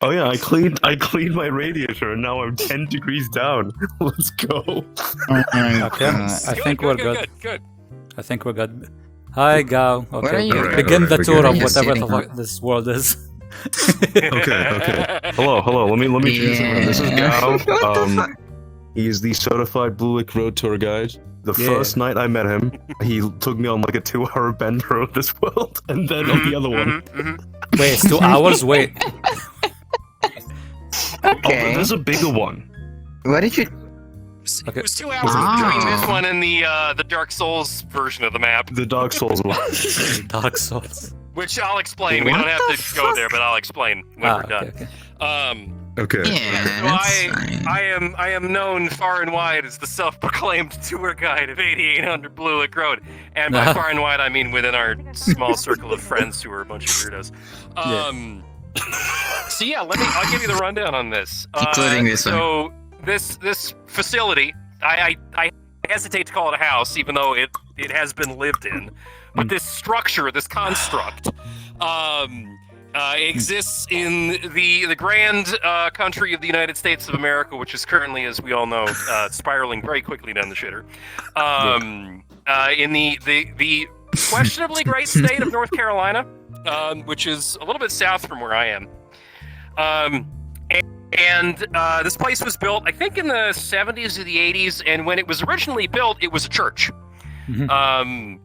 Oh yeah, I cleaned my radiator, and now I'm 10 degrees down. Let's go. Oh my Okay, God. I think we're good. Good. I think we're good. Hi, Gao. Where are Okay, you? begin the We're tour good. of You're whatever the sitting fuck this world is. Okay. Hello. Let me introduce everyone. This is Gao. What the fuck? He is the certified Blick road tour guide. The Yeah. first night I met him, he took me on like a 2-hour bender of this world, and then on the other one. Wait, it's 2 hours? Wait. Oh, Okay. there's a bigger one. What did you? Okay. It was 2 hours Wow. between this one and the Dark Souls version of the map, The Dark Souls one. Dark Souls. which I'll explain. We What don't have the to go there, but I'll explain when we're done. Okay. Okay. Yeah, So that's fine. I am known far and wide as the self-proclaimed tour guide of 8800 Blue Lick Road, and by far and wide I mean within our small circle of friends who are a bunch of weirdos. So yeah, I'll give you the rundown on this, Including this one. So this facility, I hesitate to call it a house, even though it has been lived in, but this structure, this construct. Exists in the grand country of the United States of America, which is currently, as we all know, spiraling very quickly down the shitter. In the questionably great state of North Carolina, which is a little bit south from where I am. And this place was built, I think, in the 70s or the 80s, and when it was originally built, it was a church.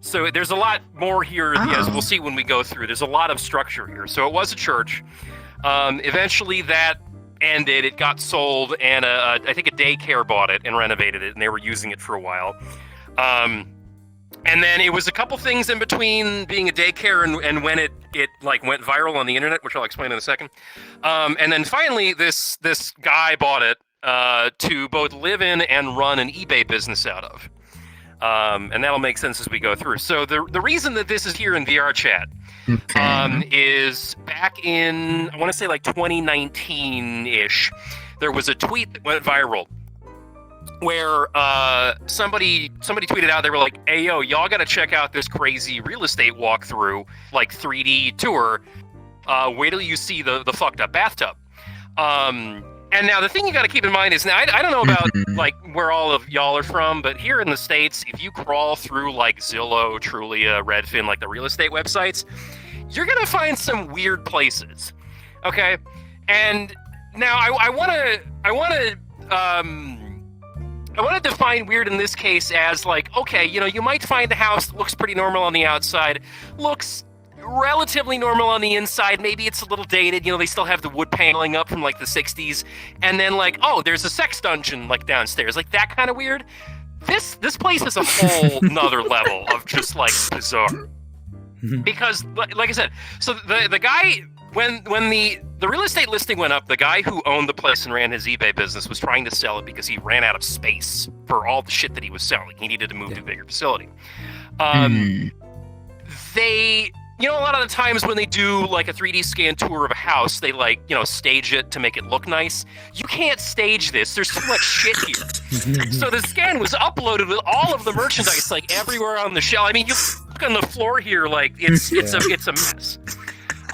So there's a lot more here, as we'll see when we go through. There's a lot of structure here. So it was a church. Eventually that ended. It got sold, and I think a daycare bought it and renovated it, and they were using it for a while. And then it was a couple things in between being a daycare and when it like went viral on the internet, which I'll explain in a second. And then finally this guy bought it to both live in and run an eBay business out of. And that'll make sense as we go through. So the reason that this is here in VRChat is back in, I want to say like 2019-ish, there was a tweet that went viral where somebody tweeted out, they were like, hey, yo, y'all got to check out this crazy real estate walkthrough, like 3D tour. Wait till you see the fucked up bathtub. And now the thing you got to keep in mind is, now I don't know about like where all of y'all are from, but here in the States, if you crawl through like Zillow, Trulia, Redfin, like the real estate websites, you're gonna find some weird places. Okay, and now I want to define weird in this case as like, okay, you might find a house that looks pretty normal on the outside, looks relatively normal on the inside. Maybe it's a little dated. They still have the wood paneling up from like the 60s. And then like, oh, there's a sex dungeon like downstairs. Like that kind of weird. This place is a whole nother level of just like bizarre. Because like I said, so the guy, when the real estate listing went up, the guy who owned the place and ran his eBay business was trying to sell it because he ran out of space for all the shit that he was selling. He needed to move to a bigger facility. They... a lot of the times when they do like a 3D scan tour of a house, they like, stage it to make it look nice. You can't stage this. There's too much shit here. So the scan was uploaded with all of the merchandise like everywhere on the shelf. I mean, you look on the floor here, like it's a mess.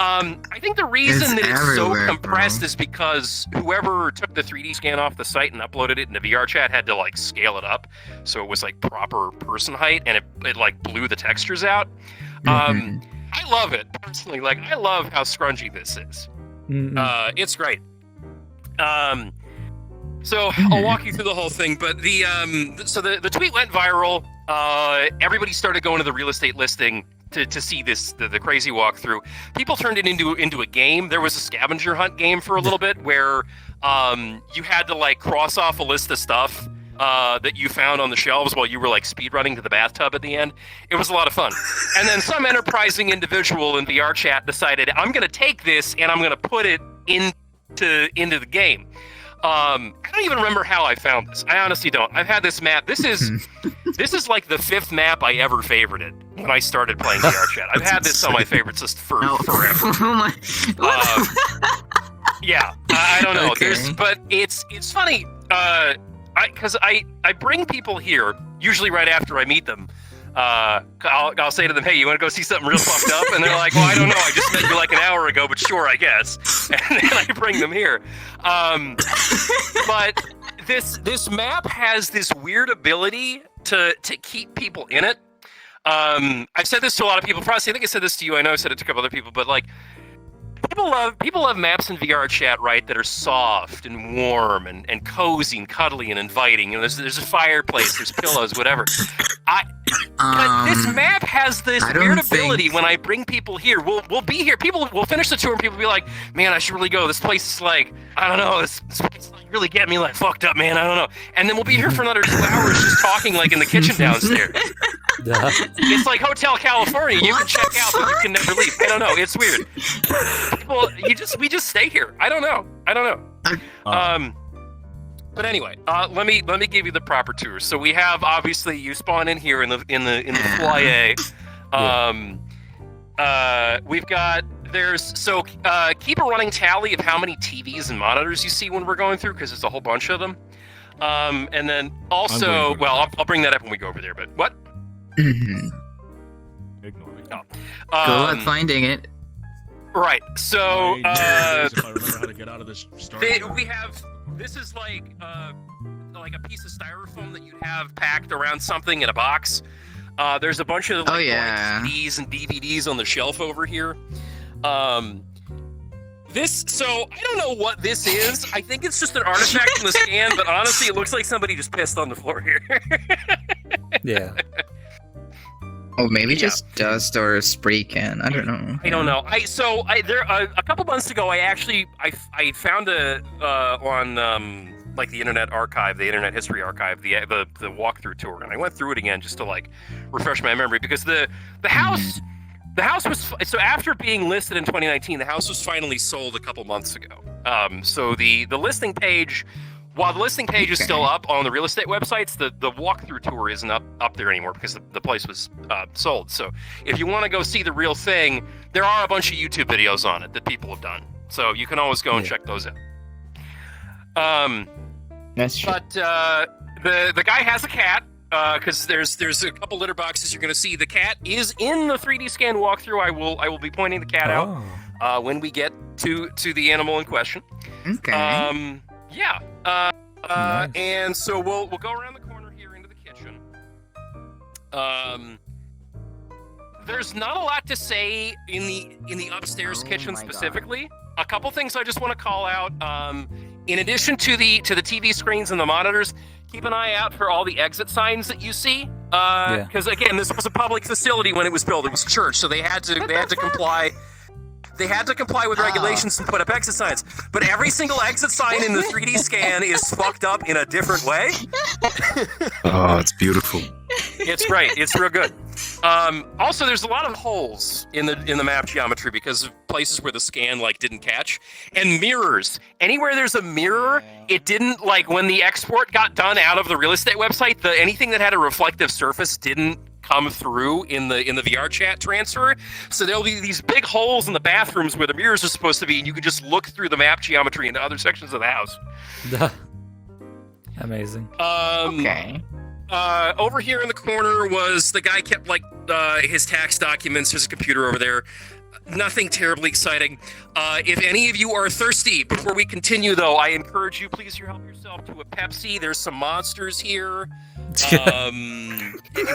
I think the reason that it's so compressed is because whoever took the 3D scan off the site and uploaded it into VRChat had to like scale it up so it was like proper person height, and it like blew the textures out. I love it personally. Like, I love how scrungy this is. It's great. So I'll walk you through the whole thing. But the tweet went viral. Everybody started going to the real estate listing to see the crazy walkthrough. People turned it into a game. There was a scavenger hunt game for a little bit where you had to like cross off a list of stuff that you found on the shelves while you were like speedrunning to the bathtub at the end. It was a lot of fun. And then some enterprising individual in VRChat decided, I'm going to take this and I'm going to put it into the game. I don't even remember how I found this. I honestly don't. I've had this map. This is like the 5th map I ever favorited when I started playing VRChat. I've had this on my favorites list forever. Oh my! Yeah, I don't know. Okay. But it's funny. Because I bring people here, usually right after I meet them, I'll say to them, hey, you want to go see something real fucked up? And they're like, well, I don't know. I just met you like an hour ago, but sure, I guess. And then I bring them here. But this map has this weird ability to keep people in it. I've said this to a lot of people. Probably, I think I said this to you. I know I said it to a couple other people, but like, people love maps in VRChat, right? That are soft and warm and cozy and cuddly and inviting. You know, there's a fireplace, there's pillows, whatever. But this map has this weird ability. When I bring people here, we'll be here. People will finish the tour and people will be like, "Man, I should really go. This place is like, I don't know. This place like really get me like fucked up, man. I don't know." And then we'll be here for another 2 hours just talking like in the kitchen downstairs. It's like Hotel California. You can check out, but you can never leave. I don't know. It's weird. People, we just stay here. I don't know. But anyway, let me give you the proper tour. So we have, obviously, you spawn in here in the foyer. We've got keep a running tally of how many TVs and monitors you see when we're going through, because there's a whole bunch of them. And then also, I'll bring that up when we go over there. But what? Ignore me. Good luck finding it. Right. So if I remember how to get out of this story. This is like a piece of styrofoam that you'd have packed around something in a box. There's a bunch of CDs and DVDs on the shelf over here. So I don't know what this is. I think it's just an artifact from the scan, but honestly, it looks like somebody just pissed on the floor here. Yeah. Oh, maybe just dust or a spray can. I don't know. I don't know. A couple months ago, I found on like the Internet Archive, the Internet History Archive, the walkthrough tour, and I went through it again just to like refresh my memory, because the house was, so after being listed in 2019, the house was finally sold a couple months ago. So the listing page. While the listing page is still up on the real estate websites, the walkthrough tour isn't up there anymore because the place was sold. So if you want to go see the real thing, there are a bunch of YouTube videos on it that people have done. So you can always go and check those out. That's true. But the guy has a cat, because there's a couple litter boxes you're going to see. The cat is in the 3D scan walkthrough. I will be pointing the cat out when we get to the animal in question. Okay. Yeah. Nice. And so we'll go around the corner here into the kitchen. There's not a lot to say in the upstairs kitchen specifically. A couple things I just want to call out. In addition to the TV screens and the monitors, keep an eye out for all the exit signs that you see. Because again, this was a public facility when it was built. It was a church, so they had to comply. They had to comply with regulations and put up exit signs. But every single exit sign in the 3D scan is fucked up in a different way. Oh, it's beautiful. It's great. It's real good. Also, there's a lot of holes in the map geometry because of places where the scan didn't catch. And mirrors. Anywhere there's a mirror, it didn't, when the export got done out of the real estate website, anything that had a reflective surface didn't come through in the VRChat transfer. So there'll be these big holes in the bathrooms where the mirrors are supposed to be, and you can just look through the map geometry into other sections of the house. Amazing. Okay. Over here in the corner was the guy kept his tax documents. There's a computer over there. Nothing terribly exciting. If any of you are thirsty, before we continue though, I encourage you, please help yourself to a Pepsi. There's some monsters here.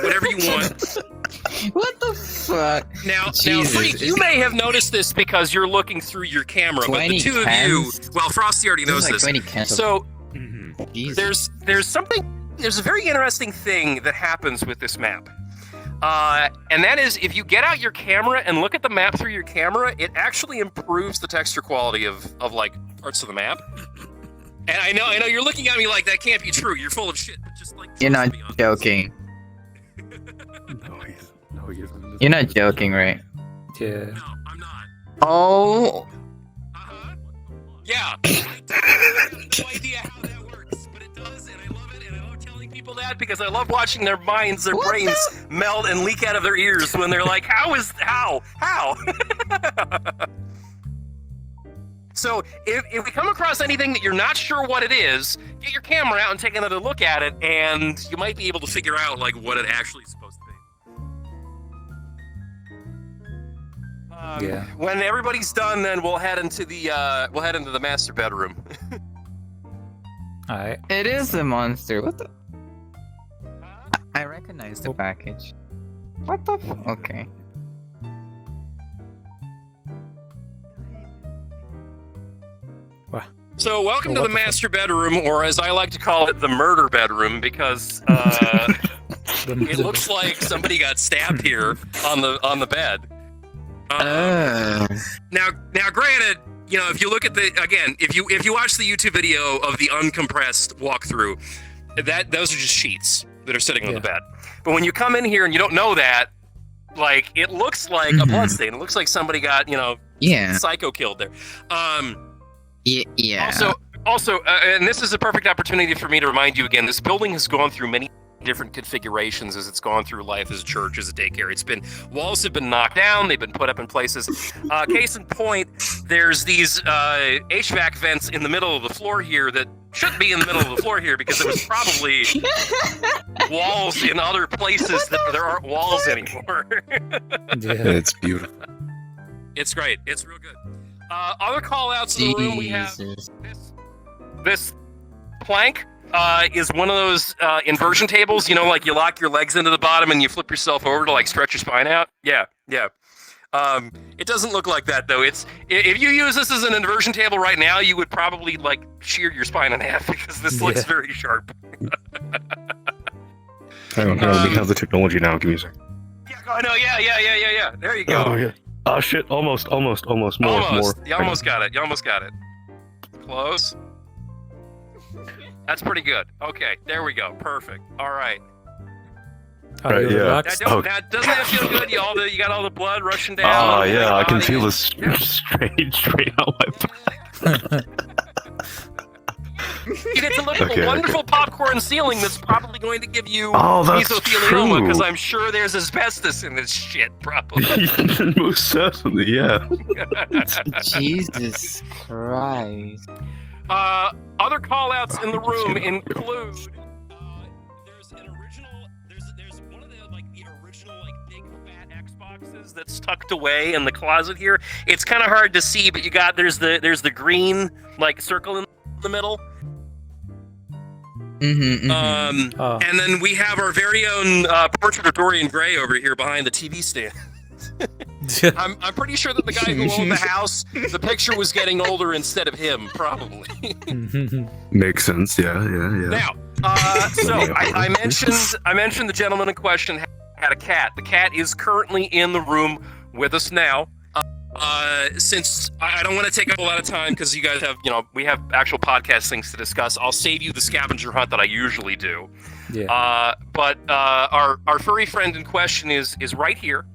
Whatever you want. What the fuck? Now, Freak, you may have noticed this because you're looking through your camera, but the two of you, well, Frosty already knows this. So there's a very interesting thing that happens with this map. And that is, if you get out your camera and look at the map through your camera, it actually improves the texture quality of parts of the map. And I know you're looking at me like that can't be true. You're full of shit. But just you're not joking. No, he isn't. You're not joking, right? Yeah. No, I'm not. Oh. Yeah. I have no idea how that works, but it does, and I love it, and I love telling people that because I love watching their brains melt and leak out of their ears when they're like, how? So if we come across anything that you're not sure what it is, get your camera out and take another look at it, and you might be able to figure out what it actually is supposed to be. Yeah. When everybody's done, then we'll head into the master bedroom. Alright. It is a monster. What the? I recognize the package. What the? Okay. So, welcome to Well, the what the master bedroom, or as I like to call it, the murder bedroom, because it looks like somebody got stabbed here on the bed. Now, granted, you know, if you look at if you watch the YouTube video of the uncompressed walkthrough, those are just sheets that are sitting on the bed. But when you come in here and you don't know that, like, it looks like a bloodstain. It looks like somebody got, psycho killed there. Yeah. Also, and this is a perfect opportunity for me to remind you again, this building has gone through many different configurations as it's gone through life as a church, as a daycare. Walls have been knocked down, they've been put up in places. Case in point, there's these HVAC vents in the middle of the floor here that shouldn't be in the middle of the floor here because there was probably walls in other places that there aren't walls anymore. Yeah. It's beautiful. It's great. It's real good. Other call-outs in the room, we have this plank is one of those inversion tables, you know, like you lock your legs into the bottom and you flip yourself over to like stretch your spine out. Yeah. It doesn't look like that though. If you use this as an inversion table right now, you would probably like shear your spine in half because this looks very sharp. Hang on, we have the technology now. Give me a second. Yeah, I know. Yeah. There you go. Oh yeah. Oh shit! Almost. More. You almost got it. Close. That's pretty good. Okay, there we go. Perfect. All right. Are you relaxed? Now, doesn't that feel good? You got all the blood rushing down. Oh yeah, I can feel this straight out my back. You get to look at the wonderful popcorn ceiling that's probably going to give you that's mesothelioma because true. I'm sure there's asbestos in this shit, probably. Most certainly, yeah. Jesus Christ. Other call-outs in the room include there's one of the original big fat Xboxes that's tucked away in the closet here. It's kind of hard to see, but there's the green circle in the middle. And then we have our very own portrait of Dorian Gray over here behind the TV stand. I'm pretty sure that the guy who owned the house, the picture was getting older instead of him, probably. Makes sense. Yeah. Now, so I mentioned the gentleman in question had a cat. The cat is currently in the room with us now. Since I don't want to take up a lot of time because you guys have, we have actual podcast things to discuss, I'll save you the scavenger hunt that I usually do. Yeah. But our furry friend in question is right here.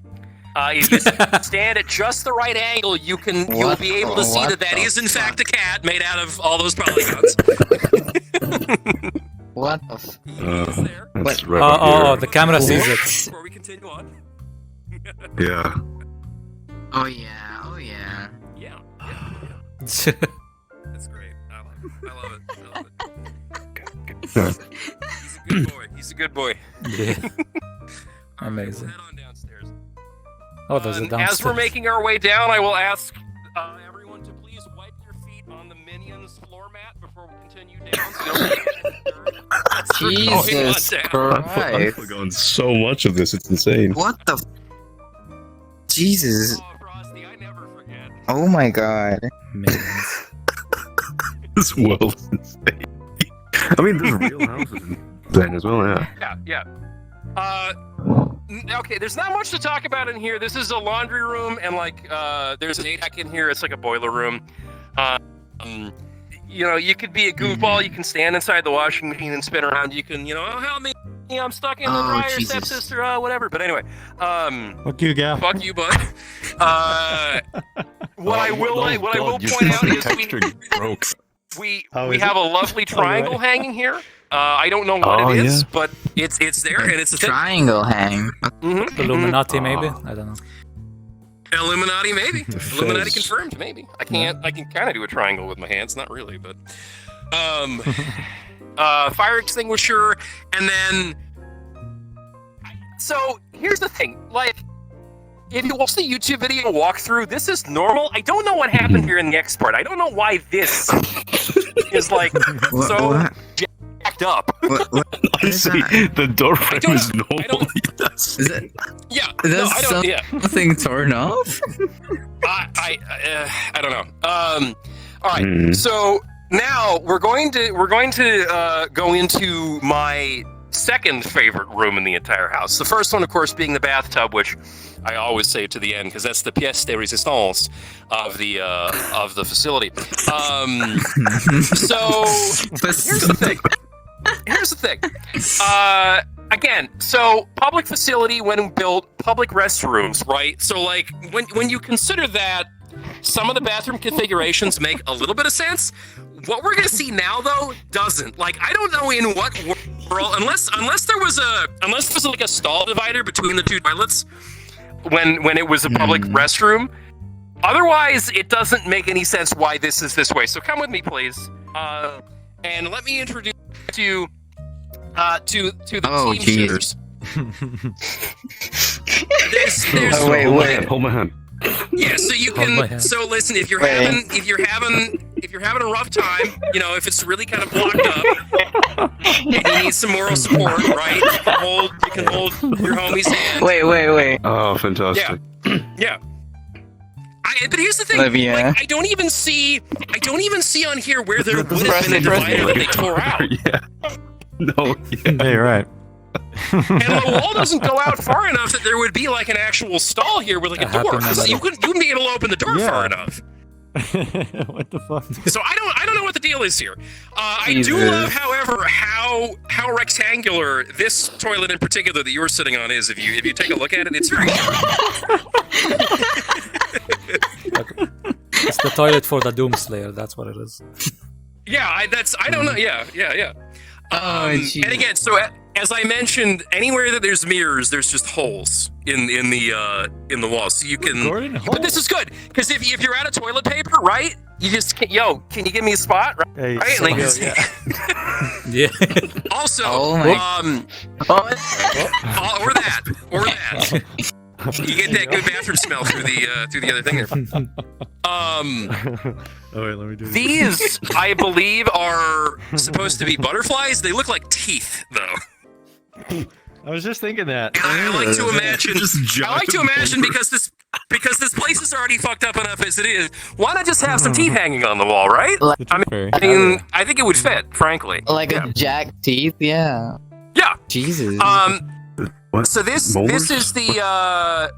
If you stand at just the right angle, you'll be able to see that is in fact a cat made out of all those polygons. What the f... He's there. That's right the camera sees it. Before we continue on. Yeah. Oh yeah. Yeah. That's great. I love it. He's a good boy. Yeah. All Amazing. right, we'll head on downstairs. Oh, there's a downstairs. As we're making our way down, I will ask everyone to please wipe your feet on the Minions floor mat before we continue down. So Jesus I'm Christ. forgotten so much of this. It's insane. What the f... Jesus. Oh, Frosty, I never forget. Oh my god. Minions. This world is insane. I mean, there's real houses in Zen as well. Yeah. Okay, there's not much to talk about in here. This is a laundry room, and there's an ATAC in here. It's like a boiler room. You could be a goofball. You can stand inside the washing machine and spin around. You can, oh, help me. I'm stuck in the dryer, Jesus. stepsister, whatever. But anyway, Fuck you, Gao. fuck you, bud. What I will point out is we have a lovely triangle hanging here. I don't know what it is, but it's there and it's a thing. Triangle hang. Illuminati, maybe? I don't know. Illuminati, maybe. Illuminati fez. confirmed, maybe. I can kind of do a triangle with my hands, not really, but fire extinguisher, and then. So here's the thing, if you watch the YouTube video walkthrough, this is normal. I don't know what happened here in the export. I don't know why this is like so jacked up. Honestly, the door frame is normal. Is it? Yeah. Is No, I don't. Yeah. something torn off? I don't know. All right. So now we're going to go into my second favorite room in the entire house. The first one, of course, being the bathtub, which I always say to the end because that's the pièce de résistance of the facility. So here's the thing. Again, so public facility when built, public restrooms, right? So like when you consider that, some of the bathroom configurations make a little bit of sense. What we're gonna see now, though, doesn't. Like, I don't know in what world, unless there was like a stall divider between the two toilets when it was a public restroom. Otherwise, it doesn't make any sense why this is this way. So come with me, please, and let me introduce you to the team Jesus. There's Hold my hand. Yeah, so you can. So listen, if you're having a rough time, you know, if it's really kind of blocked up, and you need some moral support, right? You can hold your homie's hand. Wait. Oh, fantastic. Yeah. But here's the thing. Olivia. Like, I don't even see on here where there would have been a divider that they tore out. Yeah. No. Yeah. Yeah, you're right. And the wall doesn't go out far enough that there would be like an actual stall here with like a door. You wouldn't be able to open the door far enough. What the fuck? So I don't know what the deal is here. I do love, however, how rectangular this toilet in particular that you're sitting on is. If you take a look at it, it's very. It's the toilet for the Doomslayer. That's what it is. Yeah, I don't know. Yeah. And again, so as I mentioned, anywhere that there's mirrors, there's just holes in the wall. So you can. But this is good because if you're out of toilet paper, right? You just can you give me a spot, right? Hey, right? Like, Yeah. Also, or that. You get that good bathroom smell through the other thing there. Oh wait, let me do this. These, I believe, are supposed to be butterflies. They look like teeth, though. I was just thinking that. I like to imagine. giant because this place is already fucked up enough as it is. Why not just have some teeth hanging on the wall, right? I think it would fit, frankly. Like a jack teeth, yeah. Yeah. Jesus. What? So this is the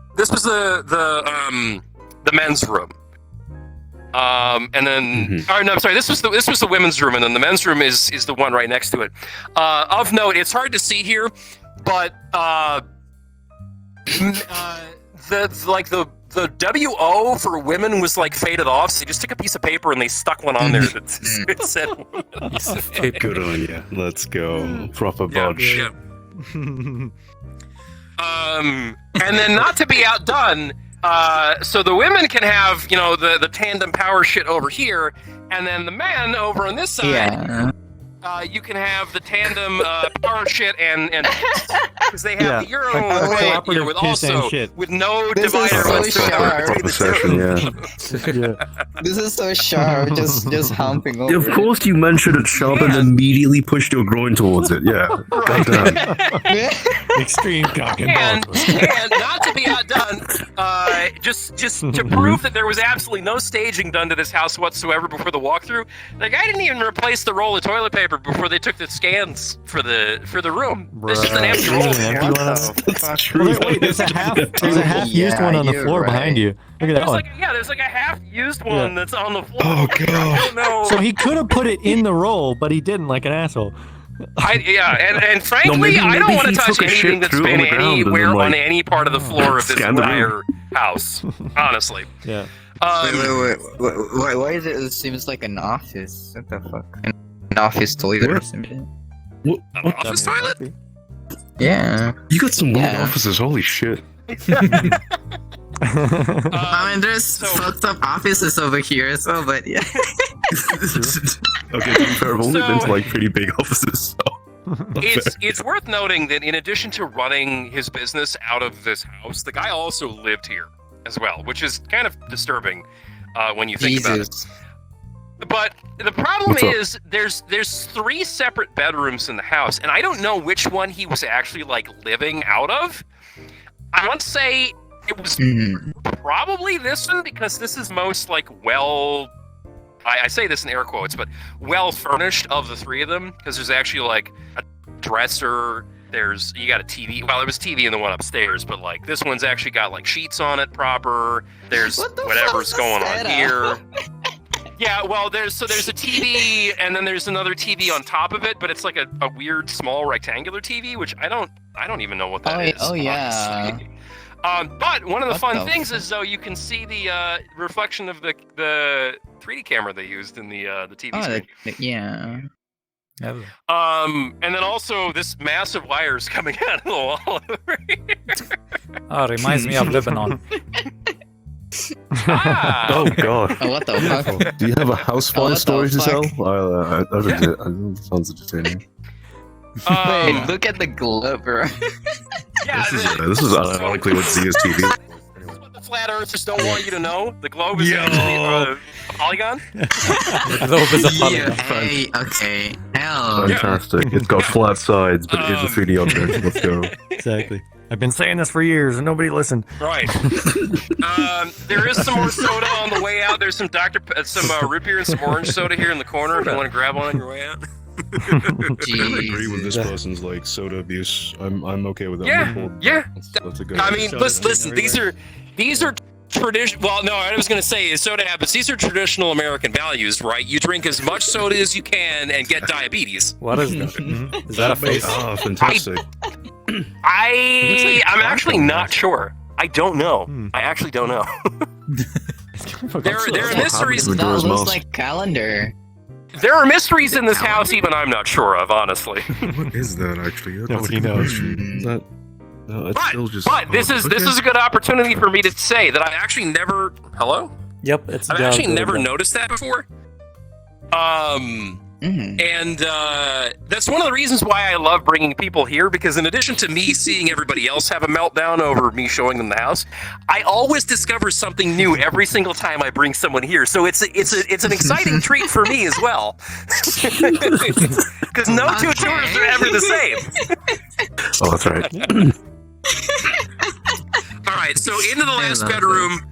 men's room. And then, oh no, I'm sorry. This was the women's room, and then the men's room is the one right next to it. Of note, it's hard to see here, but the WO for women was like faded off. So they just took a piece of paper and they stuck one on there that said. Good on you. Let's go. Proper bodge. Yeah. And then, not to be outdone. So the women can have, the tandem power shit over here, and then the men over on this side, you can have the tandem power shit and because they have the Euro with also with no divider whatsoever. This is so sharp, just humping over. Of course, you mentioned it sharp and immediately pushed your groin towards it. Yeah. Goddamn. Extreme cock and And ball. not to be outdone, just to prove that there was absolutely no staging done to this house whatsoever before the walkthrough, the guy didn't even replace the roll of toilet paper before they took the scans for the room. This is an empty roll. That's true. Wait, there's a half-used one on the floor behind you. Look at that one. There's like a half-used one that's on the floor. Oh god. I don't know. So he could have put it in the roll, but he didn't, like an asshole. And frankly, I don't want to touch anything that's been anywhere on any part of the floor of this entire house. Honestly. Yeah. Wait. Why is it? It seems like an office. What the fuck? An office toilet or something. What? Office toilet? Yeah. You got some weird offices. Holy shit. I mean, there's fucked up offices over here as well, but yeah. Okay, to be fair, I've only been to like pretty big offices. So. it's worth noting that in addition to running his business out of this house, the guy also lived here as well, which is kind of disturbing when you think about it. But the problem is there's 3 separate bedrooms in the house, and I don't know which one he was actually like living out of. I want to say it was probably this one, because this is most like I say this in air quotes, but well furnished of the 3 of them, because there's actually like a dresser. You got a TV. Well, there was TV in the one upstairs, but like this one's actually got like sheets on it proper. There's whatever's going on here. Yeah, well, there's a TV, and then there's another TV on top of it, but it's like a weird small rectangular TV, which I don't even know what that is. Oh yeah. But one of the fun things is, though, you can see the reflection of the 3D camera they used in the TV screen. Yeah. And then also this massive wires coming out of the wall. Reminds me of Lebanon. Oh god. Oh, what the fuck? Do you have a house fire story to tell? Sounds entertaining. Wait, look at the globe, bro. Yeah, this is ironically what Zia's TV is. This is what the flat earthers don't want you to know. The globe is actually a polygon. The globe is a polygon. Hey, okay. Hell. Fantastic. It's got flat sides, but it is a 3D object. Let's go. Exactly. I've been saying this for years and nobody listened. Right. There is some more soda on the way out. There's some root beer and some orange soda here in the corner if you want to grab one on your way out. I agree with this person's like soda abuse. I'm okay with that. Yeah. That's a good. I mean, listen. These are traditional. Well, no, I was going to say is soda habits. These are traditional American values, right? You drink as much soda as you can and get diabetes. What is that? Is that a face? Oh, fantastic. I'm actually not sure. I don't know. I actually don't know. There are mysteries. It looks like calendar. There are mysteries in this house even I'm not sure of, honestly. What is that actually? Nobody knows. Is that? No, it's still just. But this is a good opportunity for me to say that I've actually never. Hello? Yep, it's. I've actually never noticed that before. And that's one of the reasons why I love bringing people here, because in addition to me seeing everybody else have a meltdown over me showing them the house, I always discover something new every single time I bring someone here. So it's an exciting treat for me as well, because no two tours are ever the same. Oh, that's right. All right, so into the last bedroom,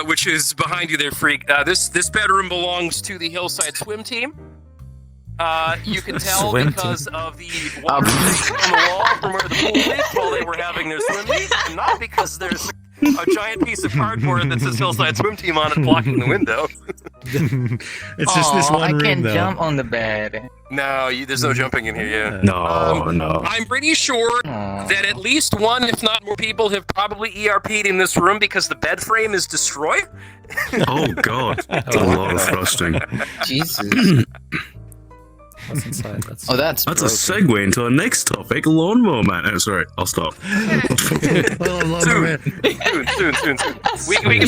which is behind you there, Freak. This bedroom belongs to the Hillside Swim Team. You can tell because of the water on the wall from where the pool is while they were having their swim meet, and not because there's a giant piece of cardboard that says Hillside Swim Team on it blocking the window. It's just this one room, I can't though. jump on the bed. No, there's no jumping in here, yeah. No. I'm pretty sure that at least one, if not more people, have probably ERP'd in this room because the bed frame is destroyed. Oh god, that's a lot of thrusting. Jesus. What's inside? That's a segue into our next topic, Lawnmower Man. Oh, sorry, I'll stop. Soon. We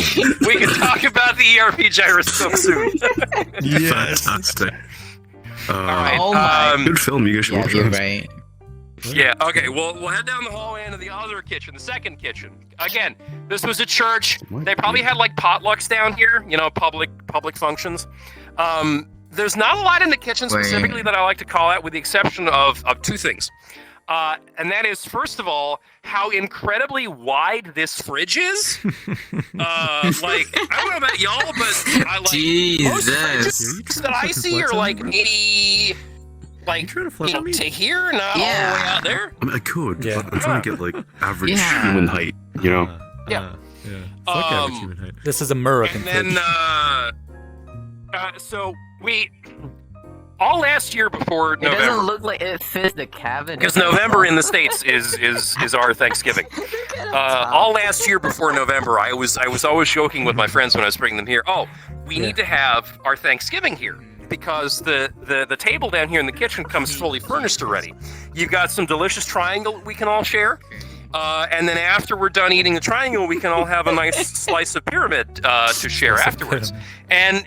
can talk about the ERP gyroscope soon. Yes. Fantastic. Right. Good film. You guys should watch You're it. right. Yeah, okay, well, we'll head down the hallway into the other kitchen, the second kitchen. Again, this was a church. They probably had, like, potlucks down here, public functions. There's not a lot in the kitchen specifically that I like to call out, with the exception of 2 things. And that is, first of all, how incredibly wide this fridge is. I don't know about y'all, but I like most fridges that I see are like maybe to here, not all the way out there. I mean, I could. Yeah. But I'm trying to get like average human height. Fuck average human height. This is American. And then, so we all last year before November. It doesn't look like it fits the cabinet. Because November in the States is our Thanksgiving. All last year before November, I was always joking with my friends when I was bringing them here. Oh, we need to have our Thanksgiving here, because the table down here in the kitchen comes fully furnished already. You've got some delicious triangle we can all share. And then after we're done eating the triangle, we can all have a nice slice of pyramid to share afterwards. And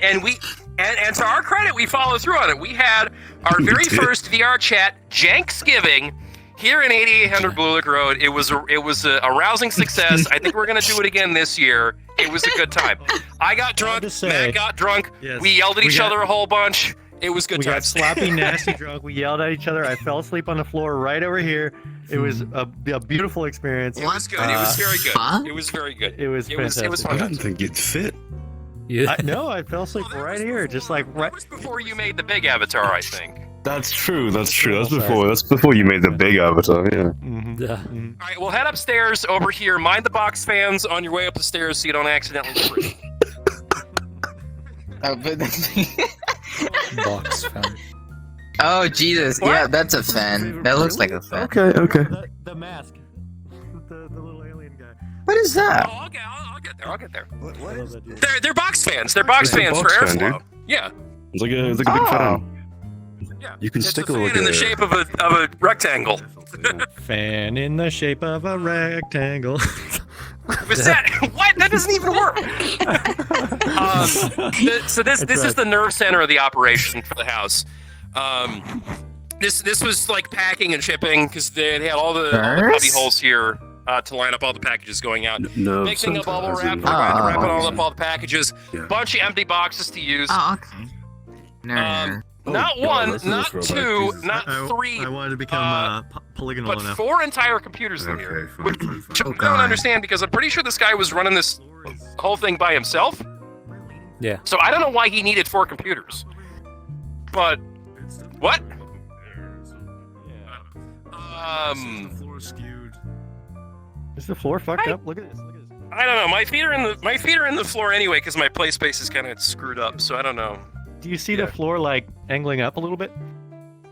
And to our credit, we followed through on it. We had our very first VRChat Janksgiving here in 8800 Blue Lick Road. It was a rousing success. I think we're gonna do it again this year. It was a good time. I got drunk. Matt got drunk. Yes. We yelled at each other a whole bunch. It was good We got times. sloppy, nasty drunk. We yelled at each other. I fell asleep on the floor right over here. It was a beautiful experience. It was good. It was very good. It was very good. It was fantastic. It was I fun. didn't think you'd fit. Yeah. No, I fell asleep right here, just like That right. was before you made the big avatar, I think. That's true. That's before you made the big avatar. Yeah. Yeah. All right, we'll head upstairs over here. Mind the box fans on your way up the stairs so you don't accidentally trip. Box fan. Oh Jesus! What? Yeah, that's a fan. That looks like a fan. Okay. The mask. The little alien guy. What is that? I'll get there. I'll get there. I love that dude. They're box fans. They're box It's a fans for box fan, airflow. Yeah. It's like a big fan. Yeah. You can It's stick a a fan like in the shape of a rectangle. Fan in the shape of a rectangle. Was that what? That doesn't even work. So this is the nerve center of the operation for the house. This was like packing and shipping because they had all the cubby holes here to line up all the packages going out. No. Mixing a bubble wrap, Oh. wrapping all up all the packages. Yeah. Bunch of empty boxes to use. Oh, okay. No. Not one, not two, not three, I wanted to become polygonal but enough. 4 entire computers in here. Okay, Which fine. I don't God. understand because I'm pretty sure this guy was running this whole thing by himself. Yeah. So I don't know why he needed 4 computers. But what? Is the floor fucked up? Look at this. I don't know. My feet are in the floor anyway because my play space is kind of screwed up. So I don't know. Do you see Yeah. the floor like angling up a little bit?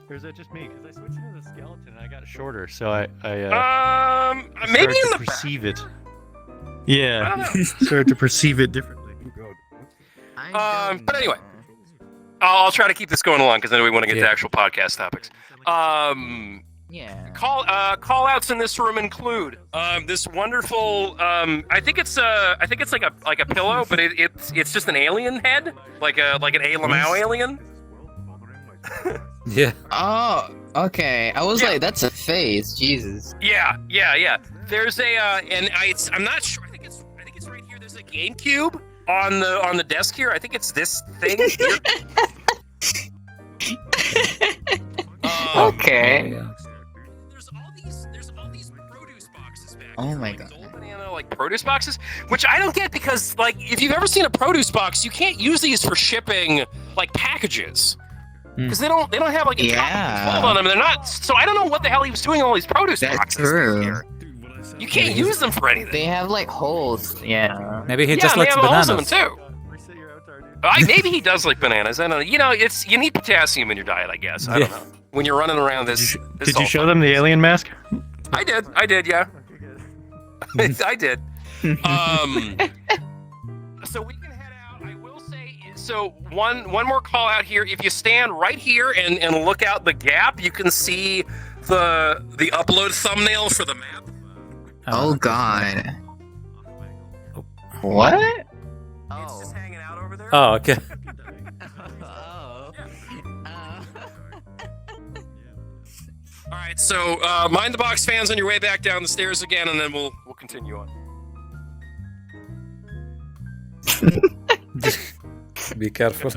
Or is that just me? Because I switched into the skeleton and I got shorter, so I Maybe started in to the back. perceive it. I Yeah, don't know. started to perceive it differently. But anyway. I'll try to keep this going along because I know we want to get to Yeah. actual podcast topics. Yeah. Call outs in this room include this wonderful I think it's like a pillow, but it's just an alien head, like an Lawnmower alien. Yeah. Oh, okay. I was Yeah. like, that's a face. Jesus. Yeah. There's a I'm not sure. I think it's right here. There's a GameCube on the desk here. I think it's this thing here. Okay. Yeah. There's all these produce boxes back Oh here, my like God. Gold banana like produce boxes, which I don't get because like if you've ever seen a produce box, you can't use these for shipping like packages. Because they don't have like a Yeah. top fold on them. They're not. So I don't know what the hell he was doing with all these produce That's boxes. true. Here. You can't use them for anything. They have like holes. Yeah. Maybe he Yeah, just and they likes have holes in them bananas. too. Reset your avatar, dude. Maybe he does like bananas. I don't know. You know, you need potassium in your diet, I guess. I don't know. When you're running around this. Did you show them the alien mask? I did, yeah. I did. So we can head out. I will say, so one more call out here. If you stand right here and look out the gap, you can see the upload thumbnail for the map. Oh God. What? It's just hanging out over there. Oh, okay. All right, so mind the box fans on your way back down the stairs again, and then we'll continue on. Be careful.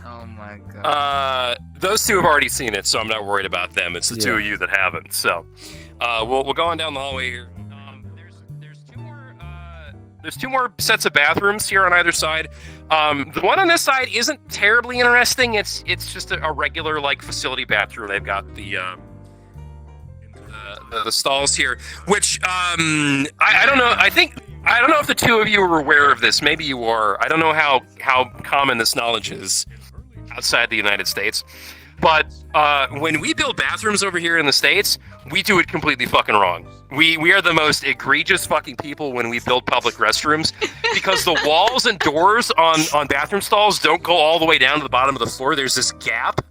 Oh my God. Those two have already seen it, so I'm not worried about them. It's the two of you that haven't. So we'll go on down the hallway here. There's two more sets of bathrooms here on either side. The one on this side isn't terribly interesting. It's just a regular like facility bathroom. They've got the stalls here, which I don't know. I don't know if the two of you are aware of this. Maybe you are. I don't know how common this knowledge is outside the United States. But when we build bathrooms over here in the States, we do it completely fucking wrong. We are the most egregious fucking people when we build public restrooms because the walls and doors on bathroom stalls don't go all the way down to the bottom of the floor. There's this gap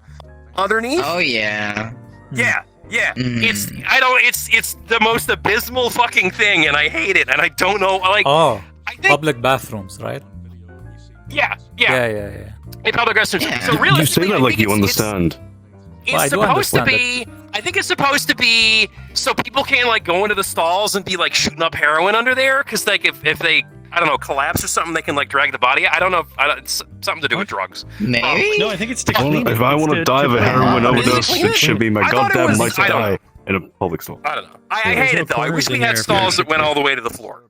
underneath. Oh yeah. Yeah. Mm. It's the most abysmal fucking thing, and I hate it, and I don't know. Like, Oh, I think public bathrooms, right? Yeah. Yeah. In public restrooms. Yeah. So really, You say that like you understand. Well, I It's do supposed to understand be. I think it's supposed to be so people can't like go into the stalls and be like shooting up heroin under there because like if they I don't know collapse or something they can like drag the body. I don't know. It's something to do with drugs. Maybe? No, I think it's to Well, clean it. if I It's want to die of a clean it. heroin Oh, overdose, really? it should be my I thought it goddamn was- right to I don't die in a public stall. I don't know. I There's hate no it though. I wish corners we in had there stalls that for- went all the way to the floor.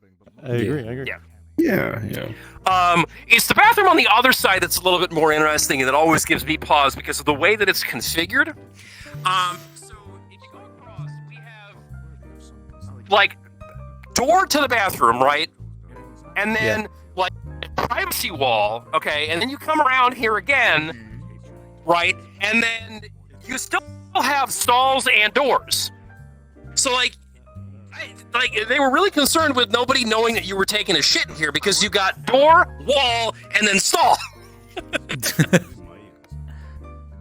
I agree. Yeah. Yeah. It's the bathroom on the other side that's a little bit more interesting and that always gives me pause because of the way that it's configured. So if you go across, we have like door to the bathroom, right? And then like a privacy wall, okay? And then you come around here again, right? And then you still have stalls and doors. So like they were really concerned with nobody knowing that you were taking a shit in here because you got door, wall, and then stall.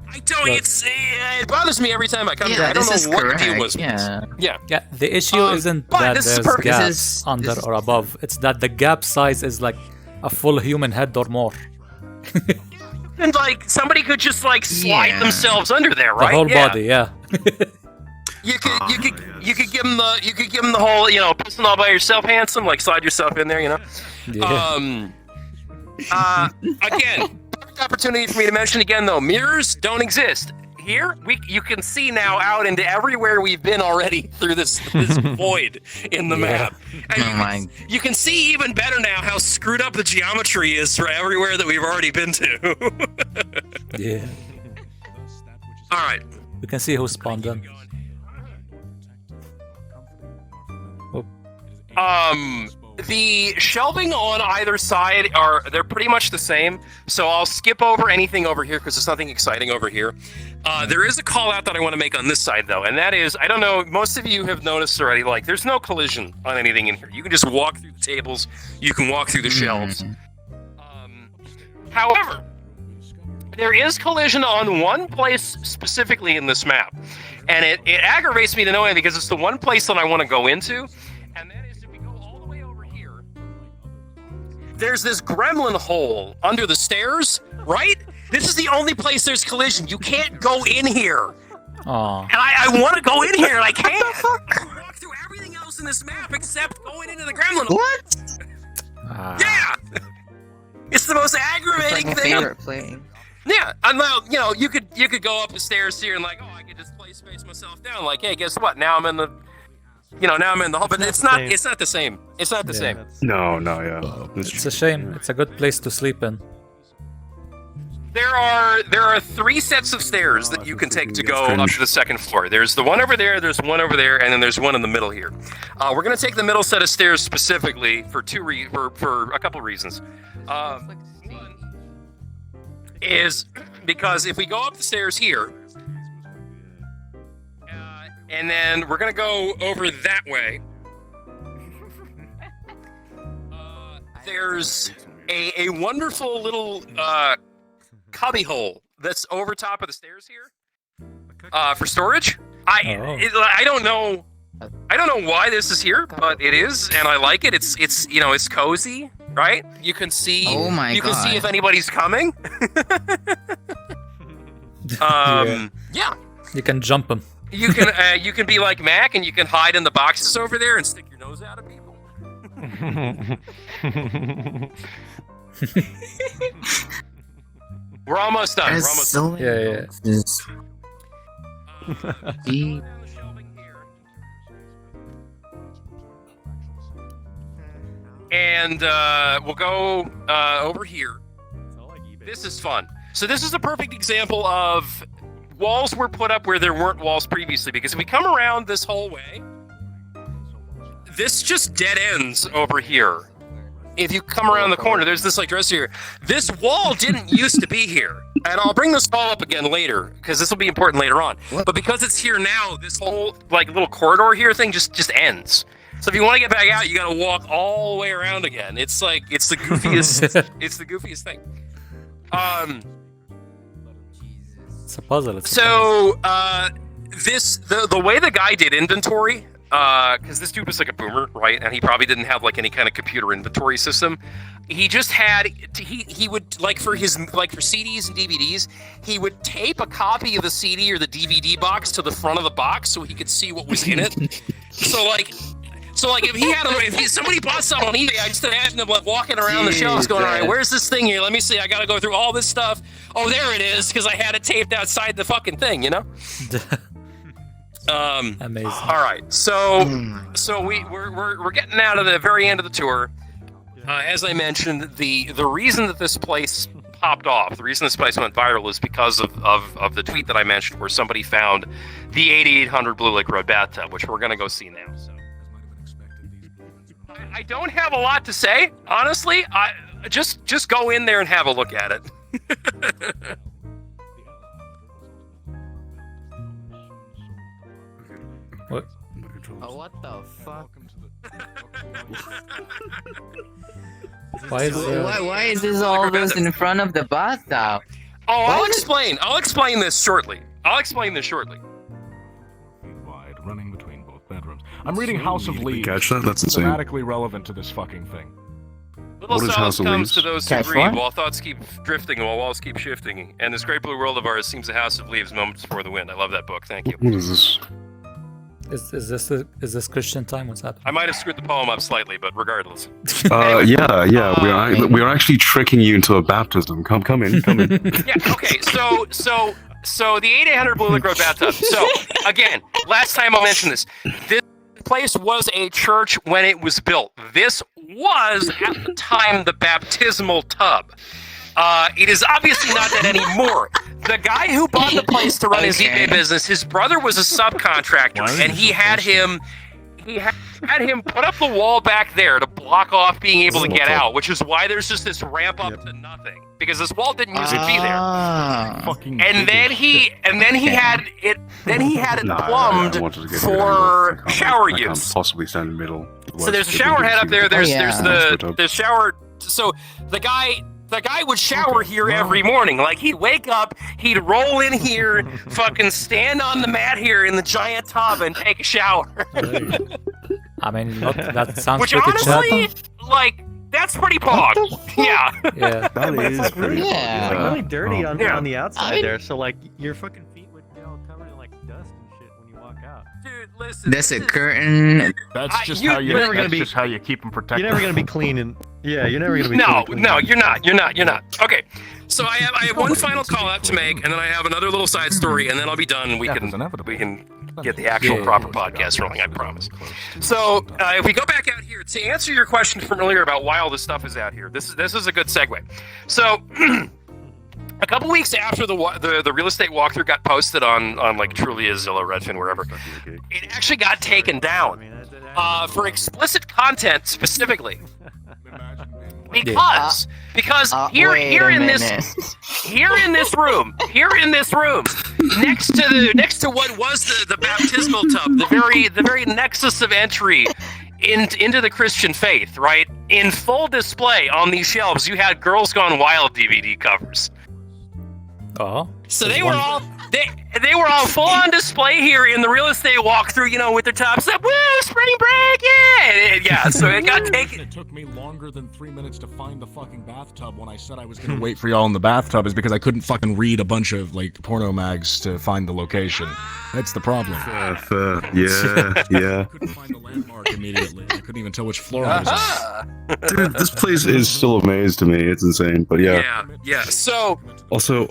I don't. It bothers me every time I come here. I don't this know is what correct. the deal was. Yeah. Yeah. Yeah, the issue isn't but that this is there's perfect. gaps This is- under this is- or above. It's that the gap size is like a full human head or more. And like somebody could just like slide Yeah. themselves under there, The right? whole Yeah. body, yeah. You could give them the whole pissing all by yourself, handsome, like slide yourself in there, Yeah. Again, perfect opportunity for me to mention again though, mirrors don't exist. Here, you can see now out into everywhere we've been already through this void in the map. And you can see even better now how screwed up the geometry is for everywhere that we've already been to. Yeah. All right. You can see who spawned in. The shelving on either side they're pretty much the same. So I'll skip over anything over here because there's nothing exciting over here. There is a call out that I want to make on this side though, and that is, I don't know, most of you have noticed already, like there's no collision on anything in here. You can just walk through the tables, you can walk through the shelves. However, there is collision on one place specifically in this map, and it aggravates me to no end because it's the one place that I want to go into, and that is if we go all the way over here, there's this gremlin hole under the stairs, right? This is the only place there's collision. You can't go in here. Aw. And I want to go in here, and I can't. I walk through everything else in this map except going into the gremlin hole. What? Ah. Yeah! It's the most It's aggravating like my thing. favorite playing. Yeah, and now you could go up the stairs here and like, oh, I could just play space myself down. Like, hey, guess what? Now I'm in the, now I'm in the hole. But it's not the same. It's not the same. No, yeah. It's a shame. It's a good place to sleep in. There are 3 sets of stairs that you can take to go up to the second floor. There's the one over there, there's one over there, and then there's one in the middle here. We're gonna take the middle set of stairs specifically for for a couple reasons. One is because if we go up the stairs here, and then we're gonna go over that way. There's a wonderful little cubby hole that's over top of the stairs here for storage. I don't know why this is here, but it is, and I like it. It's cozy, right? You can see. Oh my You can see God. if anybody's coming. Yeah. You can jump them. You can be like Mac, and you can hide in the boxes over there and stick your nose out at people. We're almost done. We're There's almost so many Yeah. boxes. Gee. And we'll go over here. This is fun. So this is a perfect example of walls were put up where there weren't walls previously, because if we come around this whole way, this just dead ends over here. If you come around the corner, there's this like dresser here. This wall didn't used to be here. And I'll bring this all up again later, because this will be important later on. What? But because it's here now, this whole like little corridor here thing just ends. So if you want to get back out, you got to walk all the way around again. It's the goofiest. It's the goofiest thing. It's a puzzle. So the way the guy did inventory, because this dude was like a boomer, right? And he probably didn't have like any kind of computer inventory system. He just had he would like for CDs and DVDs, he would tape a copy of the CD or the DVD box to the front of the box so he could see what was in it. So like if somebody bought something on eBay, I just imagine them like walking around the shelves going, all right, where's this thing here? Let me see. I got to go through all this stuff. Oh, there it is, because I had it taped outside the fucking thing, you know? Amazing. All right, so we're getting out of the very end of the tour. As I mentioned, the reason that this place popped off, the reason this place went viral is because of the tweet that I mentioned, where somebody found the 8800 Blue Lake Road bathtub, which we're gonna go see now. So I don't have a lot to say, honestly. I just go in there and have a look at it. What? Oh, what the fuck? Why is Why is this all this in front of the bathtub? Oh, Why I'll is it- explain. I'll explain this shortly. Wide, running between both bedrooms. I'm reading House of You Leaves. catch that? That's insane. Thematically relevant to this fucking thing. Little What is solace House of comes Leaves? to those who Catch grieve, what? while thoughts keep drifting, while walls keep shifting. And this great blue world of ours seems a house of leaves, moments before the wind. I love that book. Thank you. What is this? is this Christian time? What's happening? I might have screwed the poem up slightly, but regardless. Yeah. We are actually tricking you into a baptism. Come in. Yeah. Okay. So the 8800 Blue Lake Road bathtub. So again, last time I'll mention this. This place was a church when it was built. This was at the time the baptismal tub. It is obviously not that anymore. The guy who bought the place to run his eBay business, his brother was a subcontractor, and he had him put up the wall back there to block off being able to get out, which is why there's just this ramp up to nothing, because this wall didn't used to be there. Fucking And then he had it plumbed for shower I can't use. possibly stand in the middle. So there's a shower head up there. There's Yeah. the shower. So the guy would shower here every morning. Like, he'd wake up, he'd roll in here, fucking stand on the mat here in the giant tub and take a shower. I mean, that sounds Which pretty honestly, like, that's pretty pog. Yeah. Yeah. That is It's pretty. really, Yeah. it's like really dirty on Yeah. on the outside I mean- there. So like your fucking feet would be all covered in like dust and shit when you walk out. Dude, listen. There's a curtain. That's just you're how you. never gonna That's be- just how you keep them protected. You're never gonna be clean and yeah, you're never gonna be. No, clean. no, you're not. Okay, so I have one final call out to make, and then I have another little side story, and then I'll be done. And we Death can is inevitable. get the actual Yeah. proper podcast rolling. I promise. So if we go back out here to answer your question from earlier about why all this stuff is out here, this is a good segue. So. A couple weeks after the real estate walkthrough got posted on like Trulia, Zillow, Redfin, wherever, it actually got taken down for explicit content specifically. Because here Wait here a in this room next to what was the baptismal tub, the very nexus of entry into the Christian faith, right? In full display on these shelves, you had Girls Gone Wild DVD covers. Oh. So they were all full on display here in the real estate walkthrough, you know, with their tops up. Woo, spring break, yeah. So it got taken. It took me longer than 3 minutes to find the fucking bathtub when I said I was gonna wait for y'all in the bathtub is because I couldn't fucking read a bunch of like porno mags to find the location. That's the problem. Yeah. I couldn't find the landmark immediately. I couldn't even tell which floor I was on. Dude, this place is still a maze to me. It's insane, but yeah. Yeah. Also,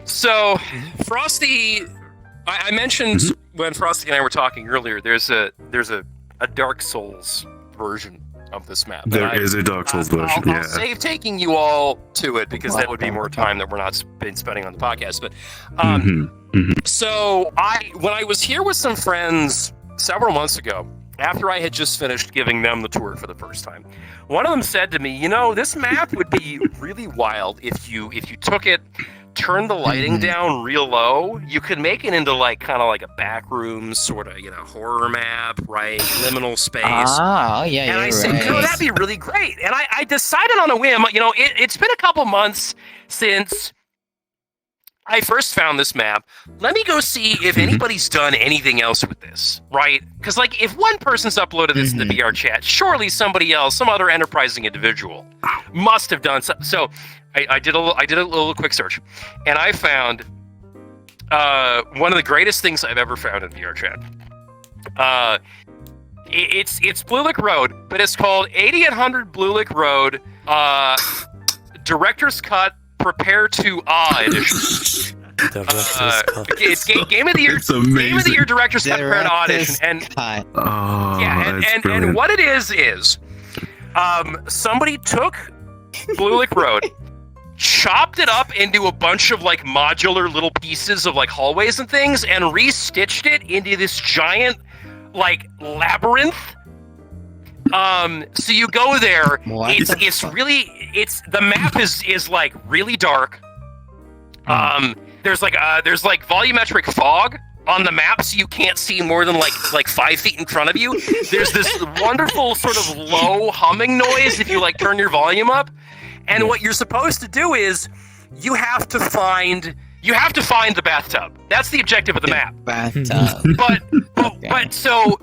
So Frosty, I mentioned when Frosty and I were talking earlier. There's a Dark Souls version of this map. there And is a Dark Souls version. I'll Yeah. save taking you all to it because that would be more time that we're not spending on the podcast. But so when I was here with some friends several months ago, after I had just finished giving them the tour for the first time, one of them said to me, "You know, this map would be really wild if you took it, turned the lighting down real low. You could make it into like kind of like a back room sort of, you know, horror map, right? Liminal space." Oh, yeah, And you're I said, right. you know, that'd be really great. And I decided on a whim, you know, it's been a couple months since I first found this map, let me go see if anybody's done anything else with this, right? Because, like, if one person's uploaded this to VRChat, surely somebody else, some other enterprising individual, must have done something. So I did a little quick search, and I found one of the greatest things I've ever found in VRChat. It's Blue Lick Road, but it's called 8800 Blue Lick Road, Director's Cut, Prepare to Edition. It's Game of the Year. It's amazing. Game of the Year Director's Cut, Prepare to Audition, and and what it is somebody took Blue Lick Road, chopped it up into a bunch of like modular little pieces of like hallways and things, and restitched it into this giant like labyrinth. So you go there. The map is like really dark. There's like volumetric fog on the map, so you can't see more than like 5 feet in front of you. There's this wonderful sort of low humming noise if you like turn your volume up. And what you're supposed to do is you have to find the bathtub. That's the objective of the map. Bathtub. But so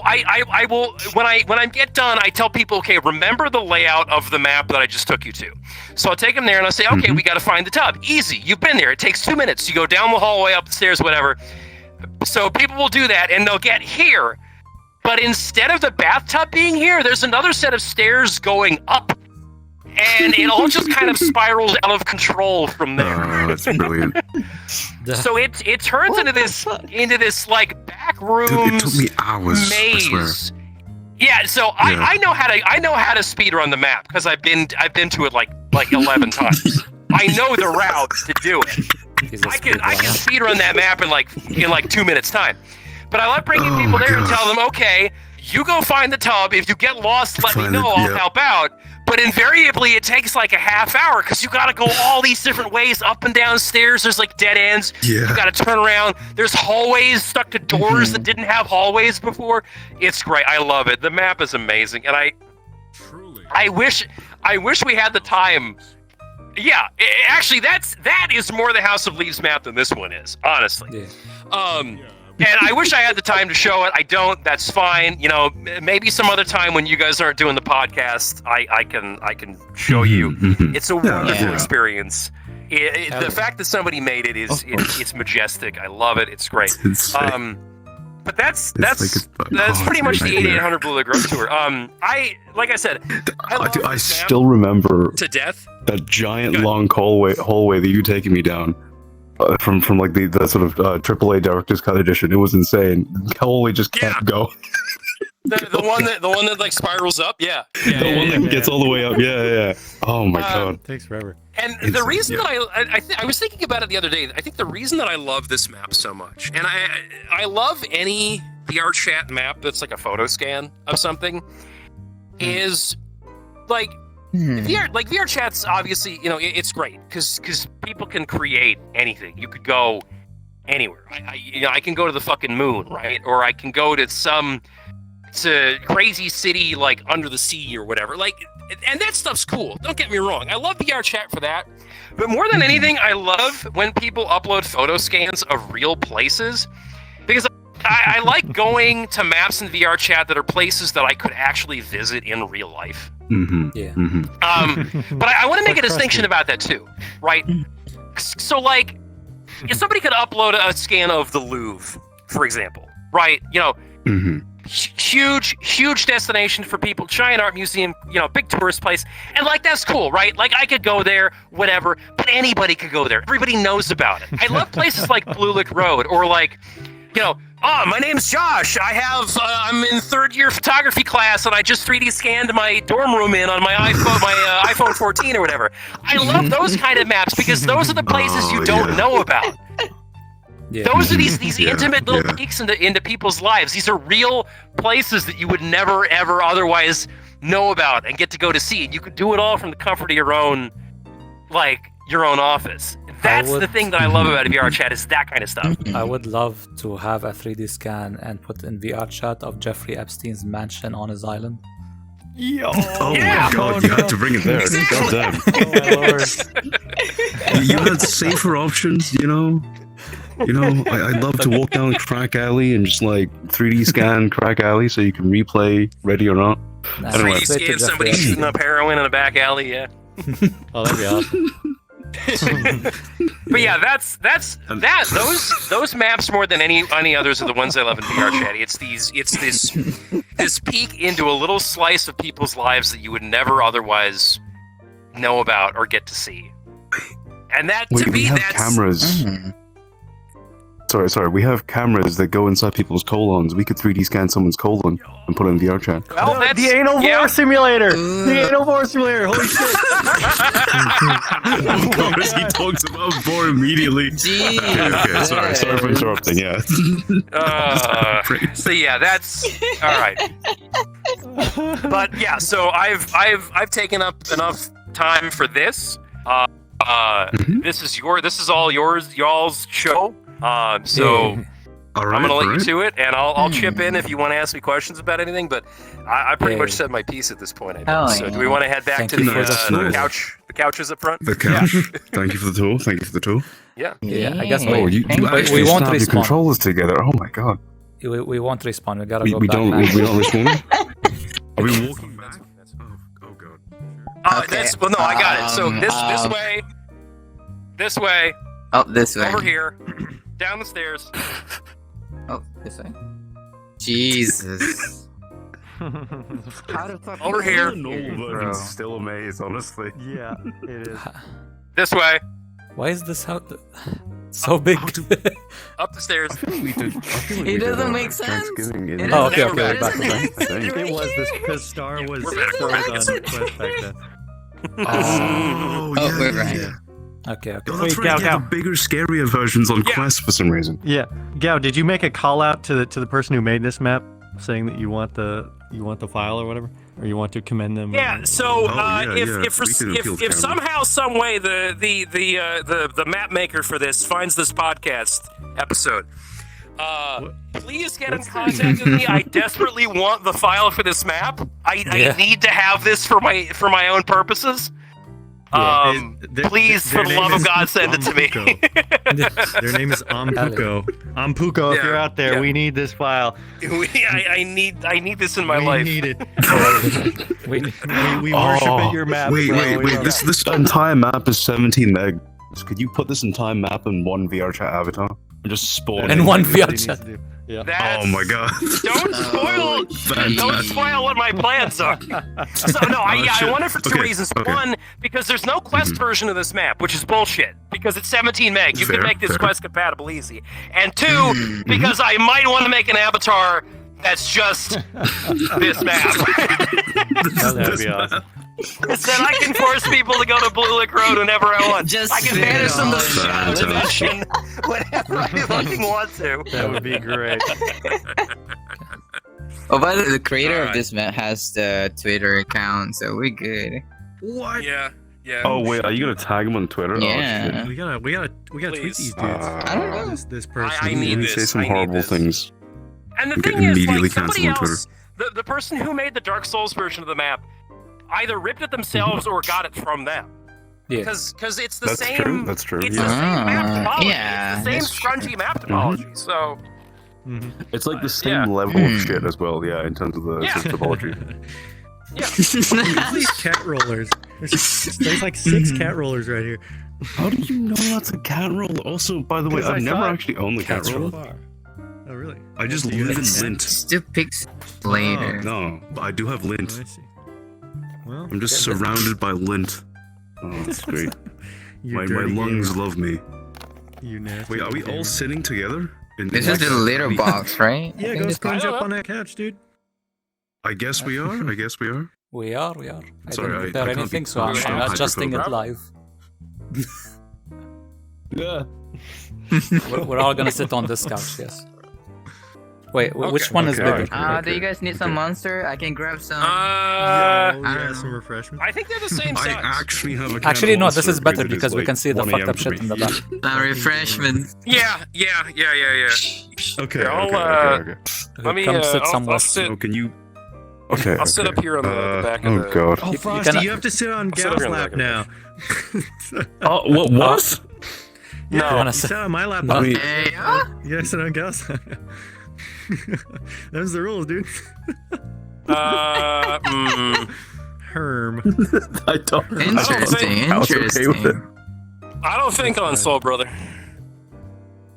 I will when I get done, I tell people, okay, remember the layout of the map that I just took you to. So I'll take them there and I'll say, okay, we got to find the tub. Easy. You've been there. It takes 2 minutes. You go down the hallway, up the stairs, whatever. So people will do that and they'll get here. But instead of the bathtub being here, there's another set of stairs going up. And it all just kind of spirals out of control from there. Oh, that's brilliant. So it turns into this like back room It took me hours. maze. I swear. Yeah, so I know how to speedrun the map because I've been to it like 11 times. I know the route to do it. I can speedrun that map in like 2 minutes time. But I love bringing people there and tell them, okay, you go find the tub. If you get lost, let me know. I'll help out. But invariably, it takes like a half hour because you got to go all these different ways up and down stairs. There's like dead ends. Yeah. You got to turn around. There's hallways stuck to doors that didn't have hallways before. It's great. I love it. The map is amazing, and I wish we had the time. Yeah, actually, that is more the House of Leaves map than this one is, honestly. Yeah. And I wish I had the time to show it. I don't. That's fine. You know, maybe some other time when you guys aren't doing the podcast, I can show you. It's a wonderful experience. The fact that somebody made it is it's majestic. I love it. It's great. But that's pretty much the 8800 Blue Lick Road tour. Like I said, I still remember to death that giant long hallway that you taking me down. From like the sort of AAA Director's Cut edition, it was insane. Hallway just kept going. The one that like spirals up, the one that gets all the way up, yeah. Oh my god, it takes forever. And the reason that I was thinking about it the other day, I think the reason that I love this map so much, and I love any VRChat map that's like a photo scan of something, is like. VRChat's obviously, you know, it's great because people can create anything. You could go anywhere. I can go to the fucking moon, right? Or I can go to crazy city like under the sea or whatever. Like, and that stuff's cool. Don't get me wrong. I love VRChat for that. But more than anything, I love when people upload photo scans of real places because I like going to maps in VRChat that are places that I could actually visit in real life. But I want to make a distinction about that too, right? So, like, if somebody could upload a scan of the Louvre, for example, right? You know, huge destination for people, giant art museum, you know, big tourist place, and like that's cool, right? Like I could go there, whatever, but anybody could go there. Everybody knows about it. I love places like Blue Lick Road or like, you know. Oh, my name's Josh. I'm in third year photography class, and I just 3D scanned my dorm room on my iPhone 14 or whatever. I love those kind of maps because those are the places you don't know about. Those are these intimate little peeks into people's lives. These are real places that you would never ever otherwise know about and get to go to see. You could do it all from the comfort of your own office. That's the thing that I love about VRChat is that kind of stuff. I would love to have a 3D scan and put in VRChat of Jeffrey Epstein's mansion on his island. Oh my god, you had to bring it there. Exactly. God damn. Oh my lord. You had safer options, you know. I'd love to walk down Crack Alley and just like 3D scan Crack Alley so you can replay Ready or Not. Nah, Anyway. 3D scan somebody shooting up heroin in a back alley. Yeah. Oh, that'd be awesome. But yeah, that's those maps more than any others are the ones I love in VRChat. It's this peek into a little slice of people's lives that you would never otherwise know about or get to see. And that to we me, have that's cameras. Sorry. We have cameras that go inside people's colons. We could 3D scan someone's colon and put it in VRChat. well, that's The anal vor simulator. The anal vor simulator. Holy shit. Of course, he talks about vor immediately. Okay, sorry for interrupting. Yeah. So yeah, that's all right. But yeah, so I've taken up enough time for this. This is all y'all's show. So All right, I'm gonna let you right. to it, and I'll chip in if you want to ask me questions about anything. But I pretty much said my piece at this point. I think. Oh, So yeah. do we want to head back Thank to you the, for the couch? The couches up front. The couch. Thank you for the tool. Thank you for the tool. Yeah. Yeah, I guess Oh, you actually we won't snap your respawn. controllers together. Oh my god. We won't respawn. We gotta We go don't back. we don't respond. Are we walking back? Oh god. Okay, That's well. No, I got it. So this way, Oh, this way. over here, down the stairs. Oh, this way. Jesus. How the fuck Over you here. get here, bro? Still amazed, honestly. Yeah, it is. This way, Why is this house so big? up the stairs. It doesn't make sense. It Oh, okay, doesn't- okay, it back, doesn't back. make sense. It was this because Star was We're back. on Quest back then. Oh, Oh, we're yeah, right. yeah. Okay, okay. Oh, that's Wait, right. Gao, Yeah, Gao. the bigger, scarier versions on Yeah. Quest for some reason. Yeah, Gao, did you make a call out to the person who made this map, saying that you want the file or whatever, or you want to commend them? Yeah. So yeah, if yeah. if, We can appeal to if somehow, some way the map maker for this finds this podcast episode, please get in contact with me. I desperately want the file for this map. I need to have this for my own purposes. Please, for the love of God, send it to me. Their name is ompuco. Ompuco, if Yeah, you're out there, yeah. we need this file. I need this in my We life. need it. We, We worship at your map. Wait, bro. wait, We wait. love This entire map is 17 meg. Could you put this entire map in one VRChat avatar and just spawn in it? one it. That's what he VR needs chat. to do. Yeah. Oh my god. Don't spoil what my plans are. So no, I want it for two Okay, reasons. okay. One, because there's no Quest version of this map, which is bullshit. Because it's 17 meg, you Fair, can make this fair. Quest compatible easy. And two, because I might want to make an avatar that's just this map. That'd be awesome. Then I can force people to go to Blue Lick Road whenever I want. Just I can fit banish them to the on. shadow dimension whenever I fucking want to. That would be great. Oh, by the way, the creator Alright. of this map has the Twitter account, so we're good. What? Yeah. Oh wait, are you gonna tag him on Twitter? Yeah. We gotta tweet Please. these dudes. I don't know. This person. I need He this. say some I need horrible this. things. And the You thing get is, immediately like, somebody canceled on else, the person who made the Dark Souls version of the map, either ripped it themselves or got it from them. Yeah. Because it's the That's same. true. That's true. It's Yeah. the same map topology. yeah, It's the same that's true. scrunchy map topology. So It's like the same Yeah. level of shit as well. Yeah, in terms of the Yeah. topology. These cat rollers. There's like 6 cat rollers right here. How do you know that's a cat roll? Also, by the way, 'Cause I I've never saw it. actually owned the cat roll. Oh really? I just So you live have in a lint. Still picks later. No, I do have Oh, lint. I see. Well, I'm just surrounded by lint. Oh, that's great. you My dirty lungs gamer. love me. You nasty Wait, are we gamer. all sitting together? This is the litter box, right? Yeah, I think go this- scrunch I don't up know. on that couch, dude. I guess we are. I guess we are. We are. I Sorry, didn't I prepare can't anything, be so I'm hydrophobic. adjusting it live. Yeah. We're all gonna sit on this couch, yes. Wait, which Okay. one is Okay. bigger? Do you guys need some monster? I can grab some. Oh, I yeah, don't some know. refreshments. I think they're the same I size. actually have a cat Actually, no, roll, this so is better it is because we like can see the 1 fucked a.m. up for shit me. in the back. Some refreshments. Yeah. Okay, Here, I'll, okay. Let me Come sit I'll somewhere. sit. So can you Okay. I'll sit up here on the back of the. God. Oh, You Frosty, cannot- you have to sit on I'll sit Gal's here on the lap back now. Oh, what? What? No. wanna You sit- sat on my lap. I mean, Hey, You gotta sit on Gal's lap. Those are the rules, dude. Herm. I don't. Interesting, I was okay with it. interesting. I don't think on Soul, brother.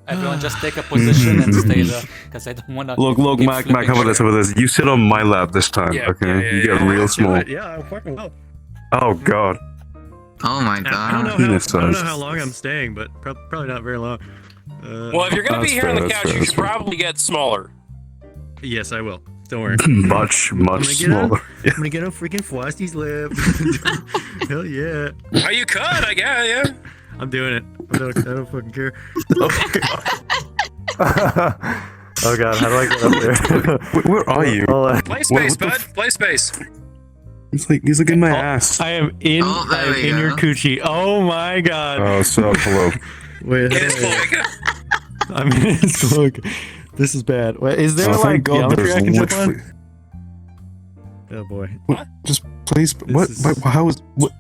Everyone just take a position and stay there, because I don't wanna. Look, keep Mac, flipping how about this? How about this? You sit on my lap this time, Yeah, okay? yeah, You get yeah. real small. Yeah, I fucking will. Oh God. Oh my I don't god. know Penis how, I don't know size. how long I'm staying, but probably not very long. Well, if you're gonna be That's here on fair, the that's couch, fair, you should that's fair. probably get smaller. Yes, I will. Don't worry. Much I'm gonna get on. smaller. I'm gonna get on freaking Frosty's lip. Hell yeah. Oh, you could, I guess. Yeah. I'm doing it. I don't fucking care. Oh god, how do I get up there? Where are you? Play space, what the bud. Play space. He's like in my ass. I am in. Oh, there I am we in your go. coochie. Oh my god. Oh, so hello. Wait. It is hey. Blick. I'm in his cloak. This is bad. Wait, is there Oh, like thank God geometry I there's can jump on? literally. Oh boy. Just please. What? is- Wait, how is? What?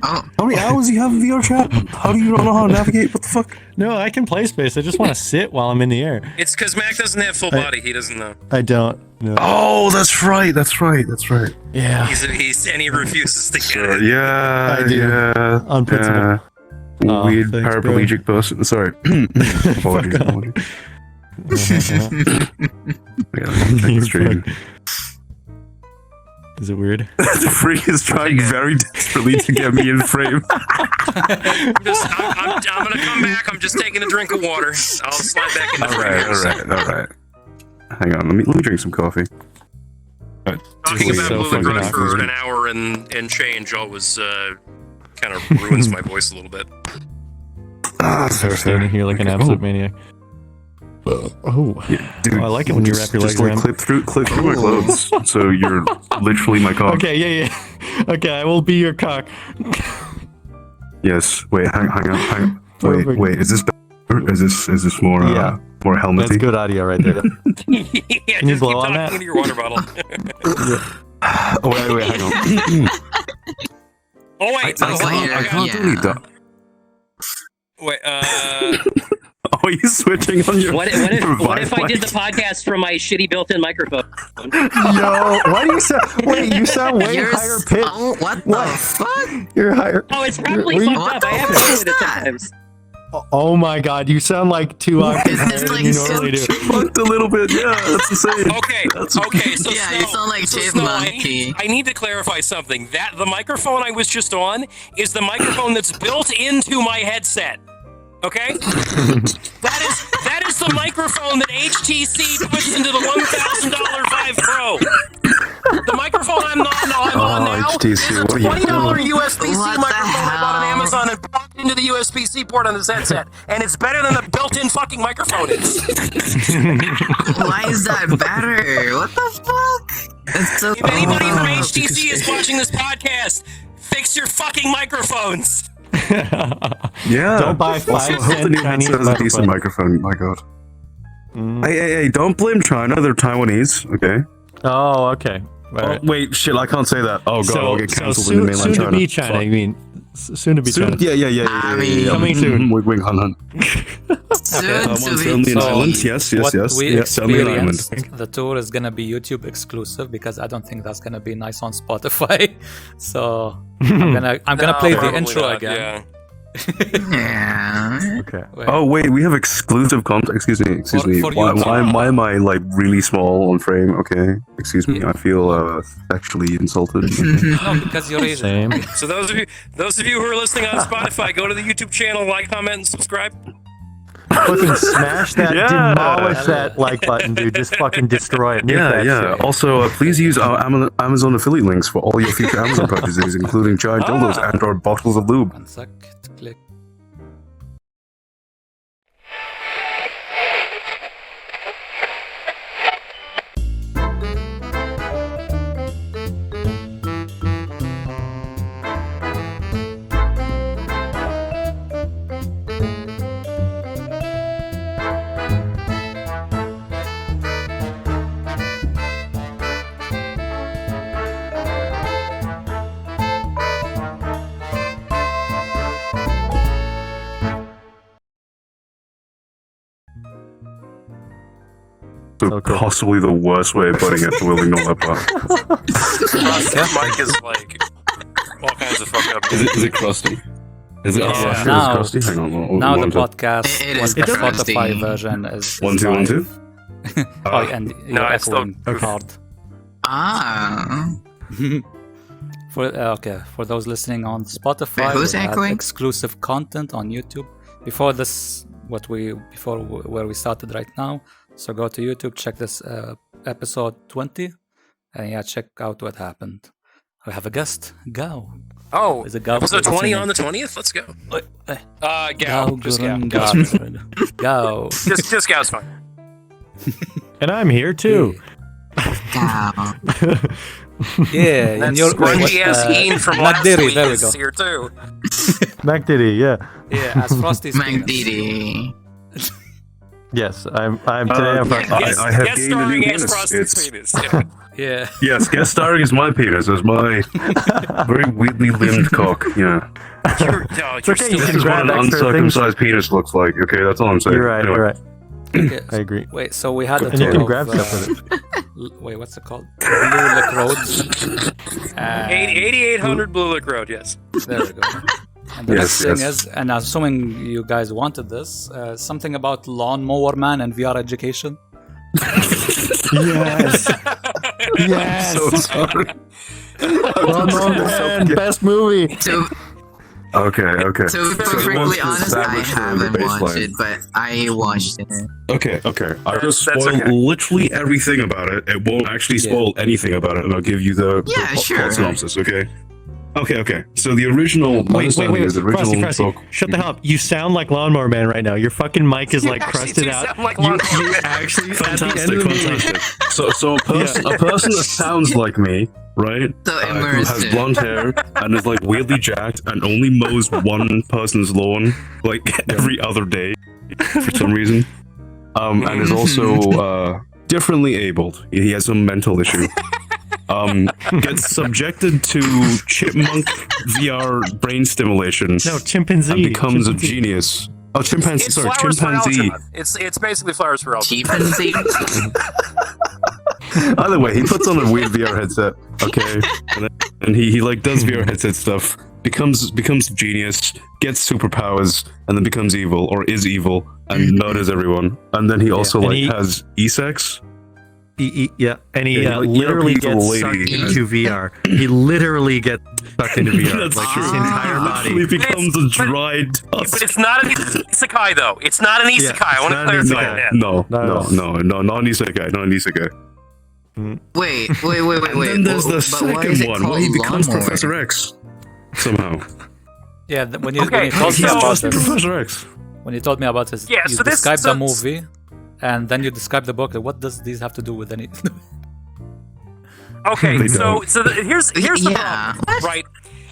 Oh, How many hours do you have in VRChat? How do you not know how to navigate? What the fuck? No, I can play space. I just want to sit while I'm in the air. It's because Mac doesn't have full body. He doesn't know. I don't. No. Oh, that's right. That's right. Yeah. And he refuses to get Sure. it. Yeah. I do. Yeah. On principle. Yeah. Oh, Weird thanks, bro. paraplegic person. Sorry. Apologies. Fuck off. Apologies. Yeah, check the stream. Is it weird? The freak is trying very desperately to get me in frame. I'm gonna come back. I'm just taking a drink of water. I'll slide back in the frame. All right. Hang on, let me drink some coffee. Talking This is about so moving fucking around for awkward. an hour and change always kind of ruins my voice a little bit. Fair. Standing here like an absolute maniac. Oh, Dude, I like it when you wrap your legs like around. clip through my clothes, so you're literally my cock. Okay, yeah. Okay, I will be your cock. Yes. Wait. Hang on. Perfect. Wait. Is this better? Is this more Yeah. more helmety? That's good audio right there. Yeah, Can you just blow keep on talking that? into your water bottle. Oh wait. Hang on. Oh wait, I can't do any that. wait. Oh, you switching on your. What if I did the podcast from my shitty built-in microphone? Yo, why do you sound? Wait, you sound way you're higher pitched. Oh, what the fuck? You're higher. Oh, it's probably Were you- fucked up. I have to What deal is with it that? sometimes. Oh my god, you sound like 2 octaves Is higher this than like you so normally do. Fucked a little bit. Yeah, that's the same. Okay. So Yeah, Snow, you sound like so Chip Snow, Monkey. I need to clarify something. That the microphone I was just on is the microphone that's built into my headset. Okay, that is the microphone that HTC puts into the $1,000 Vive Pro. The microphone I'm on now HTC, is a what are you $20 doing? USB-C What the microphone I bought on hell? Amazon and plugged into the USB-C port on this headset, and it's better than the built-in fucking microphone is. Why is that better? What the fuck? It's so If anybody from Oh. HTC is watching this podcast, fix your fucking microphones. Yeah. Don't buy Also, 5 I hope the cent new Chinese headset has a decent microphone. microphone. My God. Hey, don't blame China. They're Taiwanese. Okay. Oh, okay. Right. Wait, shit! I can't say that. Oh God, I'll get cancelled in soon, mainland soon China. to be China. Fuck. I mean, soon to be Soon, China. yeah. I mean, coming soon. Wing, wing, hun. Soon Once to only be in So, Ireland. Yes. what we Yes, only in Ireland. experienced, the tour is gonna be YouTube exclusive because I don't think that's gonna be nice on Spotify. So I'm gonna play the Probably intro not, again. yeah. Yeah. Okay. Wait. Oh wait, we have exclusive content. Excuse me. For Why, YouTube. why am I like really small on frame? Okay. Excuse me. I feel sexually insulted. No, because you're Asian. Same. So those of you who are listening on Spotify, go to the YouTube channel, like, comment, and subscribe. Fucking smash that, Yeah. demolish that like button, dude. Just fucking destroy it. Nuke that Yeah. shit. Also, please use our Amazon affiliate links for all your future Amazon purchases, including giant dildos and/or bottles of lube. 1 sec. Click. So cool. Possibly the worst way of putting it, we'll ignore that part. Mike is like all kinds of fucked up. Is it crusty? Is it? Yeah. Oh, sure, Now- it's crusty. Hang on. Now the one, two. podcast It was is the crusty. Spotify version is 1, 2, 1, 2. Oh, and you're No, it's still- echoing hard. Ah. For those listening on Spotify, Wait, who's we have echoing? exclusive content on YouTube. Before this, where we started right now. So go to YouTube, check this episode 20, and yeah, check out what happened. We have a guest, Gao. Oh, Is it Gao? episode What's your 20 name? on the 20th? Let's go. Gao. Just Gao. GaoGurrenGar. Gao. Just Gao's fine. And I'm here too. Wow. Yeah, That and you're scrunchy ass Ian from last MacDiddy, week there we is go. here too. Mac Diddy, yeah. Yeah, as Frosty's Mac penis. Diddy. Yes, I'm today. I'm I have Guest gained a new starring as penis. Frosty's It's- penis. Yeah. Yes, guest starring is my penis. It's my very weirdly limbed cock. Yeah. You're okay, you This can is what grab an extra things. uncircumcised penis looks like. Okay, that's all I'm saying. You're right. Anyway. You're right. Okay, I agree. Wait, so we had a And you tour can of, grab stuff with it. Wait, what's it called? Blue Lick Road. And 8800 Blue Lick Road, yes. there we go. And the Yes, next thing yes. is, and assuming you guys wanted this, something about Lawnmower Man and VR education. Yes. Yes. So sorry. Lawnmower Man, best movie. So, Okay. to be So perfectly once we honest, I establish the haven't watched baseline- it, but I watched it. Okay. I'll just That's spoil okay. literally everything about it. It won't actually spoil anything about it, and I'll give you the Yeah, plot sure. synopsis. Okay. So the original Wait. is the original Frosty, book. shut the hell up. You sound like Lawnmower Man right now. Your fucking mic is like actually crusted do out. sound like you Lawnmower Man. actually at the end Fantastic. of the movie. So a person that sounds like me, right? So Who has immersive. blonde hair and is like weirdly jacked and only mows one person's lawn like every other day for some reason. And is also differently abled. He has some mental issue. Gets subjected to chipmunk VR brain stimulation No, chimpanzee. and becomes a Chimpanzee. genius. Oh, chimpanzee! It's Sorry, flowers for chimpanzee. algebra. It's basically flowers for algebra. Chimpanzee. Either way, he puts on a weird VR headset. Okay, and he like does VR headset stuff. Becomes a genius, gets superpowers, and then becomes evil or is evil and murders everyone. And then he also And like he- has e-sex. Yeah, and he Yeah, like, literally ERP gets lady. sucked into VR. He literally gets sucked into VR. That's Like his true. entire Literally body. becomes a dried But tusk. it's not an isekai though. It's not an isekai. I want it's to not an clarify isekai. that. No, No. not an isekai, not an isekai. Wait. And then there's the But why is second it one called where he becomes Lawnmower? Professor X somehow. Yeah, when you Okay, told me He's about just this, Professor X. when you told me about this, Yeah, you so this- described so- the movie, and then you described the book. What does these have to do with any? Okay, They so don't. here's the Yeah. problem, right?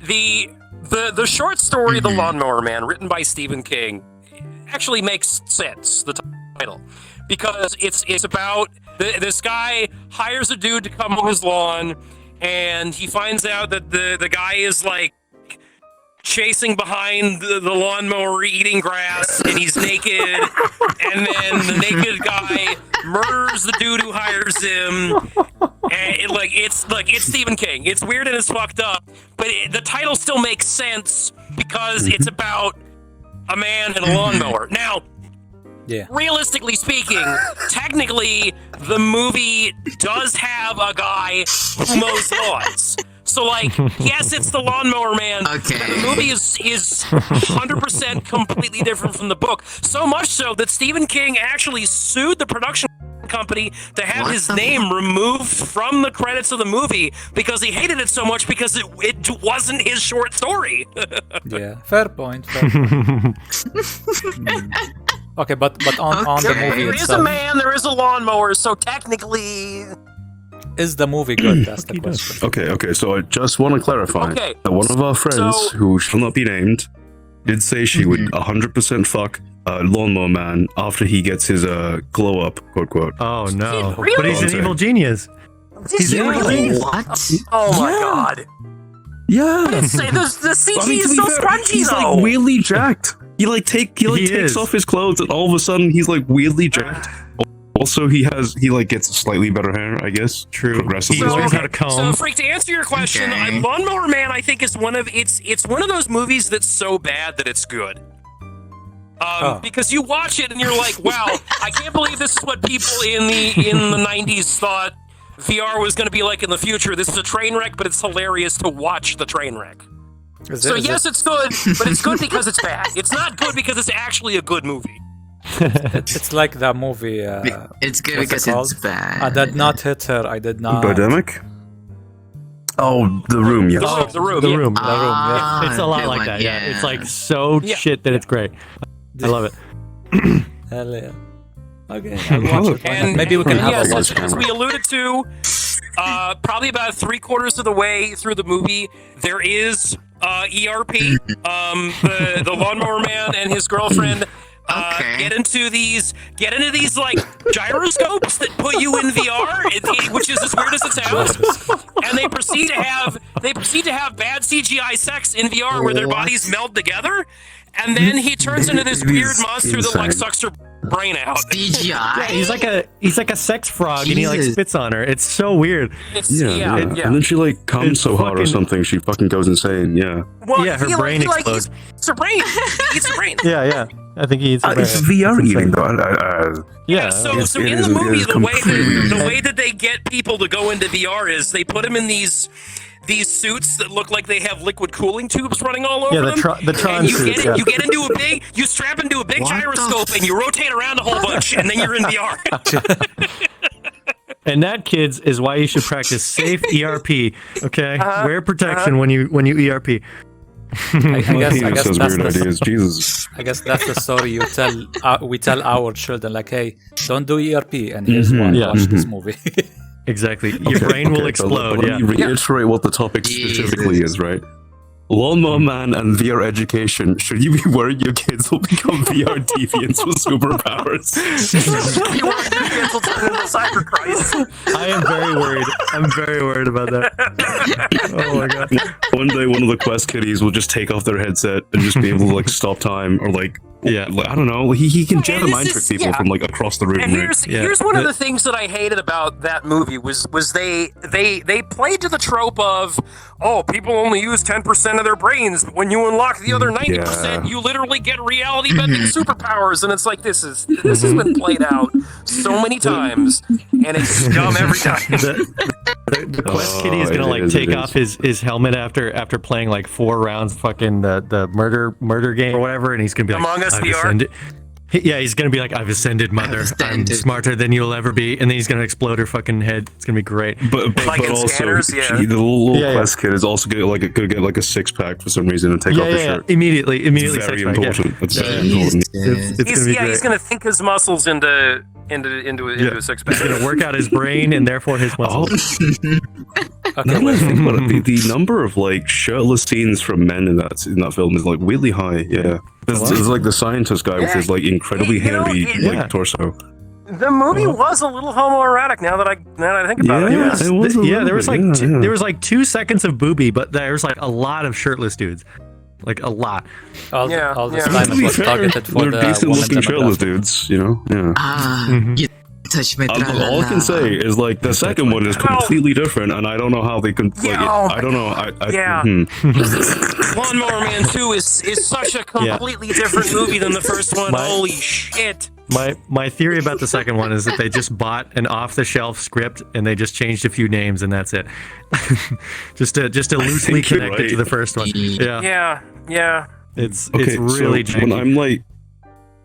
The short story The Lawnmower Man, written by Stephen King, actually makes sense. The title, because it's about this guy hires a dude to come mow his lawn, and he finds out that the guy is like chasing behind the lawnmower eating grass, and he's naked, and then the naked guy murders the dude who hires him. And it's Stephen King. It's weird and it's fucked up, but the title still makes sense because it's about a man and a lawnmower. Now, Yeah. realistically speaking, technically, the movie does have a guy who mows lawns. So, like, yes, it's the Lawnmower Man. Okay. But the movie is 100% completely different from the book. So much so that Stephen King actually sued the production company to have What his the name removed from the credits of the movie because he hated it so much because it wasn't his short story. Yeah, fair point. Okay, but on the Okay. movie There is a itself, man, there is a lawnmower, so technically... is the movie good? That's the question. Okay. So I just want to clarify Okay, that one of our friends, so- who shall not be named, did say she would 100% fuck Lawnmower Man after he gets his glow up, quote quote. Oh no! Really? But he's an evil genius. He's an evil genius. What? Oh my god. Yeah. The CG I mean, to is be so fair, scrunchy he's though. like weirdly jacked. He He takes is. off his clothes and all of a sudden he's like weirdly jacked. Also, he like gets slightly better hair, I guess. True. Progressively. He learns how to comb. So, Freak, to answer your question, Lawnmower Man, I think is one of those movies that's so bad that it's good. Because you watch it and you're like, wow, I can't believe this is what people in the 90s thought VR was going to be like in the future. This is a train wreck, but it's hilarious to watch the train wreck. It's good, but it's good because it's bad. It's not good because it's actually a good movie. It's like that movie. It's good what's it because called? it's bad. I did not hit her. I did not. Birdemic? Oh, The Room, yes. The Room. The Room. yeah. It's a lot good like one, that. Yeah. yeah. It's like so shit that it's great. I love it. Hell yeah. Okay, I'll watch it. And Maybe we can have yes, a watch. as we alluded to, probably about 3/4 of the way through the movie, there is ERP. The Lawnmower Man and his girlfriend get into these like gyroscopes that put you in VR, which is as weird as it sounds. And they proceed to have bad CGI sex in VR where their bodies meld together. And then he turns into this weird monster that like sucks her brain out. CGI. Yeah, he's like a sex frog, and he like spits on her. It's so weird. Yeah. And then she like comes so hard or something, she fucking goes insane. Yeah. Well, Yeah, her brain explodes. It's her brain. Eats her brain. Yeah. I think he eats her brain. It's VR eating though. Yeah. So in the movie, the way that they get people to go into VR is they put them in these suits that look like they have liquid cooling tubes running all over them. the Tron and you suits. you strap into a big gyroscope and you rotate around a whole bunch and then you're in VR. And that, kids, is why you should practice safe ERP. Okay, wear protection when you ERP. I guess Those that's weird the, ideas. Jesus. I guess that's the story you tell. We tell our children, like, hey, don't do ERP, and here's why. Watch this movie. Exactly. Your brain will explode. Let me reiterate what the topic specifically is, right? Lawnmower Man and VR education. Should you be worried your kids will become VR deviants with superpowers? You want your kids will turn into Cyber Christ. I am very worried. I'm very worried about that. Oh my god. One day, one of the Quest kiddies will just take off their headset and just be able to like stop time or like. Yeah, like, I don't know. He can jam mind trick people from like across the room. And here's one of the things that I hated about that movie was they played to the trope of, oh, people only use 10% of their brains, but when you unlock the other 90%, you literally get reality bending superpowers, and it's like this has been played out so many times, and it's dumb every time. The Quest kitty is gonna like take off his helmet after playing like 4 rounds fucking the murder game or whatever, and he's gonna be like, Among Us I've VR? ascended. Yeah, he's gonna be like, I've ascended, mother. I'm smarter than you'll ever be, and then he's gonna explode her fucking head. It's gonna be great. But Like in also, Scanners, the little Quest kid is also gonna get like a 6-pack for some reason and take off his shirt. Immediately. Very important. It's very important. It's gonna be great. He's gonna think his muscles into a 6-pack. He's gonna work out his brain and therefore his muscles. Now that I think about it, the number of like shirtless scenes from men in that film is like weirdly high. Yeah, there's like the scientist guy with his like incredibly hairy torso. The movie was a little homoerotic. Now that I think about it, it was. There was like there was like 2 seconds of booby, but there was like a lot of shirtless dudes. Like a lot. All this time it was targeted for They're the decent woman looking shirtless demographic. dudes, you know. Yeah. You touch me. All I can say is like the second one is completely different, and I don't know how they can. Like, I don't know. Lawnmower Man 2 is such a completely different movie than the first one. Holy shit! My theory about the second one is that they just bought an off-the-shelf script and they just changed a few names and that's it. just to loosely connect it to the first one. Yeah. It's really janky.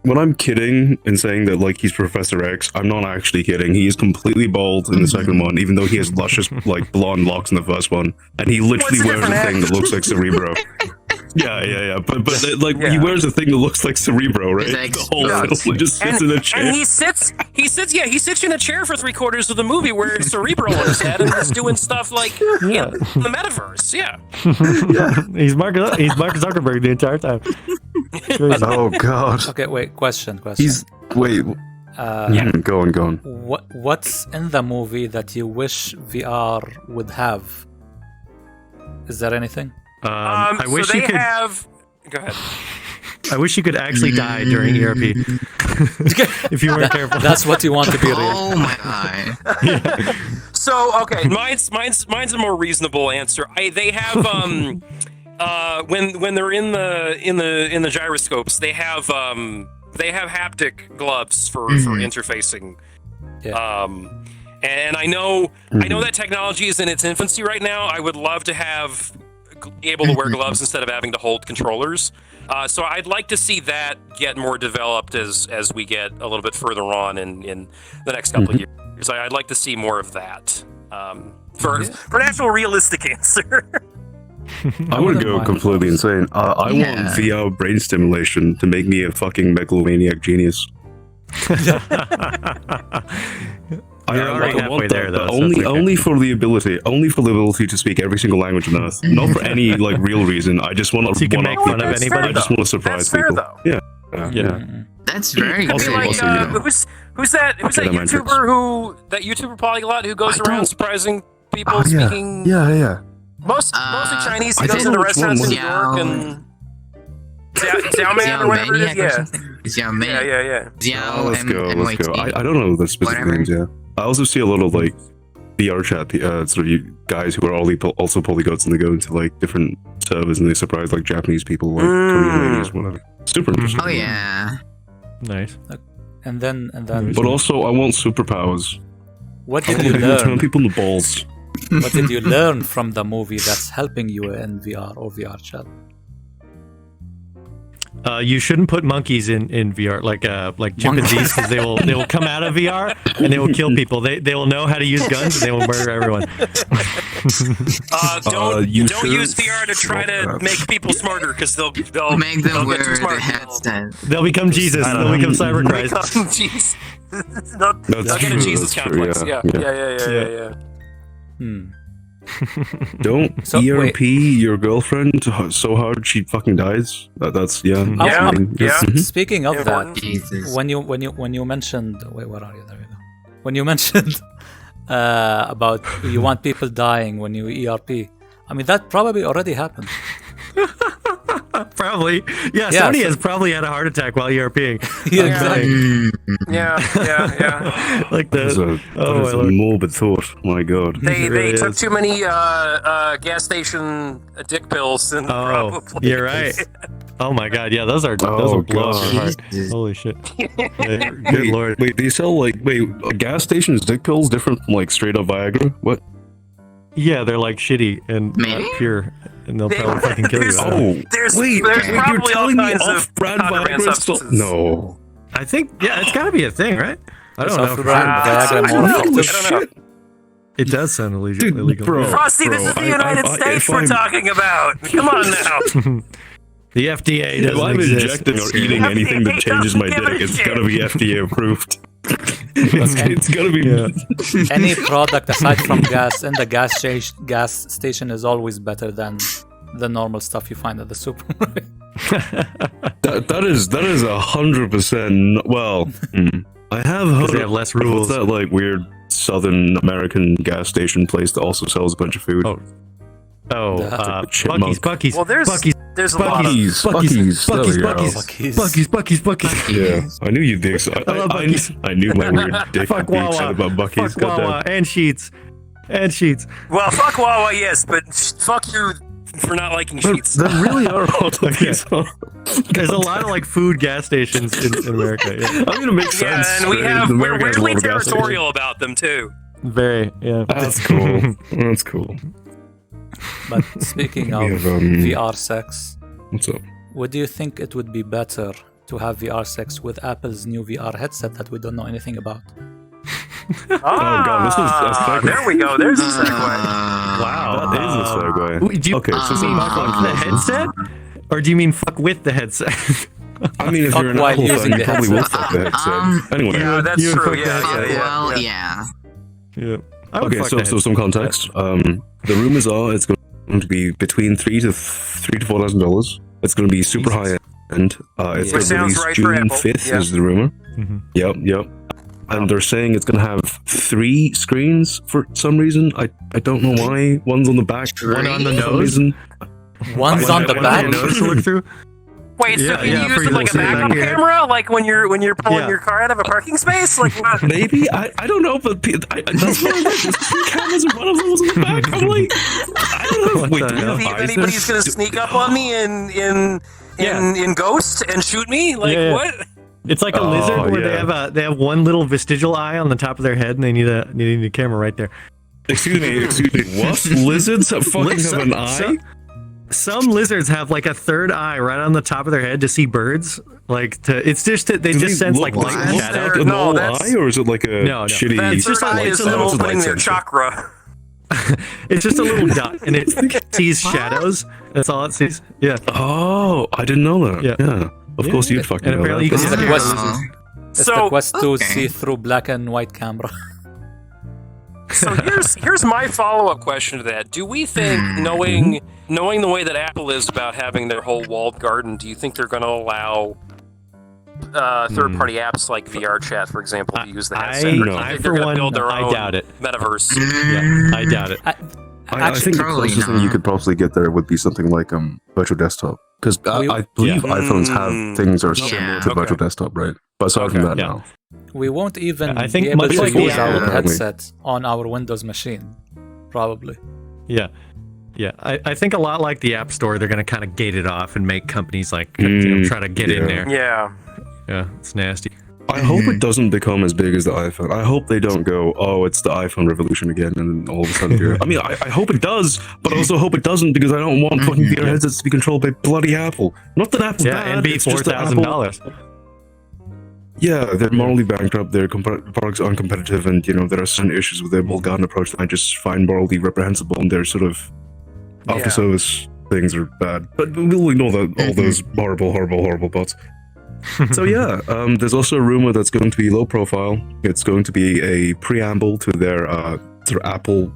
When I'm kidding and saying that like he's Professor X, I'm not actually kidding. He is completely bald in the second one, even though he has luscious like blonde locks in the first one, and he literally wears a thing that looks like Cerebro. Yeah. But he wears a thing that looks like Cerebro, right? The whole film just sits in a chair. And he sits in a chair for 3/4 of the movie where it's Cerebro on his head and he's doing stuff like in the metaverse. Yeah. He's Mark Zuckerberg the entire time. Oh God. Okay, wait. Question. Go on. What's in the movie that you wish VR would have? Is there anything? I wish so you they could. have. Go ahead. I wish you could actually die during ERP if you weren't careful. That's what you want to be real. Oh my god. So okay, mine's a more reasonable answer. They have when they're in the gyroscopes, they have haptic gloves for interfacing. Yeah. And I know that technology is in its infancy right now. I would love to have able to wear gloves instead of having to hold controllers. So I'd like to see that get more developed as we get a little bit further on in the next couple of years. I'd like to see more of that. For an actual realistic answer. I would go completely insane. I want VR brain stimulation to make me a fucking megalomaniac genius. You're already halfway there, though. Only for the ability to speak every single language on Earth. Not for any like real reason. I just want to. So you can make fun of anybody. I just want to surprise people. Though. Yeah. That's very Also, great. also, you know, who's that YouTuber Polyglot who goes around surprising people speaking? Yeah. Mostly Chinese. He I goes don't into know which one restaurants in was New York and Xiao or whatever it is. Yeah. Xiao, Let's go. MYT. I don't know the specific Whatever. names. Yeah. I also see a lot of like VRChat sort of guys who are also polyglots, and they go into like different servers and they surprise like Japanese people, like Korean ladies, whatever. Super interesting. Oh yeah. Nice. And then. But also, I want superpowers. What I did want you to turn learn? people in the balls. What did you learn from the movie that's helping you in VR or VR chat? You shouldn't put monkeys in VR like chimpanzees, because they will come out of VR and they will kill people. They will know how to use guns and they will murder everyone. Don't use VR to try to make people smarter, because they'll Make them wear get too the smart. headset. They'll become Jesus. They'll become Cyber Christ. Jeez. They'll get a true, Jesus that's true, complex. Yeah. Don't So, ERP your girlfriend so hard she fucking dies. That's Speaking of Important. that, Jesus. when you mentioned, wait, where are you? There you go. When you mentioned about you want people dying when you ERP, I mean that probably already happened. Probably. Yeah, Yeah, Sony so- has probably had a heart attack while ERPing. Yeah, exactly. Yeah. Like that is a morbid thought. My God. They really took is. too many gas station dick pills, and probably. You're right. Oh my God, yeah, those are blow up your heart. Jesus. Holy shit. Yeah, good lord. Wait, they sell like gas stations dick pills different from like straight up Viagra? What? Yeah, they're like shitty and Maybe? not pure, and they'll probably fucking kill you. Oh, There's wait, probably you're all telling me kinds of off-brand contraband Viagra substances. No. I think, yeah, it's gotta be a thing, right? I don't know. Off-brand I Viagra don't more know. effective. It does sound illegal. Dude, illegal. bro. Yeah. Frosty, this is the United States we're talking about. Come on now. The FDA If doesn't I'm exist. injecting or eating anything that changes my Doesn't give a dick, it's shit. gotta be FDA approved. it's gotta be. Yeah. Any product aside from gas in the gas station is always better than the normal stuff you find at the supermarket. That is 100%. Well, I have heard they have less rules. What's that like weird Southern American gas station place that also sells a bunch of food? Bucky's. Well, there's a lot of. Bucky's. Yeah, I knew you'd be excited. I love Bucky's. I knew my weird dick Fuck would be Wawa. excited about Bucky's. Fuck Wawa and Sheets. Well, fuck Wawa, yes, but fuck you for not liking sheets. There really are all Bucky's. There's a lot of like food gas stations in America. Yeah. I'm gonna make Yeah, sense. and we're America has a lot weirdly of gas stations. territorial about them too. Very, yeah. That's cool. That's cool. But speaking of We have, VR sex, What's up? would you think it would be better to have VR sex with Apple's new VR headset that we don't know anything about? God, this is a segue. There we go. There's a segue. Wow. That is a segue. Do you Okay, so mean fuck the headset? Or do you mean fuck with the headset? I mean, if Fuck you're an while Apple using fan, you the probably will headset. fuck the headset. Anyway. Yeah, that's You true. fuck Yeah, that. yeah. Well, yeah. Yeah. I would Okay, fuck so the some context. The rumors are it's going to be between $3,000 to $4,000. It's going to be super high end. It's Which going to sounds release right for June Apple. 5th Yeah. is the rumor. Mhm. Yep. And they're saying it's going to have 3 screens for some reason. I don't know why. One's on the back, One on the for some nose? reason. One's on the One back. nose to look through? Wait, so Yeah, can yeah, you use for it like a your backup safety. camera, like when you're pulling Yeah. your car out of a parking space? Like what? Maybe I don't know, but that's what it is. There's 2 cameras and one of them was in the back. I'm like, I don't know. What Wait, the do we hell? have See if eyes there? anybody's gonna sneak up on me in Ghost and shoot me? Like Yeah. what? It's like a Oh, lizard where yeah. they have one little vestigial eye on the top of their head, and they need a camera right there. Excuse me. What? Lizards fucking have an eye? Some lizards have like a third eye right on the top of their head to see birds. Like they just sense like light and shadow. Like a No, normal that's- eye, or is it like a No. shitty? That It's just third like- eye it's is a little opening their sensor. chakra. It's just a little dot, and it sees shadows. That's all it sees. Yeah. Oh, I didn't know that. Yeah. Yeah. Of course you'd fucking And know apparently that. you can see the Quest- lizards. It's So- the quest to Okay. see through black and white camera. So here's my follow-up question to that. Do we think, knowing the way that Apple is about having their whole walled garden, do you think they're going to allow third-party apps like VRChat, for example, to use the headset? Or do you I think for they're going to one, build their I own doubt it. metaverse? Yeah, I doubt it. I Actually, think the probably closest thing not. you could possibly get there would be something like virtual desktop, because I believe iPhones have things that are similar to Okay. virtual desktop, right? But aside from that, Yeah. no. we won't even I think be able much to like use the our Apple, headset on our Windows machine. Probably. Yeah. Yeah, I think a lot like the App Store, they're going to kind of gate it off and make companies like try to get in yeah. there. Yeah. Yeah, it's nasty. I hope it doesn't become as big as the iPhone. I hope they don't go, oh, it's the iPhone revolution again, and then all of a sudden, I mean, I hope it does, but I also hope it doesn't, because I don't want fucking VR headsets to be controlled by bloody Apple. Not that Apple's Yeah, bad, and be it's just that Apple- $4,000. Yeah, they're morally bankrupt, their products are uncompetitive, and, there are certain issues with their walled garden approach that I just find morally reprehensible, and their sort of after-service things are bad. But we'll ignore all those horrible bots. So yeah, there's also a rumor that's going to be low profile. It's going to be a preamble to their Apple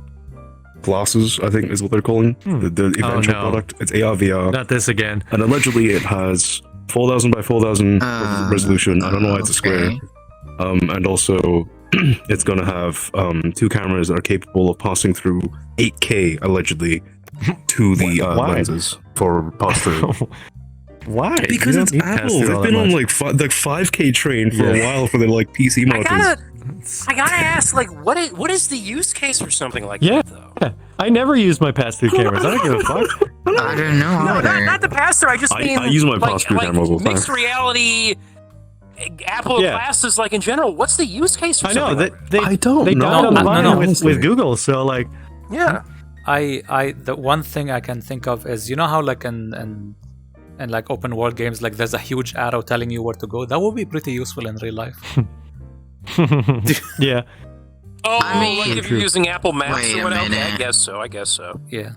glasses, I think is what they're calling the eventual no. product. It's AR VR, Not this again. and allegedly it has 4,000 by 4,000 resolution. I don't know why it's a square. Okay. And also it's going to have 2 cameras that are capable of passing through 8K allegedly to the Why? lenses for pass through. Why? Because You it's don't need Apple. pass-through They've all been that on much. like 5K train for a while for their like PC monitors. I gotta ask, like, what is the use case for something like Yeah. that, though? Yeah. I never use my pass-through cameras. I don't give a fuck. I don't know. No, either. not the pass-through. I just I mean use my like, pass-through cameras all the time. mixed reality, Apple Yeah. glasses, like in general. What's the use case for I know something that like they I don't they know. died on the No, vine no, with Google. So like, that? Yeah. The one thing I can think of is, how like in like open world games, like there's a huge arrow telling you where to go. That would be pretty useful in real life. yeah. Oh, I mean- like if you're using Apple Maps Wait or a whatever. Okay, minute. I guess so. Yeah.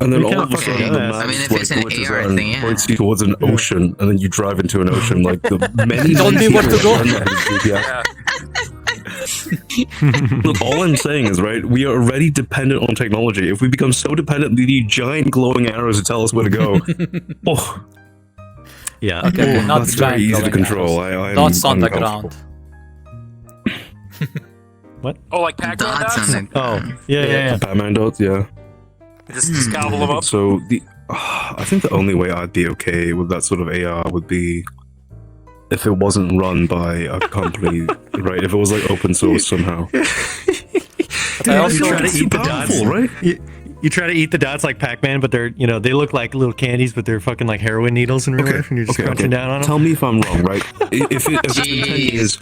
And then We all of a can't sudden, fucking the do that. map I mean, if like it's an glitches AR out and thing, yeah. points you towards an ocean, and then you drive into an ocean. Like the many Don't know where to go. Yeah. Yeah. Look, all I'm saying is, right, we are already dependent on technology. If we become so dependent, we need giant glowing arrows to tell us where to go. Oh, Yeah. Okay, not that's very giant easy to glowing control. arrows. I'm Dots on the uncomfortable. ground. Oh, like Pac-Man Dots dots? on the Oh, yeah. Batman dots, yeah. Just gobble them up. So I think the only way I'd be okay with that sort of AR would be if it wasn't run by a company, right? If it was like open source somehow. But I also you try it's to eat the too dots, powerful, right? You try to eat the dots like Pac-Man, but they're they look like little candies, but they're fucking like heroin needles in real life, and you're just crunching down on them. Tell me if I'm wrong, right? If it's 10 years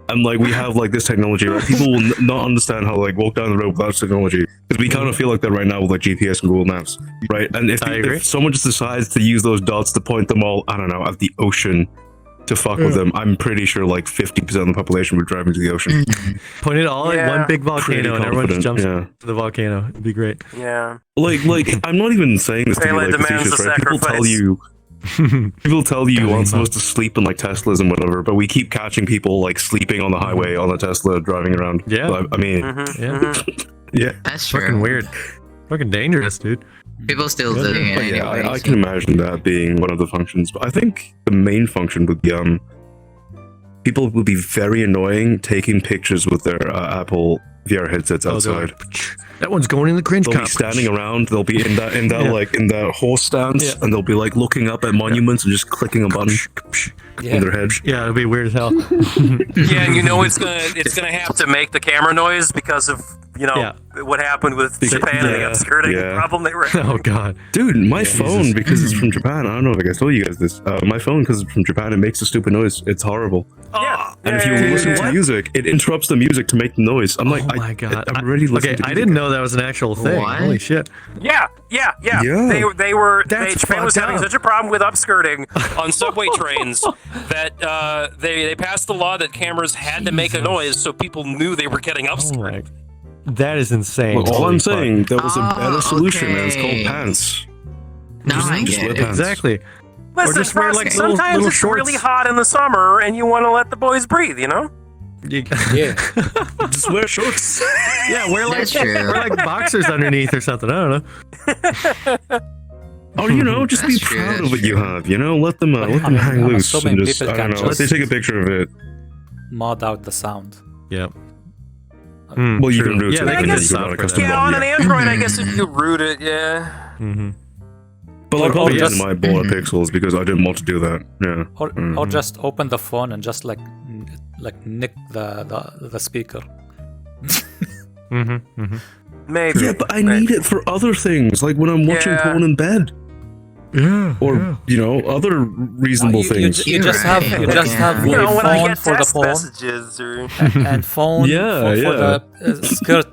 and like we have like this technology, right? People will not understand how to like walk down the road without this technology, because we kind of feel like that right now with like GPS and Google Maps, right? And I agree. if someone just decides to use those dots to point them all, I don't know, at the ocean to fuck with them, I'm pretty sure like 50% of the population would drive into the ocean. Point it all Yeah. at one big Pretty volcano, and everyone just jumps confident, to the volcano. It'd be great. Yeah. Like I'm not even saying this to be Daylight like demands facetious, a right? People tell you aren't supposed to sleep in like Teslas and whatever, but we keep catching people like sleeping on the highway on a Tesla driving around. Yeah. So, I mean, Mm-hmm. Yeah. yeah. That's true. Fucking weird. Fucking dangerous, dude. People still do it But yeah, anyway. I can imagine that being one of the functions. But I think the main function would be people would be very annoying taking pictures with their Apple VR headsets Oh, they're outside. like, That one's going in the cringe They'll be conference. standing around. They'll be in that horse stance, and they'll be like looking up at monuments and just clicking a button in their head. Yeah, it'll be weird as hell. Yeah, and you know it's gonna have to make the camera noise because of what happened with Japan and the upskirting problem they were having. Oh god, dude, my phone, because it's from Japan. I don't know if I told you guys this. My phone, because it's from Japan, it makes a stupid noise. It's horrible. And if you listen to music, it interrupts the music to make the noise. I'm like, oh my god, I'm really listening. Okay, I didn't know that was an actual thing. What? Holy shit. Yeah. Japan was having such a problem with upskirting on subway trains that they passed the law that cameras had to make a noise so people knew they were getting upskirted. That is insane. Well, all I'm saying, there was a better solution, and it's called pants. No, I just get wear it. pants. Exactly. Listen, just wear, like, sometimes little it's shorts. really hot in the summer and you want to let the boys breathe, you know? Yeah. Just wear shorts. Yeah, wear That's true. boxers underneath or something. I don't know. Or just be That's true, proud that's of what you have. Let them hang I'm loose and assuming just people I don't can know. Let they just- take a picture of it. Mod out the sound. Yep. Well, you can root Yeah, it. they and can then get you can run a software custom that. Yeah, on one. an Android, I guess if you root it, Mm-hmm. But like all the just- my bought pixels because I didn't want to do that. Yeah. Or just open the phone and just like nick the speaker. maybe. Yeah, but I need it for other things, like when I'm watching Yeah. porn in bed. Yeah. Or other reasonable things. You just have Right. you just have You a know, when I phone get for the text porn messages or... and phone Yeah, for yeah. the skirt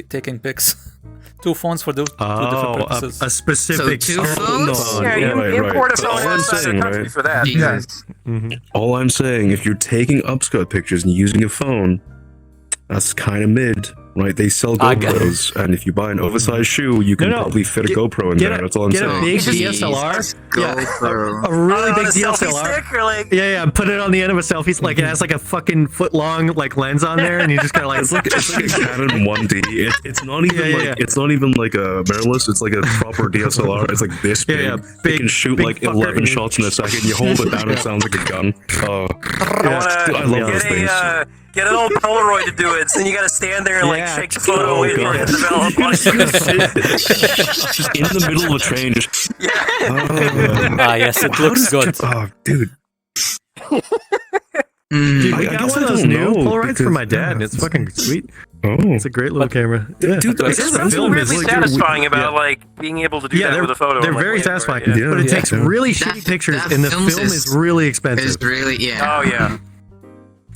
taking pics. 2 phones for 2 different purposes. A specific So 2 phones? Yeah, you right, import right. a phone All I'm outside the saying, country right? for that. Jesus. All I'm saying, if you're taking upskirt pictures and using a phone, that's kind of mid, right? They sell I get it. GoPros, and if you buy an oversized shoe, you can No, no. probably fit a GoPro in Get there. a- That's all I'm get a saying. big Jesus. DSLR. GoPro. A really big a selfie DSLR. stick or like... Yeah, put it on the end of a selfie. Like it has like a fucking foot long lens on there, and you just kind of like. It's like a Canon 1D. It's not even it's not even like a mirrorless. It's like a proper DSLR. It's like this big. Yeah. You Big- can shoot big like fucker, 11 and you- shots in a second. You hold it down, it sounds like a gun. I love those things. Get an old Polaroid to do it, so then you gotta stand there and like Yeah. shake the photo Oh, in for it to God. develop. Just in the middle of a train, just. Yes, it looks good. Oh, dude. Dude, I we got guess one I of those don't new know, Polaroids for because- my dad, and it's fucking sweet. Oh, It's a great little camera. Yeah. dude, There's something film is weirdly like- satisfying about like being able to do that they're, with a photo. they're I'm like, very wait for it, satisfying, yeah. but it Yeah. takes really shitty pictures, that and the film film is is- really expensive. It's really, Oh yeah.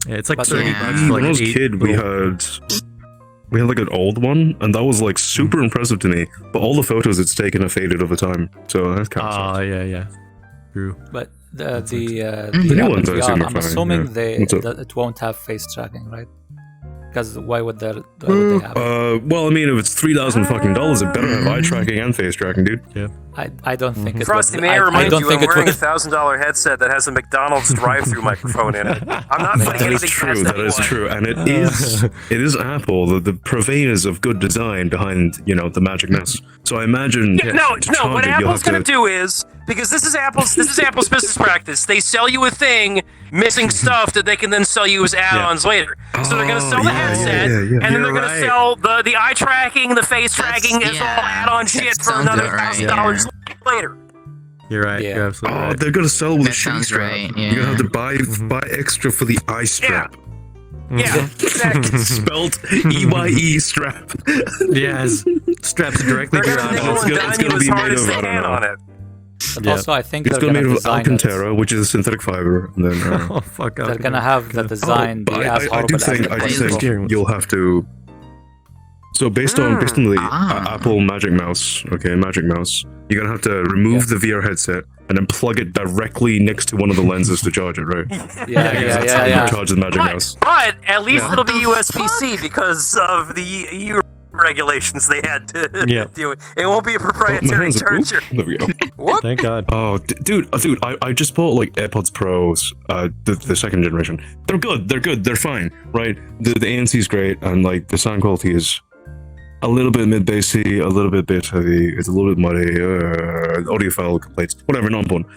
Yeah, it's like But 30 yeah. bucks for like when I was a 8 kid, we little- had like an old one, and that was like super impressive to me. But all the photos it's taken are faded over time, so that's kind of Oh, yeah. True. But the The Apple new ones I VR, assume are I'm fine, assuming yeah. What's up? that it won't have face tracking, right? Because why would they have it? well, I mean, if it's $3,000 fucking dollars, it better have eye tracking and face tracking, dude. I don't think it Frosty, would. may I I remind don't you, think I'm it wearing a would. $1,000 headset that has a McDonald's drive-through microphone in it. I'm not putting That anything is true. past That is anyone. true, and it is Apple, the purveyors of good design behind the magic mess. So I imagine. Yeah, no. to What target, you'll Apple's have gonna do is, because this is Apple's business practice. They sell you a thing missing stuff that they can then sell you as add-ons later. So they're gonna sell the headset, and then You're they're gonna right. sell the eye tracking, the face tracking as all add-on that shit for sounds another about right, $1,000 later. You're right. Yeah. You're absolutely Oh, right. they're gonna sell with a That shin sounds strap. right, You're gonna have to yeah. buy extra for the eye strap. Yeah, exactly. Spelt EYE strap. Yes. Straps directly They're to your gonna eyeball. nickel and it's dime gonna you be as hard made as of, they I don't can know. on it. But Yeah. also, I think It's they're gonna be gonna made of design it. Alcantara, which is a synthetic fiber, and then. Oh, fuck off. They're gonna have the design but be as I horrible do as think it I do possible. think you'll have to. So based on the Ah. Apple Magic Mouse, Magic Mouse, you're gonna have to remove the VR headset and then plug it directly next to one of the lenses to charge it, right? Yeah. Charge the Magic Mouse. But at least Yeah. it'll be USB-C because of the EU regulations they had to Yeah. do it. It won't be a Oh, my proprietary hands are- charger. There we go. Thank God. Oh, dude, I just bought like AirPods Pros, the second generation. They're good, they're fine, right? The ANC's great, and like the sound quality is a little bit mid-bassy, a little bit heavy, it's a little bit muddy, audiophile complaints, whatever, not important.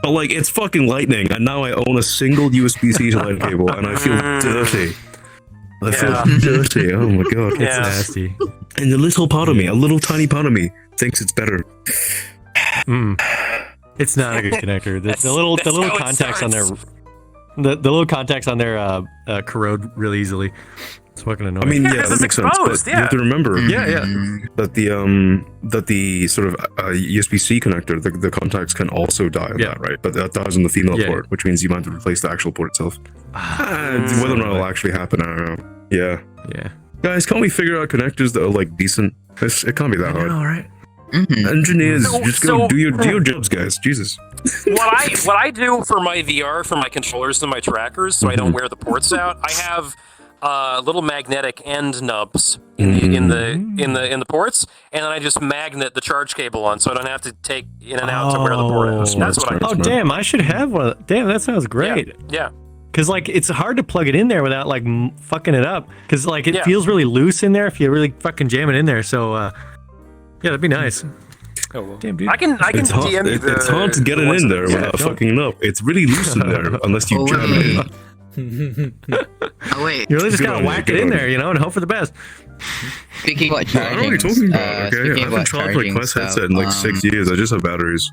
But like, it's fucking lightning, and now I own a single USB-C to light cable, and I feel dirty. I feel dirty. Oh my god. It's nasty. And a little part of me, a little tiny part of me, thinks it's better. It's not a good connector. The little contacts on there, the little contacts on there corrode really easily. It's fucking annoying. I mean, yeah, that makes sense. But you have to remember, that the sort of USB-C connector, the contacts can also die on that, right? But that dies on the female port, which means you might have to replace the actual port itself. Whether or not it'll actually happen, I don't know. Yeah. Guys, can't we figure out connectors that are like decent? It can't be that hard. All right. Engineers, just go do your jobs, guys. Jesus. What I do for my VR, for my controllers and my trackers, so I don't wear the ports out, I have little magnetic end nubs in the ports, and then I just magnet the charge cable on, so I don't have to take in and out to where the port is. That's what I do. Oh damn! I should have one. Damn, that sounds great. Yeah. Because like it's hard to plug it in there without like fucking it up. Because like it feels really loose in there if you really fucking jam it in there. So yeah, that'd be nice. Oh, well. Damn, dude. I can DM you the. It's hard to get it in there without fucking it up. It's really loose in there unless you jam it in. Oh wait, you really just gotta whack it in there, you know, and hope for the best. Speaking about charging, what are we talking about? Okay, I haven't charged my Quest headset in like 6 years. I just have batteries.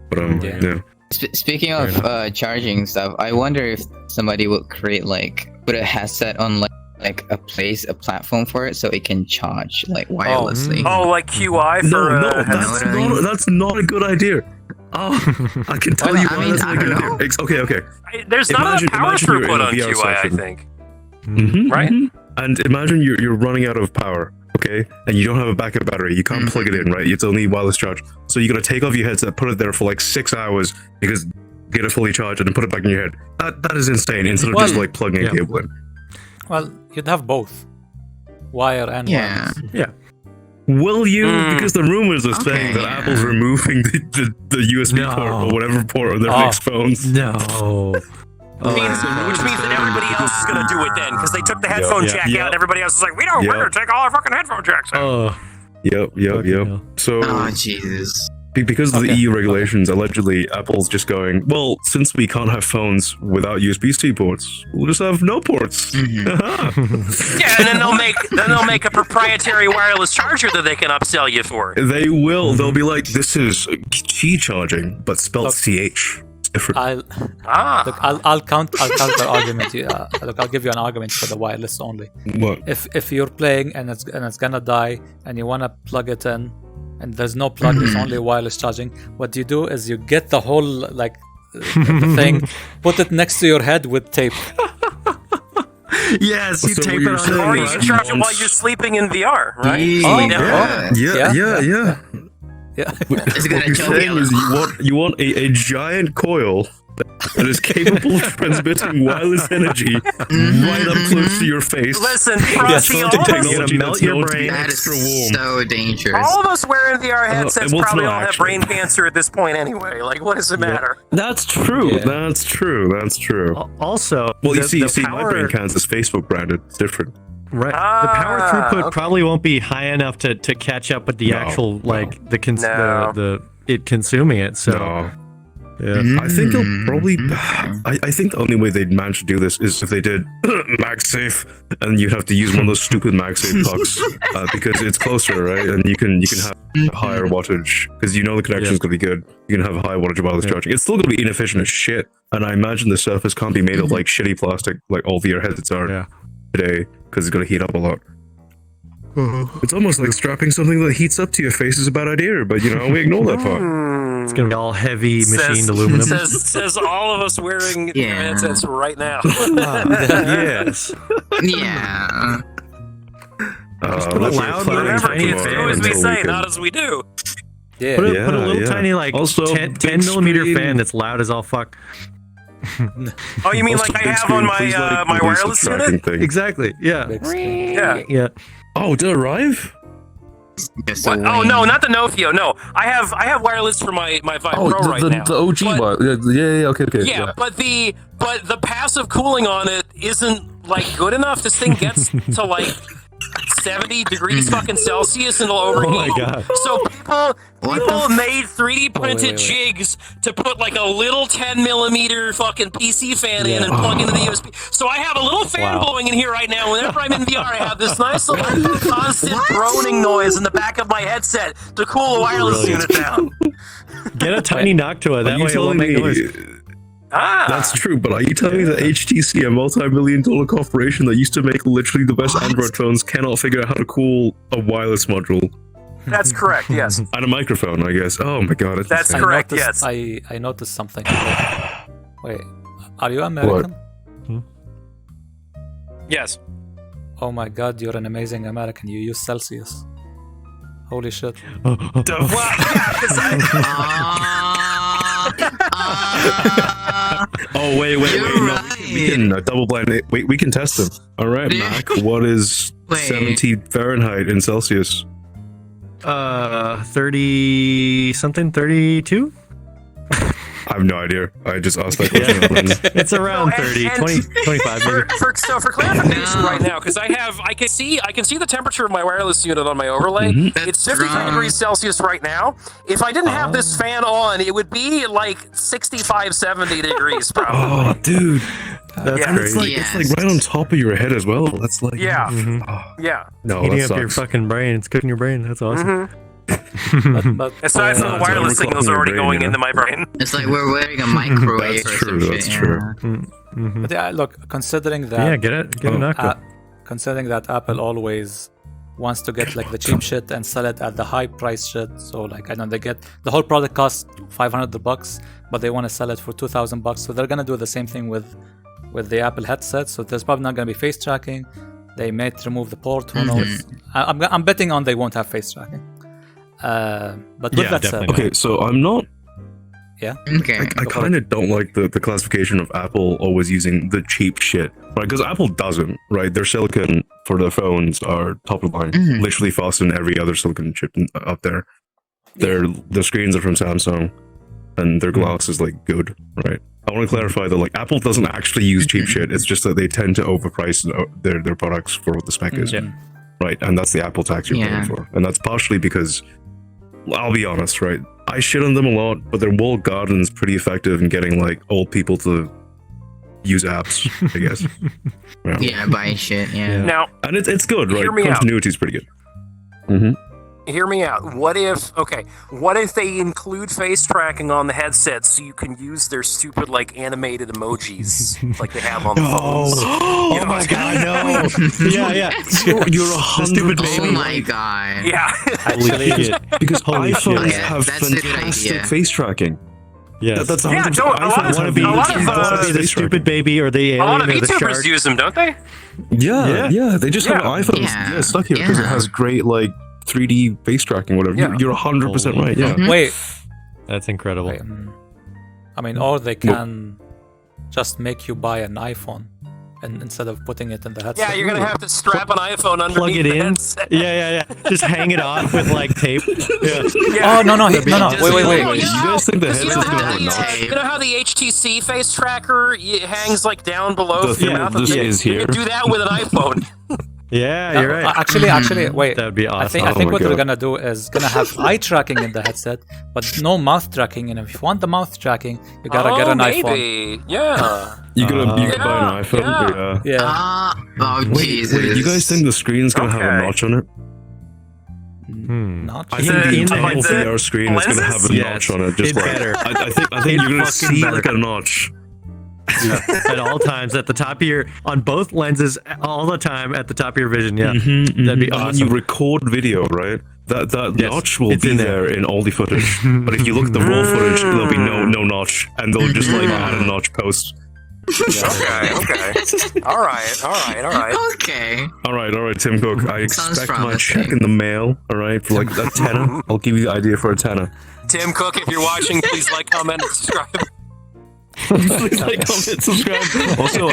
But yeah. Speaking of charging stuff, I wonder if somebody would put a headset on like a platform for it so it can charge like wirelessly. Oh, like QI for that's not a good idea. Oh, I can tell you why that's not a good idea. Okay. There's not enough power throughput on QI, I think. Right? And imagine you're running out of power, okay? And you don't have a backup battery. You can't plug it in, right? It's only wireless charge. So you got to take off your headset, put it there for like 6 hours because get it fully charged and then put it back in your head. That is insane. Instead of just like plugging a cable in. Well, you'd have both, wire and wireless. Yeah. Will you? Because the rumors are saying that Apple's removing the USB port or whatever port on their next phones. No. Which means that everybody else is going to do it then, because they took the headphone jack out and everybody else is like, we're going to take all our fucking headphone jacks out. Yep. So, Jesus. Because of the EU regulations, allegedly, Apple's just going, well, since we can't have phones without USB-C ports, we'll just have no ports. Yeah, and then they'll make a proprietary wireless charger that they can upsell you for. They will. They'll be like, this is Qi charging, but spelled CH. Different. I'll counter argument. Look, I'll give you an argument for the wireless only. What? If you're playing and it's gonna die and you wanna plug it in, and there's no plug, it's only wireless charging. What you do is you get the whole the thing, put it next to your head with tape. Yes, you tape it on. Or you charge it while you're sleeping in VR, right? Yeah. It's gonna What you're saying is you want a giant coil that is capable of transmitting wireless energy right up close to your face. Listen, trust me, technology melt your brain. That is so dangerous. all of us wearing VR headsets probably all have brain cancer at this point anyway. Like, what does it matter? That's true. Yeah. That's true. Also, well, you see, my brain cancer is Facebook branded. It's different. Right. The power throughput probably won't be high enough to catch up with the actual it consuming it. So yeah. I think they'll probably. I think the only way they'd manage to do this is if they did MagSafe, and you'd have to use one of those stupid MagSafe plugs because it's closer, right? And you can have higher wattage because you know the connection's gonna be good. You can have high wattage wireless charging. It's still gonna be inefficient as shit. And I imagine the surface can't be made of like shitty plastic like all VR headsets are today because it's gonna heat up a lot. It's almost like strapping something that heats up to your face is a bad idea, but you know we ignore that part. It's gonna be all heavy machined aluminum. Says all of us wearing headsets right now. Yes. Yeah. Put a loud Remember, kids, do as we say, weekend. not as we do. Yeah. Put a little tiny also, 10 millimeter fan that's loud as all fuck. Oh, you mean like I have on my my wireless unit? Thing. Exactly. Yeah. Yeah. Oh, did it arrive? What? Oh no, not the Nofio. No, I have wireless for my Vive Pro right now. The OG one. Yeah. Okay. Yeah, but the passive cooling on it isn't like good enough. This thing gets to like 70 degrees fucking Celsius and it'll overheat. Oh my god. So people made 3D printed jigs to put like a little 10 millimeter fucking PC fan in and plug into the USB. So I have a little fan blowing in here right now. Whenever I'm in VR, I have this nice little constant droning noise in the back of my headset to cool the wireless unit down. Get a tiny Noctua. That way it won't make noise. That's true, but are you telling me that HTC, a multi-million-dollar corporation that used to make literally the best Android phones, cannot figure out how to cool a wireless module? That's correct, yes. And a microphone, I guess. Oh my god, it's That's insane. correct, yes. I noticed something. Wait, are you American? Yes. Oh my god, you're an amazing American. You use Celsius. Holy shit. Oh wait! No, we can double blind it. Wait, we can test them. All right, Mac. What is 70 Fahrenheit in Celsius? 30 something, 32. I have no idea. I just asked that question. It's around 30, 20, 25 maybe. For clarification right now, because I can see the temperature of my wireless unit on my overlay. It's 53 degrees Celsius right now. If I didn't have this fan on, it would be like 65, 70 degrees probably. Oh, dude. That's crazy. It's like right on top of your head as well. That's like yeah. No, Heating that up your sucks. fucking brain. It's cooking your brain. That's awesome. But Aside from the wireless signals already going into my brain. It's like we're wearing a microwave That's or true. some That's shit. true. But yeah, look, considering that Yeah, get a Noctua. considering that Apple always wants to get like the cheap shit and sell it at the high price shit. So like I know they get the whole product costs $500, but they want to sell it for $2,000. So they're gonna do the same thing with the Apple headset. So there's probably not gonna be face tracking. They may remove the port. Who knows? I'm betting on they won't have face tracking. But with that said, Okay, so I'm not. Yeah. Okay. I kind of don't like the classification of Apple always using the cheap shit, right? Because Apple doesn't, right? Their silicon for their phones are top of line, literally faster than every other silicon chip up there. Their screens are from Samsung, and their glass is like good, right? I want to clarify that like Apple doesn't actually use cheap shit. It's just that they tend to overprice their products for what the spec is, right? And that's the Apple tax you're paying for, and that's partially because. I'll be honest, right? I shit on them a lot, but their walled garden's pretty effective in getting like old people to use apps, I guess. Yeah, buy shit. Yeah. Now, and it's good, right? Hear me out. Continuity's pretty good. Hear me out. What if they include face tracking on the headset so you can use their stupid like animated emojis like they have on the phones? Oh my god, no. Yeah. You're a stupid baby. Oh my god. Yeah. Actually, Because iPhones shit. have That's a good fantastic idea. face tracking. yes. That's Yeah, 100%. don't- a lot iPhones of- have a lot of, fantastic the face stupid tracking. baby or the A lot of alien or the VTubers shark. use them, don't they? Yeah. They just have Yeah. iPhones Yeah. stuck here because it Yeah. has great like 3D face tracking, whatever. Yeah. You're 100% right. Yeah. wait, That's incredible. I mean, or they can just make you buy an iPhone, and instead of putting it in the headset. Yeah, you're gonna have to strap an iPhone underneath Plug it the in. headset. Yeah. Just hang it off with like tape. Yeah. Oh no! Wait. You guys think the You know, headset's gonna have a how notch? you know how the HTC face tracker hangs like down below The the thing mouth? that this You is can here. do that with an iPhone. Yeah, you're right. Actually, wait. That'd be awesome. I Oh think my what we're God. gonna do is gonna have eye tracking in the headset, but no mouth tracking. And if you want the mouth tracking, you gotta get an iPhone. maybe. Yeah. You could buy an iPhone. yeah. Yeah. Oh Jesus. Wait, you guys think the screen's gonna have a Okay. notch on it? Not I think the in the entire headset? VR screen is gonna have a Yes. notch on it. Just It like better. I think you're gonna fucking see better. like a notch. At all times, at the top of your, on both lenses, all the time at the top of your vision. Yeah, that'd be And when you awesome. record video, right? That Yes, notch will it's be in there there. in all the footage. But if you look at the raw footage, there'll be no notch, and they'll just like add a notch post. Okay. All right. Okay. All right, Tim Cook. I Sounds expect my promising. check in the mail. All right, for like a tenner. I'll give you the idea for a tenner. Tim Cook, if you're watching, please like, comment, and subscribe. Please like, comment, subscribe. Also,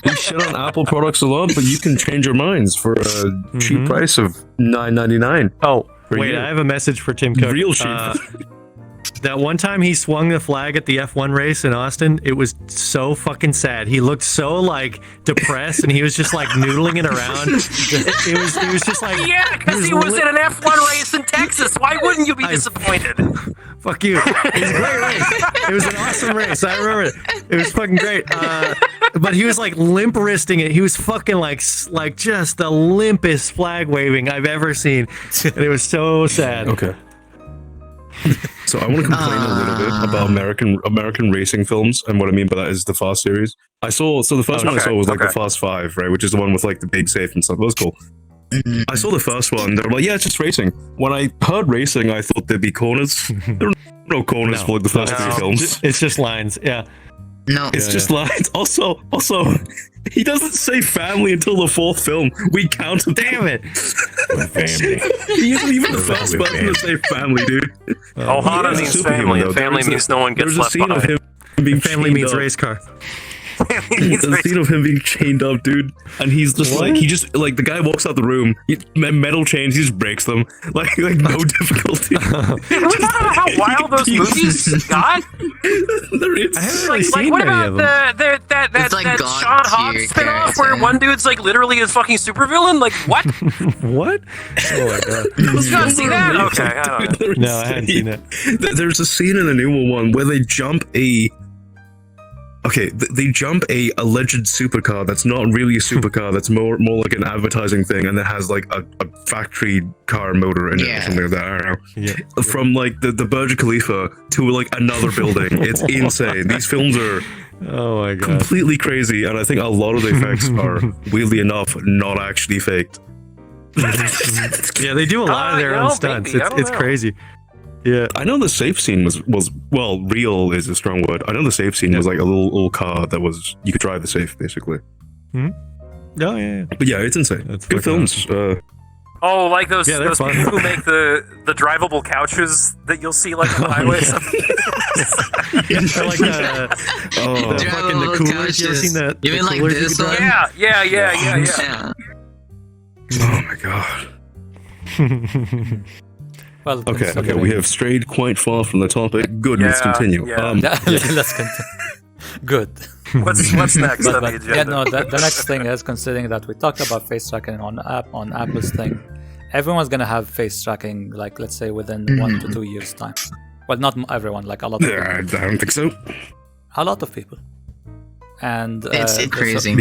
we shit on Apple products a lot, but you can change your minds for a cheap price of $9.99. Oh, per wait, year. I have a message for Tim Cook. Real cheap. that one time he swung the flag at the F1 race in Austin, it was so fucking sad. He looked so like depressed, and he was just like noodling it around. It was just like yeah, because he was in an F1 race in Texas. Why wouldn't you be disappointed? Fuck you. It was a great race. It was an awesome race. I remember it. It was fucking great. But he was like limp wristing it. He was fucking like just the limpest flag waving I've ever seen, and it was so sad. Okay. So I want to complain a little bit about American racing films, and what I mean by that is the Fast series. The first one I saw was like the Fast 5, right, which is the one with like the big safe and stuff. That was cool. I saw the first one. They were like, yeah, it's just racing. When I heard racing, I thought there'd be corners. There were no corners for like the first 3 films. It's just lines. Yeah. No, it's just lines. Also, he doesn't say family until the 4th film. We count him. Damn it! Family. He isn't even the first person to say family, dude. Ohana means family, and family means no one gets left behind. There's a scene of him being family means race car. There's a scene of him being chained up, dude, and he's just the guy walks out the room, metal chains, he just breaks them, like no difficulty. Remember how wild those movies got? I haven't really seen what many about of them. that Sean Hobbs spinoff where one dude's like literally a fucking supervillain? Like what? What? Oh my god! Did you not see that? Okay, I don't know. No, I hadn't seen it. There's a scene in the newer one where they jump a alleged supercar that's not really a supercar, that's more like an advertising thing, and that has like a factory car motor in it or something like that. I don't know. Yeah. From like the Burj Khalifa to like another building. It's insane. These films are completely crazy, and I think a lot of the effects are, weirdly enough, not actually faked. Yeah, they do a lot of their own stunts. It's crazy. Yeah, I know the safe scene was well, real is a strong word. I know the safe scene was like a little car that was, you could drive the safe basically. Hmm. Oh yeah. But yeah, it's insane. That's good films. Oh, like those people who make the drivable couches that you'll see like on the highway. The fucking coolers. You ever seen that? You mean like this one? Yeah. Oh my god. Well, okay, we have strayed quite far from the topic. Good, let's continue. Yeah. Let's continue. Good. What's next on the agenda? Yeah, no, the next thing is, considering that we talked about face tracking on Apple's thing, everyone's gonna have face tracking, like let's say within 1 to 2 years time. Well, not everyone, like a lot of people. I don't think so. A lot of people. And it's crazy.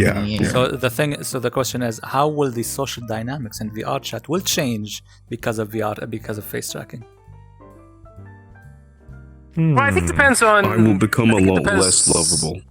So the question is, how will the social dynamics in VRChat will change because of face tracking? Well, I think it depends on. I will become a lot less lovable.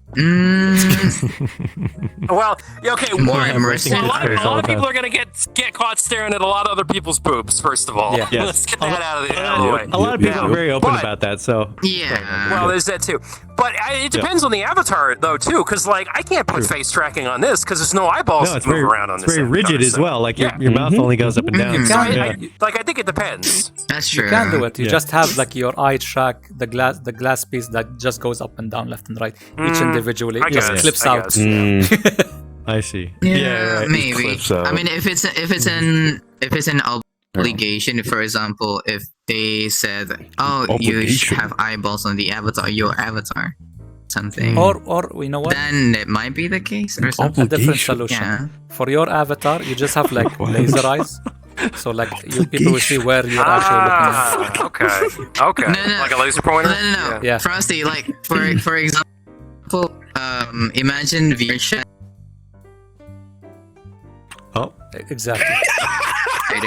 Well, okay. More immersive. A lot of people are gonna get caught staring at a lot of other people's boobs. First of all, let's get that out of the way. A lot of people are very open about that. So well, there's that too. But it depends on the avatar though too, because like I can't put face tracking on this because there's no eyeballs to move around on this. It's very rigid as well. Like your mouth only goes up and down. I think it depends. That's true. You can do it. You just have like your eye track, the glass piece that just goes up and down, left and right, each individually. It just clips out. I see. Yeah, maybe. I mean, if it's an obligation, for example, if they said, you should have eyeballs on the avatar, your avatar, something. Or you know what? Then it might be the case, or something. A different solution. Yeah. For your avatar, you just have like laser eyes. So like people will see where you're actually looking at. Okay. No. Like a laser pointer? No. Yeah. Frosty, like for example, imagine VRChat. Oh, exactly.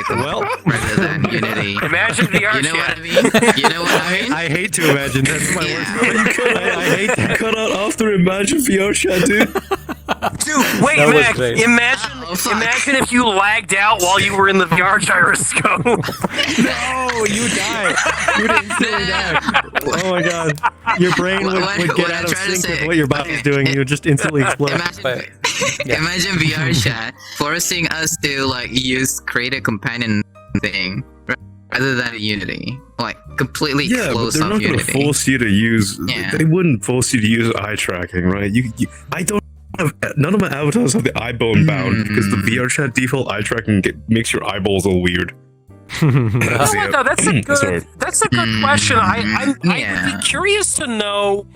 Well, rather than Unity. Imagine VRChat. You know what I mean? You know what I mean? I hate to imagine. That's my worst. I hate to cut out after imagine VRChat, dude. Dude, wait, Mac. Imagine if you lagged out while you were in the VR gyroscope. No, you die. You didn't really die. Oh my god. Your brain would get out of sync with what your body's doing. You would just instantly explode. Imagine VRChat forcing us to like create a companion thing rather than Unity. Like completely close off Unity. Yeah, but they're not going to force you to use. They wouldn't force you to use eye tracking, right? I don't. None of my avatars have the eye bone bound because the VRChat default eye tracking makes your eyeballs all weird. You know what, though? That's a good question. I would be curious to know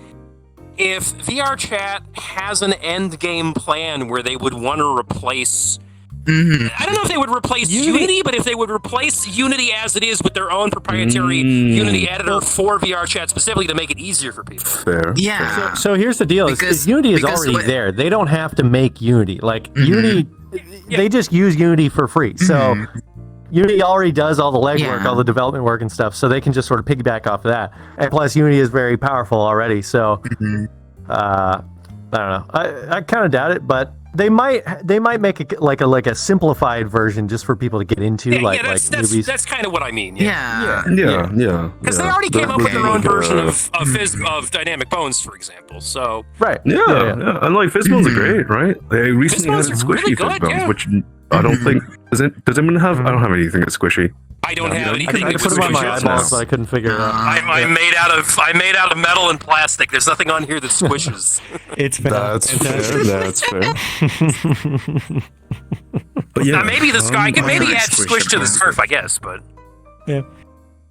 if VRChat has an end game plan where they would want to replace. I don't know if they would replace Unity, but if they would replace Unity as it is with their own proprietary Unity editor for VRChat specifically to make it easier for people. Fair. Yeah. So here's the deal: is Unity is already there. They don't have to make Unity. Like Unity, they just use Unity for free. So Unity already does all the legwork, all the development work and stuff. So they can just sort of piggyback off of that. And plus, Unity is very powerful already. So I don't know. I kind of doubt it, but. They might make it like a simplified version just for people to get into, newbies. That's kind of what I mean. Yeah. Because they already came up with their own version of Dynamic Bones, for example. So right. Yeah. And like Fizzbones are great, right? They recently had squishy really good, Fizzbones, which I don't think does anyone have? I don't have anything that's squishy. I don't have anything. I put them on my eyeballs, so I couldn't figure it out. I'm made out of metal and plastic. There's nothing on here that squishes. It's fair. That's fair. But yeah, now maybe this guy could maybe add squish to the surf, I guess. But yeah.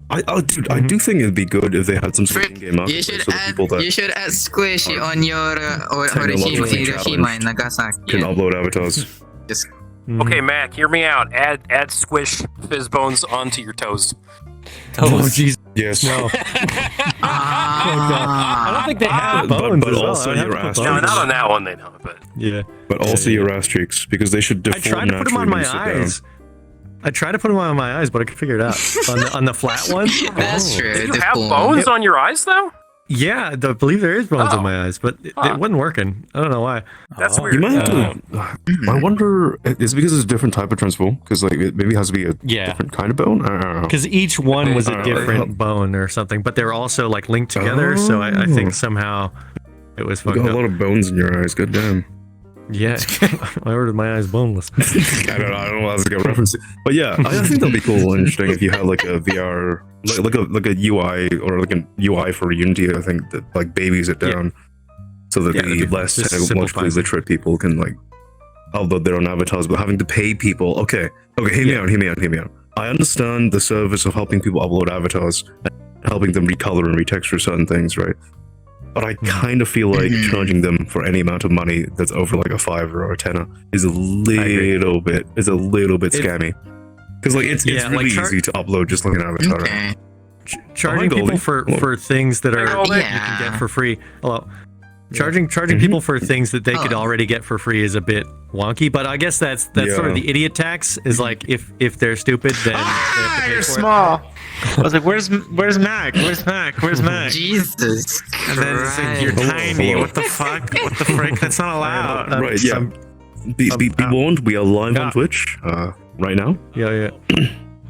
I do think it'd be good if they had some sort of in-game You should add squishy on your Hiroshima and Nagasaki. Can upload avatars. Just okay, Mac, hear me out. Add squish Fizzbones onto your toes. Oh, jeez. Yes. No. I don't think they have bones. But also your ass cheeks. No, not on that one, they don't. But yeah. But also your ass cheeks, because they should deform I tried to put them on my naturally eyes. I tried to put them on my eyes, but I could figure it out. On the flat one. That's true. Do you have bones on your eyes, though? Yeah, I believe there is bones on my eyes, but it wasn't working. I don't know why. That's weird. You might have to. I wonder. Is it because it's a different type of transform? Because like it maybe has to be a different kind of bone. I don't know. Because each one was a different bone or something, but they're also like linked together. So I think somehow it was fucked You got up. a lot of bones in your eyes. God damn. Yeah, I ordered my eyes boneless. I don't know. That's a good reference. But yeah, I think that'd be cool and interesting if you had like a VR, like a UI or like an UI for Unity. I think that like babies it down so that the less technologically literate people can like upload their own avatars, but having to pay people. Okay, hear me out. I understand the service of helping people upload avatars, and helping them recolor and retexture certain things, right? But I kind of feel like charging them for any amount of money that's over like a $5 or a $10 is a little bit scammy. Because like it's really easy to upload just like an avatar. Okay. Charging people for things that are you can get for free. Hello. Charging people for things that they could already get for free is a bit wonky, but I guess that's sort of the idiot tax. Is like if they're stupid, then they have to pay you're for small. I was like, where's Mac? Where's Mac? Jesus And then it's like, you're tiny. What the fuck? What the frick? That's not allowed. Right? Yeah. Be warned. We are live on Twitch right now. Yeah.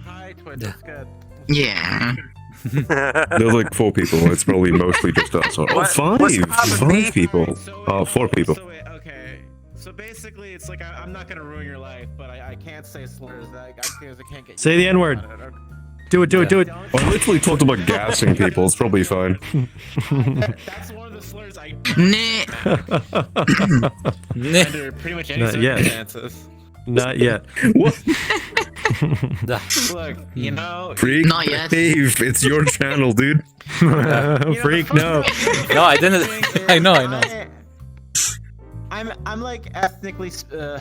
Hi, Twitch. That's good. Yeah. There's like 4 people. It's probably mostly just us. Oh, 5 people. 4 people. So wait, okay. So basically, it's like I'm not gonna ruin your life, but I can't say slurs. I can't get. Say the N-word. Do it. I literally talked about gassing people. It's probably fine. That's one of the slurs I. Under pretty much any circumstances. Not yet. What? Look, you know. Freak, Not yet. Dave, it's your channel, dude. Freak, no. No, I didn't. I know. I'm like ethnically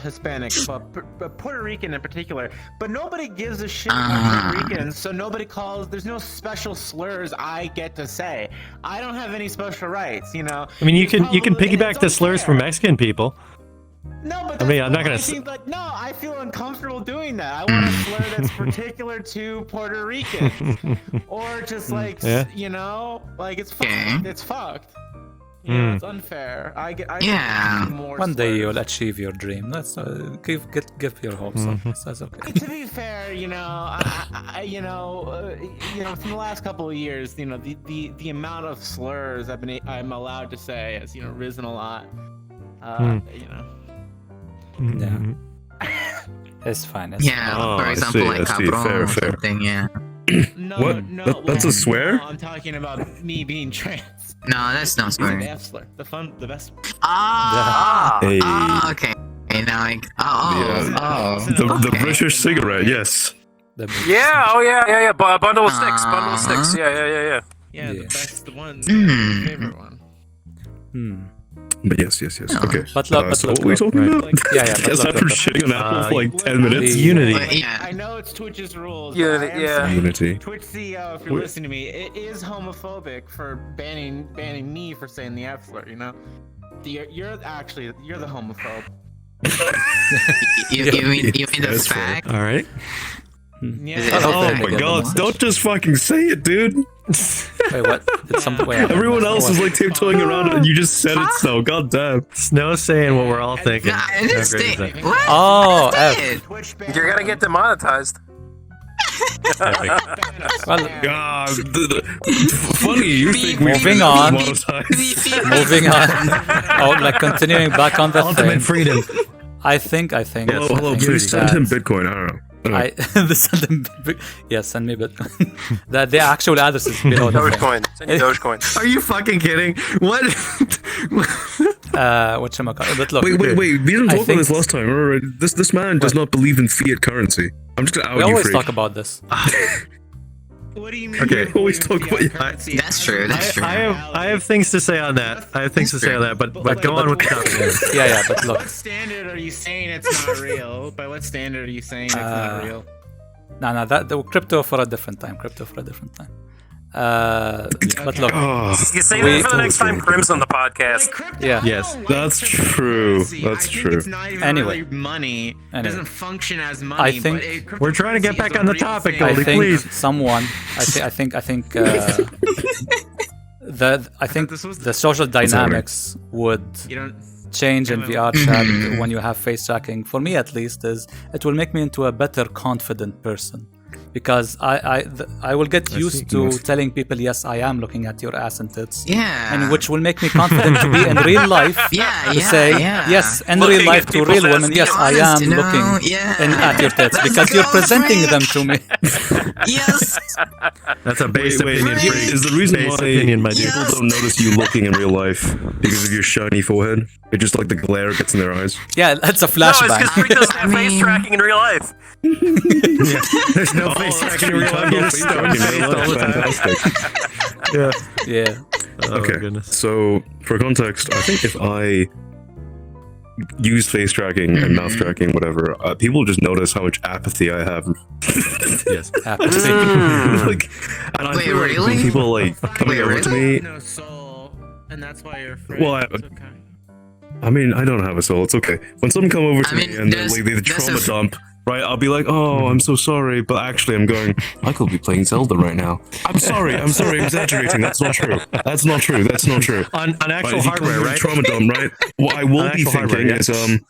Hispanic, but Puerto Rican in particular. But nobody gives a shit about Puerto Ricans, so nobody calls. There's no special slurs I get to say. I don't have any special rights, you know. I mean, you can piggyback the slurs from Mexican people. No, but I mean, I'm not gonna. I feel uncomfortable doing that. I want a slur that's particular to Puerto Ricans, or just like you know, like it's fucked. It's fucked. You know, it's unfair. I more One day slurs. you'll achieve your dream. Let's give your hopes up. That's okay. To be fair, you know, from the last couple of years, you know, the amount of slurs I'm allowed to say has risen a lot. You know. Yeah. It's fine. It's For example, like cabron or something. Yeah. What? That's a swear? No, I'm talking about me being trans. No, that's not swearing. The F slur. The best. Okay. Now The British cigarette, yes. Yeah. Oh yeah. Bundle of sticks. Bundle of sticks. Yeah. Yeah, the best one. Mm. My favorite one. But yes. Okay. But so what were we talking about? Yeah. Guess after shitting on Apple for like 10 minutes. Unity. I know it's Twitch's rules. Unity, yeah. Unity. Twitch CEO, if you're listening to me, it is homophobic for banning me for saying the F slur. You know, you're the homophobe. You mean the fact? All right. Yeah. Oh my god, don't just fucking say it, dude. Wait, what? Everyone else is like tiptoeing around it and you just said it so, god damn. Snow's saying what we're all thinking. Nah, I didn't say it. What? Oh, F. You're gonna get demonetized. Well, God, funny, you think we're moving on. monetized. Moving on. Oh, like continuing back on the Ultimate thing. freedom. I think. Hello, please send him Bitcoin, I don't know. Send me Bitcoin. The actual address is below the thing. Dogecoin. Send you Dogecoin. Are you fucking kidding? What? Whatchamacallit? But look, Wait, we didn't I talk about think- this last time. Remember, this man does not believe in fiat currency. I'm just gonna out we you, always freak. talk about this. What do you mean? Okay. Always talk about That's true. That's true. I have things to say on that. But go on with the topic. Yeah, but look. What standard are you saying it's not real? By what standard are you saying it's not real? No, that the crypto for a different time. But look, Oh, You say that for the next time Crim's on the podcast. yeah. Yes. that's true. That's I true. think it's not even Anyway. really money. It Anyway. doesn't function as money. I think- We're trying to get back on the topic, I Goldie, think please. someone. I think. The social dynamics would You don't. change in VRChat when you have face tracking. For me, at least, it will make me into a better, confident person. Because I will get used to telling people, yes, I am looking at your ass and tits. Yeah. And which will make me confident to be in real life. To say, yes, in Looking real life at to people's real women, ass. yes, I Honest, am looking at your tits. Because you're presenting them to me. Yes. That's a base opinion. Is Freak. the reason Base why opinion, my dude. people don't notice you looking in real life because of your shiny forehead? It just like the glare gets in their eyes. Yeah, that's a No, it's flashback. because Freak doesn't have face tracking in real life. There's no face tracking in real life. You're just stone faced all the time. Fantastic. Yeah. Oh, Okay, goodness. so for context, I think if I use face tracking and mouth tracking, whatever, people just notice how much apathy I have. Yes. Apathy. Like, and I Wait, feel like when really? people like coming Wait, over to really? me. No soul, and that's why you're afraid. Well, It's okay. I mean, I don't have a soul. It's okay. When someone come over to I mean, me and there's- like they there's trauma a- dump, right? I'll be like, "Oh, I'm so sorry," but actually, I'm going. I could be playing Zelda right now. I'm sorry. I'm exaggerating. That's not true. That's not true. On actual Right, if you come hardware, over to right? Trauma dump, right? What I will On be actual thinking hardware, is,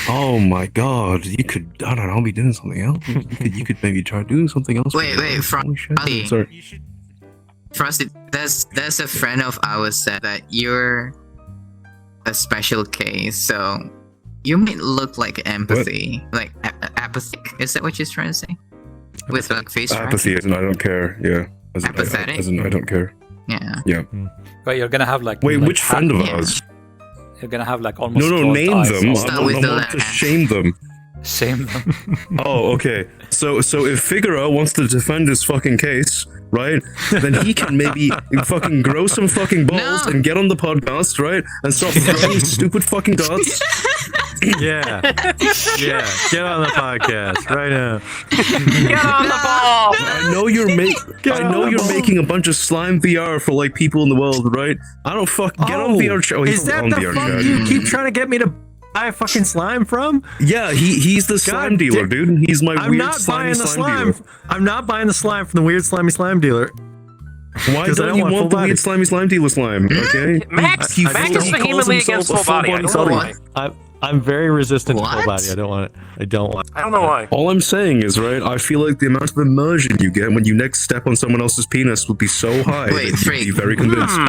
oh my god, you could. I don't know. I'll be doing something else. You could maybe try doing something else. Wait, Holy shit. Frosty. Sorry. You should. Frosty, there's a friend of ours said that you're a special case, so you might look like empathy, like apathic. Is that what you're trying to say? With like face tracking? Apathy, as in I don't care. Yeah. As in, Apathetic? as in I don't care. Yeah. Yeah. Wait, you're gonna have like. Wait, like which friend of yeah. ours? You're gonna have like almost. No, closed name eyes. them. Start I with the want to letter. shame them. Shame them. Oh, okay. So if Figaro wants to defend his fucking case, right? Then he can maybe fucking grow some fucking balls No. and get on the podcast, right? And stop throwing stupid fucking darts. Yeah. Yeah. Get on the podcast right now. Get on the ball. I know you're making a bunch of slime VR for like people in the world, right? I don't get on VR. Oh, he's is that on the VR fuck chat. you keep trying to get me to buy fucking slime from? Yeah, he's the slime dealer, dude. He's my I'm weird not buying the slime slime. dealer. I'm not buying the slime from the weird slimy slime dealer. Why 'Cause I don't don't you want want the full weird slimy slime dealer slime? Okay. Max He is calls vehemently himself against a full body. I don't know full-body why. I'm very resistant to What? full body. I don't want it. I don't want it. I don't know why. All I'm saying is, right, I feel like the amount of immersion you get when you next step on someone else's penis will be so high Wait, that you'd be freak. very convinced.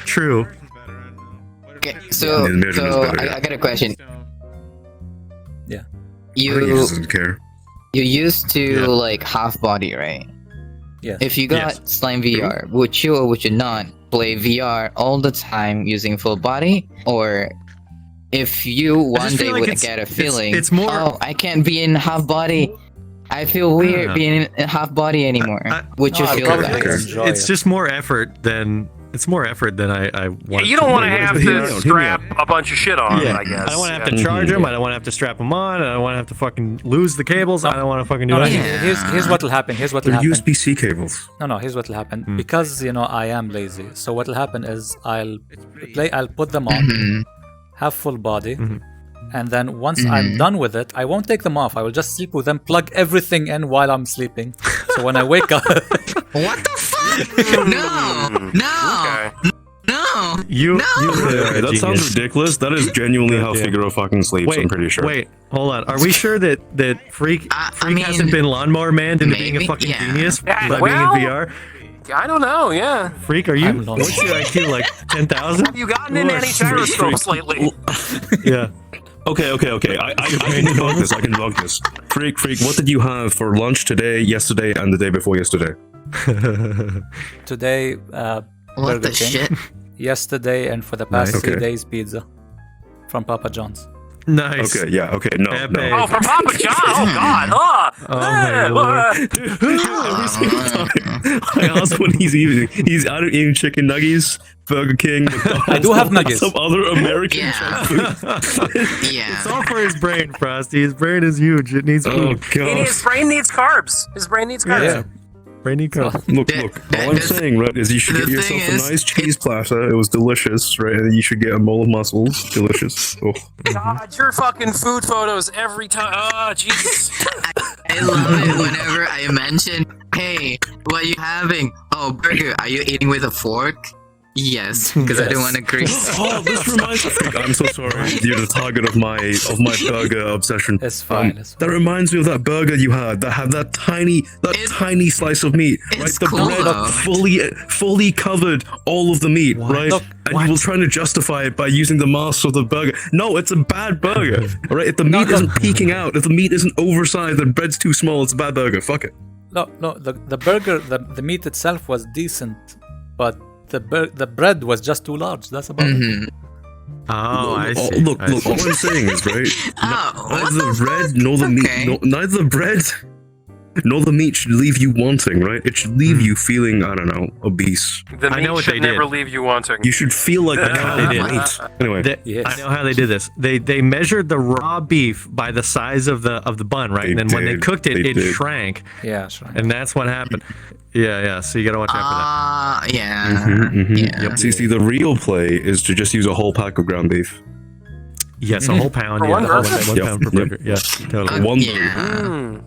True. Okay, so Yeah, the measurement is better, yeah. I got a question. Yeah. I think he just doesn't care. You used to Yeah. like half body, right? Yes. If you got Yes. Slime VR, would you or would you not play VR all the time using full body? Or if you one just day feel like would it's- get a it's- feeling, it's more- oh, I can't be in half body, I feel weird being a half body anymore. Would you feel that? It's just more effort than I want. You don't want to have to strap a bunch of shit on. I guess. I don't want to have to charge them. I don't want to have to strap them on. I don't want to have to fucking lose the cables. I don't want to fucking do anything. Here's what will happen. Here's what will happen. USB-C cables. No. Here's what will happen. Because I am lazy. So what will happen is I'll put them on, have full body, and then once I'm done with it, I won't take them off. I will just sleep with them, plug everything in while I'm sleeping. So when I wake up, what the fuck? No. That sounds ridiculous. That is genuinely how Figaro fucking sleeps. I'm pretty sure. Wait, hold on. Are we sure that Freak hasn't been Lawnmower Man into being a fucking genius by being in VR? I don't know. Yeah. Freak, what's your IQ, like 10,000? Have you gotten into any gyroscopes lately? Yeah. Okay. I can debunk this. Freak, what did you have for lunch today, yesterday, and the day before yesterday? Today, what the shit? Yesterday, and for the past 3 days, pizza from Papa John's. Nice. Okay, yeah, okay, no. Oh, from Papa John! Oh, God! Oh my lord. Every single time I ask when he's eating, he's either eating chicken nuggets, Burger King, McDonald's, I do have nuggets. Some other American food. It's all for his brain, Frosty. His brain is huge. It needs food. God. His brain needs carbs. His brain needs carbs. Yeah. Brain needs carbs. Look. All I'm saying, right, is you should get yourself a nice cheese platter. It was delicious, right? And you should get a bowl of mussels. Delicious. Oh. God, your fucking food photos every time. Oh, Jesus. I love it whenever I mention, hey, what are you having? Oh, burger. Are you eating with a fork? Yes, because I don't want to grease. Oh, this reminds me. I'm so sorry. You're the target of my burger obsession. It's fine. That reminds me of that burger you had that had that tiny slice of meat. Right, the cool, bread fully covered all of the meat. Right, and you were trying to justify it by using the mass of the burger. No, it's a bad burger. All right, if the meat isn't peeking out, if the meat isn't oversized, the bread's too small, it's a bad burger. Fuck it. No. The burger, the meat itself was decent, but the bread was just too large. That's about it. Oh, I see. Look, all I'm saying is, right, neither the bread nor the meat, neither the bread nor the meat should leave you wanting, right? It should leave you feeling, I don't know, obese. The meat should never leave you wanting. You should feel like the cow they did. Anyway. I know how they did this. They measured the raw beef by the size of the bun, right? And then when they cooked it, it shrank. Yeah, shrank. And that's what happened. Yeah. So you gotta watch out for that. Yeah. Yep. See, the real play is to just use a whole pack of ground beef. Yes, a whole pound. For one one pound per burger. Yeah, totally. One Yeah.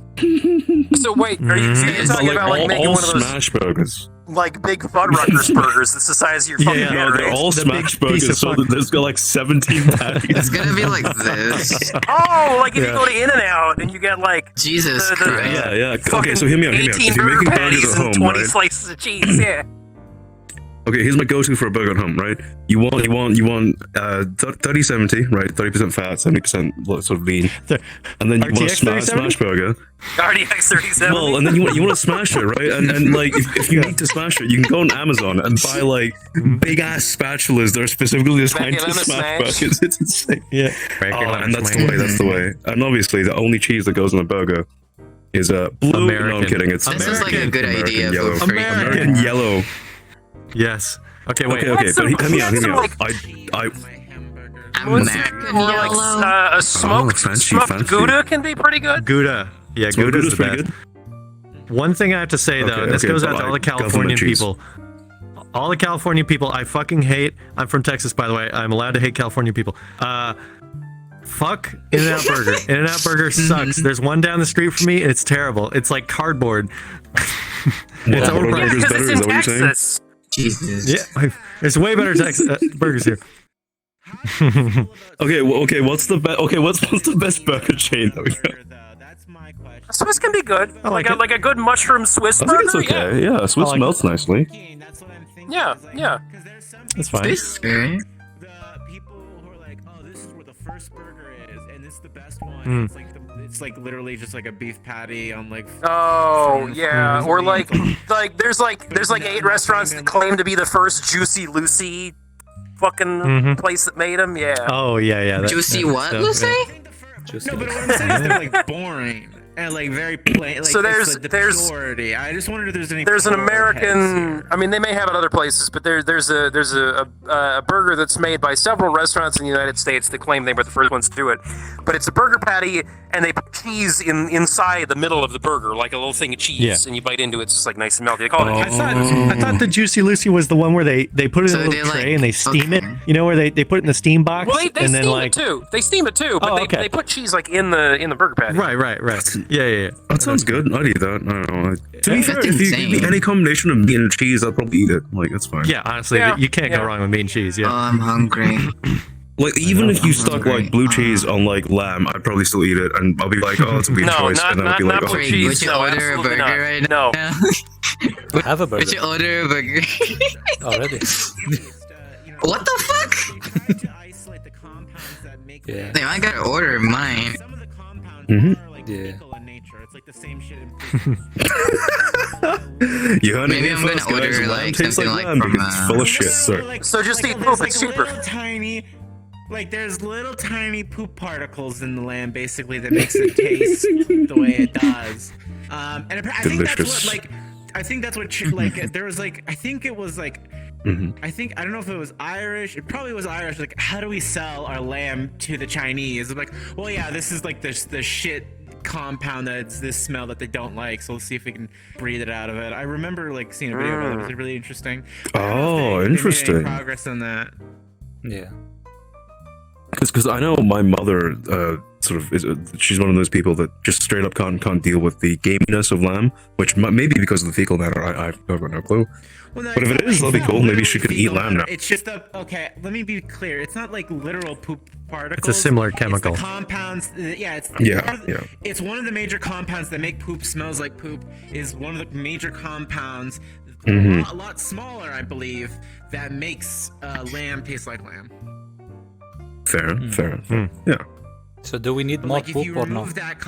So wait, are you talking about like making all one of those smash burgers? like big Fuddruckers burgers that's the size of your fucking head, no, they're right? all smash burgers, so there's got like 17 patties. It's gonna be like this. Oh, like if you go to In-N-Out and you get like Jesus Christ. Yeah. Okay, so hear me out. 18 If you're burger making burgers patties at and home, 20 right? slices of cheese, yeah. Okay, here's my go-to for a burger at home, right? You want 30-70, right? 30% fat, 70% sort of lean, and then you want a smash burger. RDX 37. Well, and then you want to smash it, right? And like if you need to smash it, you can go on Amazon and buy like big ass spatulas that are specifically designed to smash burgers. It's insane. Yeah. And that's the way. That's the way. And obviously, the only cheese that goes on a burger is blue. American. No, I'm kidding. It's This is like a good American idea. yellow. For American yellow. Yes. Okay, wait. Okay, but hear me out. American Or like yellow. a smoked Gouda can be pretty good. Gouda. Yeah, Gouda's the best. One thing I have to say though, and this goes out to all the Californian people. All the Californian people I fucking hate. I'm from Texas, by the way. I'm allowed to hate Californian people. Fuck In-N-Out Burger. In-N-Out Burger sucks. There's one down the street from me, and it's terrible. It's like cardboard. It's overpriced. Because it's in Texas. Jesus. Yeah, there's way better burgers here. Okay, what's the best? Okay, what's the best burger chain that we got? Swiss can be good. Like a good mushroom Swiss I burger. think it's okay. Yeah, Swiss melts nicely. Yeah. That's fine. Okay. The people who are like, oh, this is where the first burger is, and it's the best one. It's like literally just like a beef patty on like. Oh yeah, or like there's like 8 restaurants that claim to be the first Juicy Lucy fucking place that made them. Yeah. Oh yeah. Juicy what, Lucy? No, but what I'm saying is they're like boring. and like very plain. Like, So there's the purity. I just wondered if there's any. There's an cooler heads American. here. I mean, they may have it other places, but there's a burger that's made by several restaurants in the United States that claim they were the first ones to do it. But it's a burger patty, and they put cheese inside the middle of the burger, like a little thing of cheese, and you bite into it. It's just like nice and melty. They call it. I thought the Juicy Lucy was the one where they put it in a little tray and they steam it. You know, where they put it in the steam box. Well, they and steam then, like, it too. They steam it too, but they put cheese like in the burger patty. Right. Yeah. That sounds good. I'd eat that. I don't know. To be fair, That's if you give insane. me any combination of meat and cheese, I'd probably eat it. Like, that's fine. Yeah, honestly, you can't go wrong with meat and cheese. Oh, Yeah. I'm hungry. Like, even if you stuck like blue cheese on like lamb, I'd probably still eat it, and I'll be like, oh, it's a weird No, choice, not- and then I'll be not like, blue oh, cheese. Would you No, order a absolutely burger not. right No. now? Have a burger Would you order a burger? already. What the fuck? Yeah. Damn, I gotta order mine. Some of the compounds Mhm. are like Yeah. chemical in nature. It's like the same shit. you heard Maybe it I'm here gonna first, order, guys. Lamb like, tastes something like like lamb from, because it's full of shit. So just eat there's poop, it's cheaper. Little tiny, like there's little tiny poop particles in the lamb, basically, that makes it taste the way it does. And I think that's Delicious. what like. I think that's what like there was like I think it was like I don't know if it was Irish. It probably was Irish. Like, how do we sell our lamb to the Chinese? It's like, well, yeah, this is like the shit compound that's this smell that they don't like. So let's see if we can breathe it out of it. I remember like seeing a video about it. It was really interesting. I don't know if Oh, they made any interesting. progress on that. Yeah. Because I know my mother sort of she's one of those people that just straight up can't deal with the gaminess of lamb, which maybe because of the fecal matter. I've got no clue. Well, no, But if it's it not- is, that'll it's be not cool. Maybe literally she could eat fecal lamb now. matter. It's just okay. Let me be clear. It's not like literal poop particles. It's a similar It's chemical. the compounds. Yeah, it's Yeah. It's one of the major compounds that make poop smells like poop. Is one of the major compounds. A lot smaller, I believe, that makes lamb taste like lamb. Fair. Yeah. So do we need But more like if poop you or no? remove that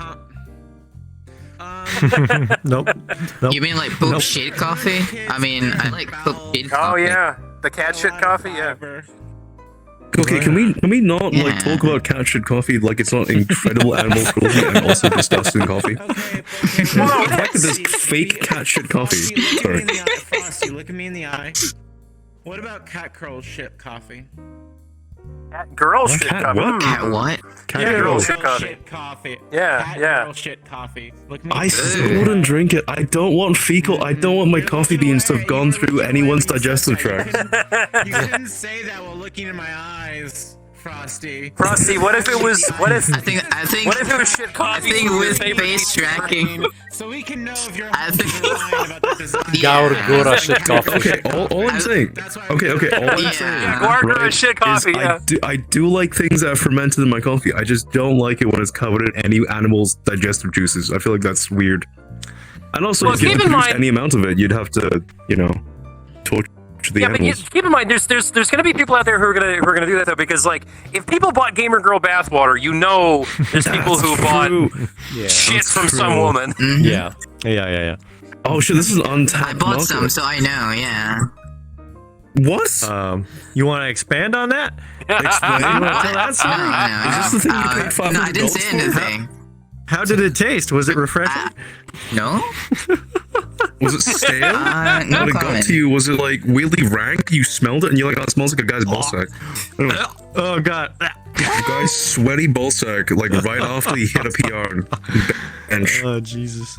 Nope. You mean like poop shit coffee? I mean, I like poop shit Oh coffee. yeah, the cat shit coffee. Yeah. Okay, can we not Yeah. like talk about cat shit coffee like it's not incredible animal cruelty and also disgusting coffee? Okay, Well, The fact that there's fake cat shit coffee. Sorry. Frosty, look at me in the eye. What about cat curl shit coffee? Cat girl shit Cat coffee. what? Cat what? Cat Yeah, girl. shit coffee. Shit coffee. Yeah, Cat yeah. girl shit coffee. Look me. I still wouldn't drink it. I don't want fecal. I don't want my coffee beans to have gone through anyone's digestive tract. You couldn't say that while looking in my eyes, Frosty. Frosty, what if it was? What if? I think What if it was shit coffee? I think from your with favorite face bean? tracking. So we can know if you're I think- lying about the design. GaoGurrenGar shit coffee. Okay, all I'm saying. That's why Okay, all I'm Yeah. saying. Guarga right, shit is coffee. Yeah. I do like things that are fermented in my coffee. I just don't like it when it's covered in any animal's digestive juices. I feel like that's weird. And also, Well, if you keep in produce mind- any amount of it, you'd have to, torture the Yeah, but animals. keep in mind, there's gonna be people out there who are gonna do that though, because like if people bought Gamer Girl bathwater, you know, there's people who bought True. shit from true. some woman. Yeah. Oh shit, this is an I untapped bought market. some, so I know. Yeah. What? You want to expand on that? Explain. You wanna tell that story? No. Is this the thing you paid $500 No, I didn't say for? anything. How did it taste? Was it refreshing? No. Was it stale? No When it got comment. to you, was it like weirdly rank? You smelled it and you're like, oh, it smells like a guy's ballsack. Oh god. A guy's sweaty ballsack, like right after he hit a PR bench. Oh Jesus.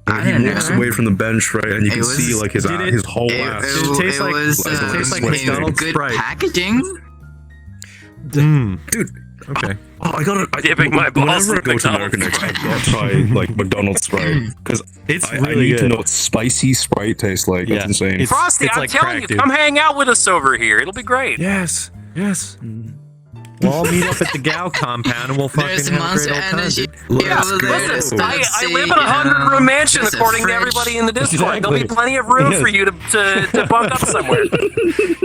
I He don't walks know. away from the bench, right, and you It can was- see like his Did it- his whole It, ass. Did it taste like- was does it taste like in McDonald's good Sprite? packaging. Mm. Dude, Okay. oh, I gotta Dipping my balls whenever I in go to America McDonald's next, I've got to try like McDonald's Sprite because It's I really need to good. know what spicy Sprite tastes like. Yeah. It's insane. It's- Frosty, I'm like telling crack, you, dude. come hang out with us over here. It'll be great. Yes. We'll all meet up at the Gao compound and we'll fucking There's have a Monster great old time. Energy. Let's Yeah, go. there's Listen, I Pepsi, live in a 100-room mansion, there's a according to fridge. everybody in the Discord. There'll Exactly. be plenty of room Yes. for you to bunk up somewhere.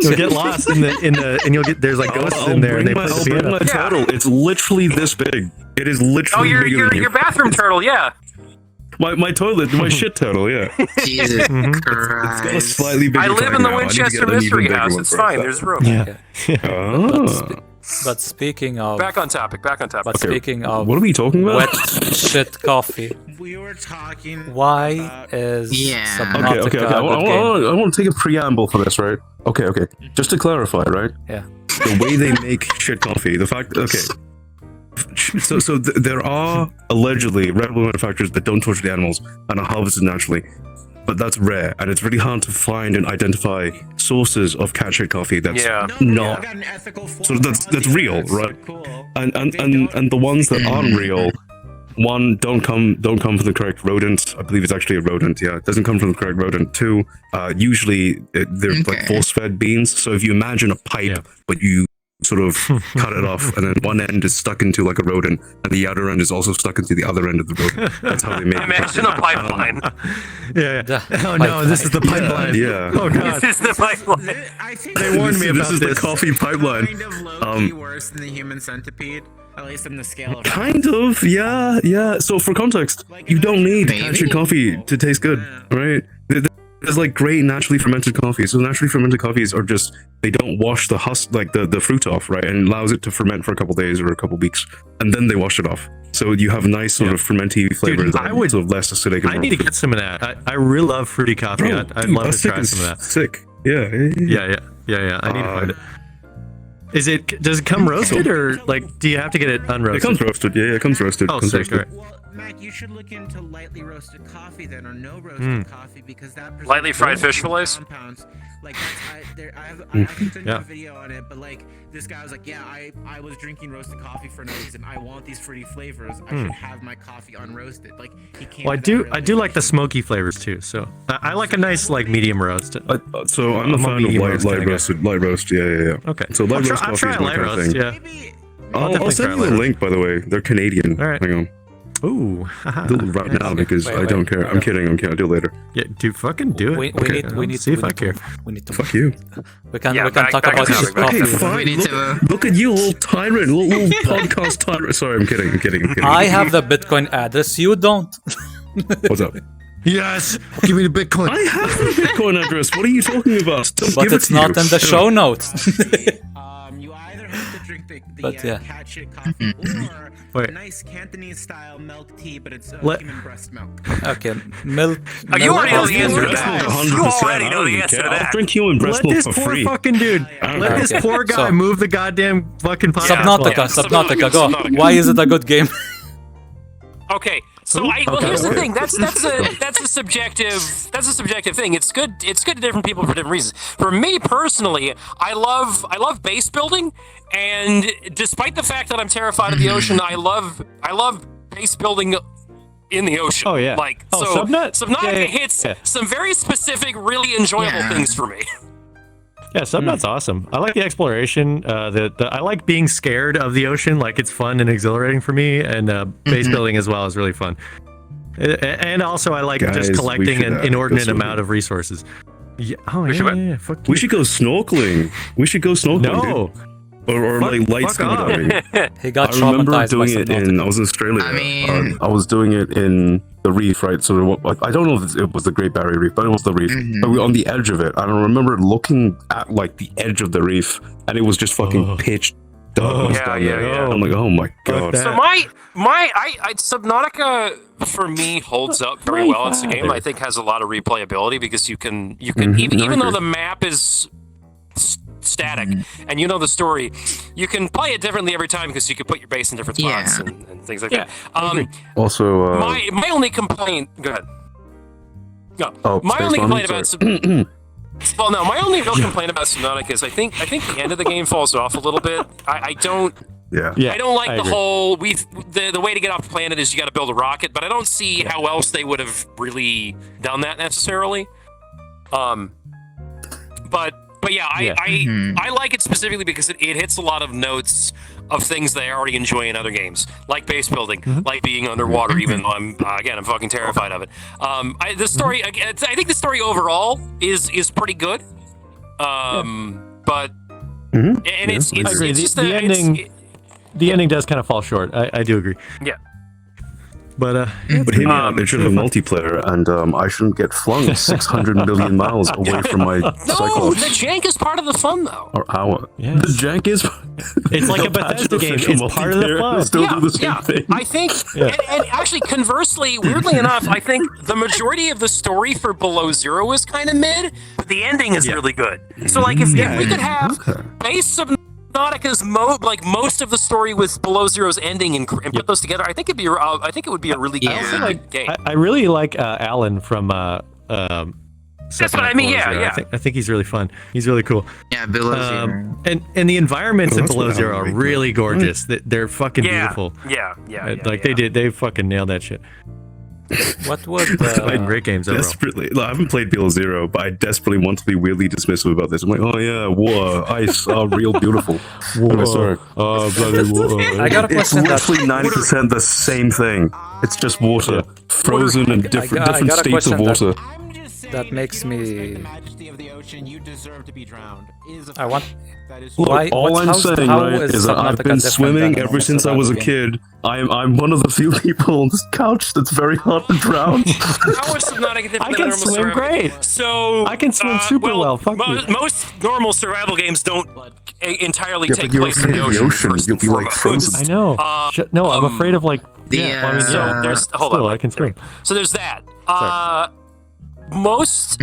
You'll get lost in the and you'll get there's like ghosts I'll in there and they bring play my, the I'll bring piano. my turtle. It's literally this big. It is Oh, literally your bigger than you. your bathroom turtle, yeah. My toilet, my shit turtle, yeah. Jesus Got a Christ. slightly bigger I live tank in the now. I need to Winchester get an even Mystery bigger House. one It's for fine. that. There's room. Yeah. Oh. But speaking of Back on topic. But speaking of what are we talking about? wet shit coffee, We were talking. why is Subnautica Okay. a good game? I want to take a preamble for this, right? Okay. Just to clarify, right? Yeah. The way they make shit coffee, the fact, okay. So there are allegedly reputable manufacturers that don't torture the animals and are harvested naturally, but that's rare, and it's really hard to find and identify sources of cat shit coffee that's not. So that's real, right? And the ones that aren't real, one, don't come from the correct rodent. I believe it's actually a rodent. Yeah, it doesn't come from the correct rodent. Two, usually they're like force-fed beans. So if you imagine a pipe, but you sort of cut it off, and then one end is stuck into like a rodent, and the other end is also stuck into the other end of the rodent. That's how they make it. Imagine a pipeline. Oh no, this is the pipeline. Yeah. Oh god. This is the pipeline. I think They warned me about this is the coffee pipeline. kind of low-key worse than the human centipede, at least in the scale of. Kind of, yeah. So for context, you don't need cat shit coffee to taste good, right? There's like great naturally fermented coffee. So naturally fermented coffees are just, they don't wash the husk, like the fruit off, right? And allows it to ferment for a couple days or a couple weeks, and then they wash it off. So you have nice sort of fermenty flavors. I would sort of less acidic. I need to get some of that. I really love fruity coffee. I'd love to try some of that. Sick. Yeah. I need to find it. Does it come roasted, or like do you have to get it unroasted? It comes roasted. Yeah, it comes roasted. Oh, sick. All right. Well, Matt, you should look into lightly roasted coffee then, or no roasted coffee, because that Lightly fried fish fillets? compounds. Like I can send you a video on it, but like this guy was like, yeah, I was drinking roasted coffee for no reason. I want these fruity flavors. I should have my coffee unroasted. Like he can't. Well, I do like the smoky flavors too. So I like a nice like medium roast. So I'm a fan of light roast. Yeah. Okay. So light roast I'll coffee try is my light kind of roast. thing. Yeah. I'll send you a link, by the way. They're Canadian. All right. Hang on. Ooh. I'll do it right now because I don't care. I'm kidding. I'll do it later. Yeah, dude, fucking do it. We need see if I care. We need to. Fuck you. We can back talk on about topic, shit back coffee. Okay, fine. Look at you, little tyrant, little podcast tyrant. Sorry, I'm kidding. I have the Bitcoin address. You don't. What's up? Yes, give me the Bitcoin. I have the Bitcoin address. What are you talking about? Don't But give it's it to not you. in the show notes. You either have to drink the But yeah. cat shit coffee or a nice Cantonese style milk tea, but it's human breast milk. Okay, milk. Oh, you already know the milk- answer to Breast that. milk, You 100%. already know the I don't answer to care. I'll that. drink human breast Let milk this for poor free. fucking dude. Let this poor guy So- move the goddamn fucking podcast. Subnautica, go. Subnautica. Why is it a good game? Okay, so here's the thing. That's a subjective thing. It's good to different people for different reasons. For me personally, I love base building, and despite the fact that I'm terrified of the ocean, I love base building in the ocean. Oh, yeah. Like Oh, so Subnautica hits yeah. some very specific, really enjoyable things for me. Yeah, Subnaut's awesome. I like the exploration. I like being scared of the ocean. Like it's fun and exhilarating for me, and base building as well is really fun. And also, I like just collecting an inordinate amount of resources. Yeah. Oh yeah. Fuck We should go snorkeling. No. Dude. Or like light scuba diving. He got I remember traumatized doing by it Subnautica. I was in Australia. I mean- I was doing it in the reef, right? So I don't know if it was the Great Barrier Reef, but it was the reef. But we were on the edge of it, and I remember looking at like the edge of the reef, and it was just fucking pitch dark down there. yeah. I'm like, oh my god. So Subnautica for me holds up very well. It's a game I think has a lot of replayability because you can even though the map is static and you know the story, you can play it differently every time because you can put your base in different spots and things like that. Also, my only complaint. Go ahead. No, Oh, my space only bombing? complaint about well, no, my only real complaint about Subnautica is I think the end of the game falls off a little bit. I don't. yeah. I don't like the agree. whole the way to get off the planet is you got to build a rocket, but I don't see how else they would have really done that necessarily. But yeah, I like it specifically because it hits a lot of notes of things that I already enjoy in other games, like base building, like being underwater, even though I'm fucking terrified of it. The story, I think the story overall is pretty good. But and it's agree. just The ending does kind of fall short. I do agree. Yeah. But hear me out. They should have multiplayer, and I shouldn't get flung 600 million miles away from my No, Cyclops. the jank is part of the fun, though. Or our. Yeah. The jank is. It's like a Bethesda game. It's part of the fun. Still do the same thing. I think, and actually, conversely, weirdly enough, I think the majority of the story for Below Zero is kind of mid, but the ending is really good. So, like, if we could have base Subnautica's most of the story with Below Zero's ending and put those together, I think it would be a really good game. I really like Alan from. That's what I mean. Yeah. I think he's really fun. He's really cool. Yeah, Below Zero. And the environments in Below Zero are really gorgeous. They're fucking beautiful. Yeah. They fucking nailed that shit. What would great games overall. Desperately, I haven't played Below Zero, but I desperately want to be weirdly dismissive about this. I'm like, oh yeah, water, ice, real beautiful. Water, bloody water. I got a question. It's literally 90% the same thing. It's just water, frozen in different states of water. That makes me. Majesty of the ocean, you deserve to be drowned. I want. Look, all I'm saying, right, is that I've been swimming ever since I was a kid. I'm one of the few people on this couch that's very hard to drown. How is Subnautica different I can swim great. So I can swim super well. Fuck you. Most normal survival games don't entirely take place in the ocean. You'll be like frozen. I know. No, I'm afraid of like. Hold on. I can scream. So there's that. Most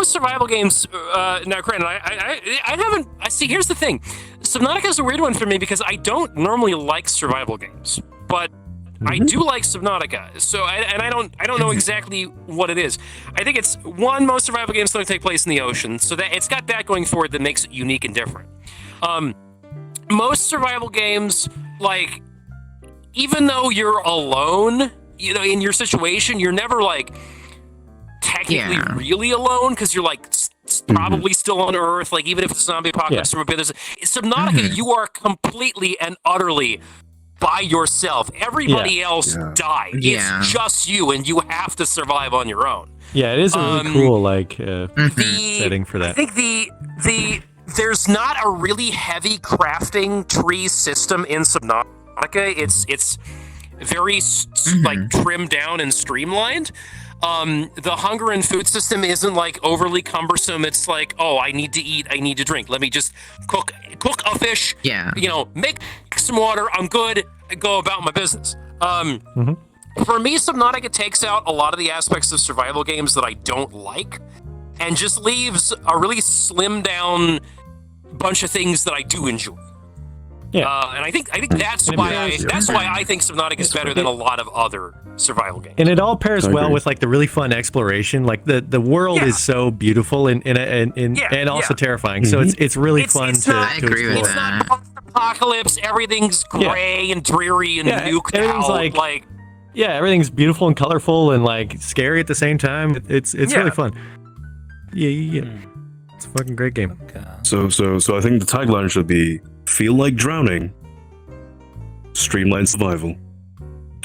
survival games. Now, granted, I haven't. I see. Here's the thing. Subnautica is a weird one for me because I don't normally like survival games, but I do like Subnautica. So, and I don't know exactly what it is. I think it's most survival games don't take place in the ocean, so that it's got that going for it that makes it unique and different. Most survival games, like, even though you're alone, in your situation, you're never like technically really alone because you're like probably still on Earth, like even if it's a zombie apocalypse from a bit. Subnautica, you are completely and utterly by yourself. Everybody else died. It's just you, and you have to survive on your own. Yeah, it is a really cool setting for that. I think there's not a really heavy crafting tree system in Subnautica. It's very like trimmed down and streamlined. The hunger and food system isn't like overly cumbersome. It's like, oh, I need to eat, I need to drink. Let me just cook a fish. Yeah. Make some water. I'm good. Go about my business. For me, Subnautica takes out a lot of the aspects of survival games that I don't like, and just leaves a really slimmed down bunch of things that I do enjoy. Yeah, and I think that's why I think Subnautica is better than a lot of other survival games. And it all pairs well with like the really fun exploration. Like the world is so beautiful and also terrifying. So it's really fun to explore. It's not post-apocalypse. Everything's gray and dreary and nuked out. Everything's beautiful and colorful and like scary at the same time. It's really fun. Yeah. It's a fucking great game. Okay. So I think the tagline should be: feel like drowning, streamline survival.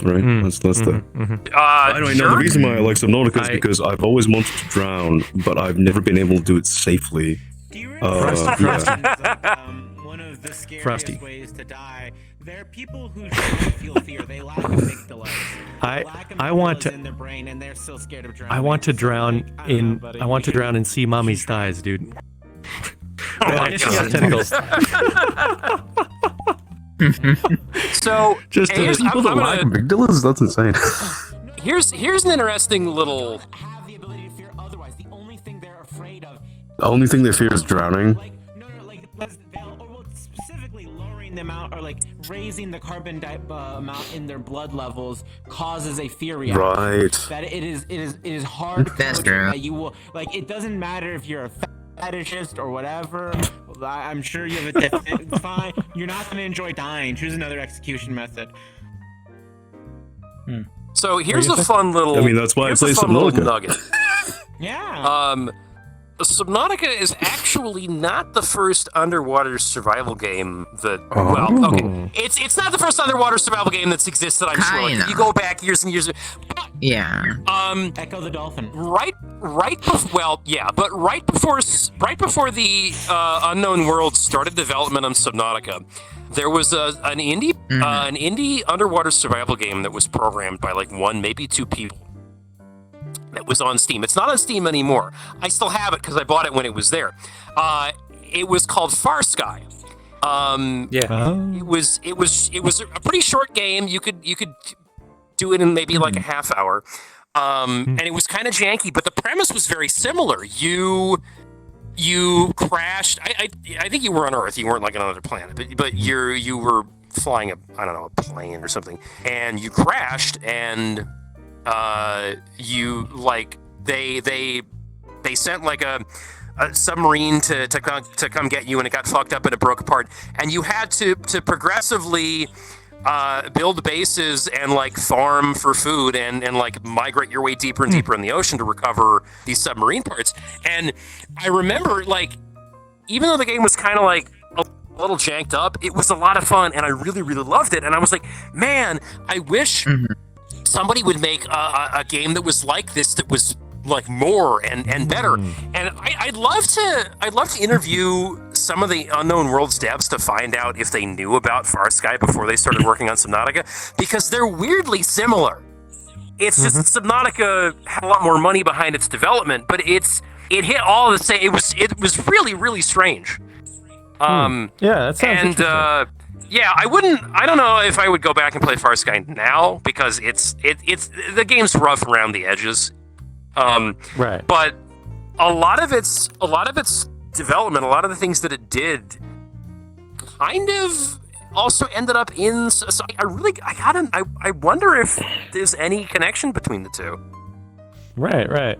Right? That's the. Anyway, no, the reason why I like Subnautica is because I've always wanted to drown, but I've never been able to do it safely. Do you realize one of the scariest ways to die? There are people who don't feel fear. They lack amygdalas. I want to. In their brain, and they're still scared of drowning. I want to drown in sea mommy's thighs, dude. She has tentacles. So just people that lack amygdalas. That's insane. Here's an interesting little. Have the ability to fear otherwise. The only thing they're afraid of. The only thing they fear is drowning. Specifically lowering them out or like raising the carbon amount in their blood levels causes a fear reaction. Right. That it is hard. That's true. That you will it doesn't matter if you're a fetishist or whatever. I'm sure you have it's fine. You're not going to enjoy dying. Choose another execution method. So here's a fun little. I mean, that's why I play Subnautica. Nugget. Yeah. Subnautica is actually not the first underwater survival game that. Well, okay, it's not the first underwater survival game that's existed. I'm sure. Like, you go back years and years. But, Echo the Dolphin. Right before the Unknown World started development on Subnautica, there was an indie an indie underwater survival game that was programmed by like 1, maybe 2 people. That was on Steam. It's not on Steam anymore. I still have it because I bought it when it was there. It was called Far Sky. It was a pretty short game. You could do it in maybe like a half hour. And it was kind of janky, but the premise was very similar. You crashed. I think you were on Earth. You weren't like on another planet, but you were flying a plane or something, and you crashed, and you like they sent like a submarine to come get you, and it got fucked up and it broke apart, and you had to progressively build bases and like farm for food and like migrate your way deeper and deeper in the ocean to recover these submarine parts. And I remember, like, even though the game was kind of like a little janked up, it was a lot of fun, and I really, really loved it. And I was like, man, I wish somebody would make a game that was like this, that was like more and better. And I'd love to interview some of the Unknown Worlds devs to find out if they knew about Far Sky before they started working on Subnautica, because they're weirdly similar. It's just Subnautica had a lot more money behind its development, but it hit all the same. It was really, really strange. Yeah, that sounds interesting. Yeah, I don't know if I would go back and play Far Sky now, because it's the game's rough around the edges. Right. But a lot of its development, a lot of the things that it did, kind of also ended up in. So I wonder if there's any connection between the two. Right.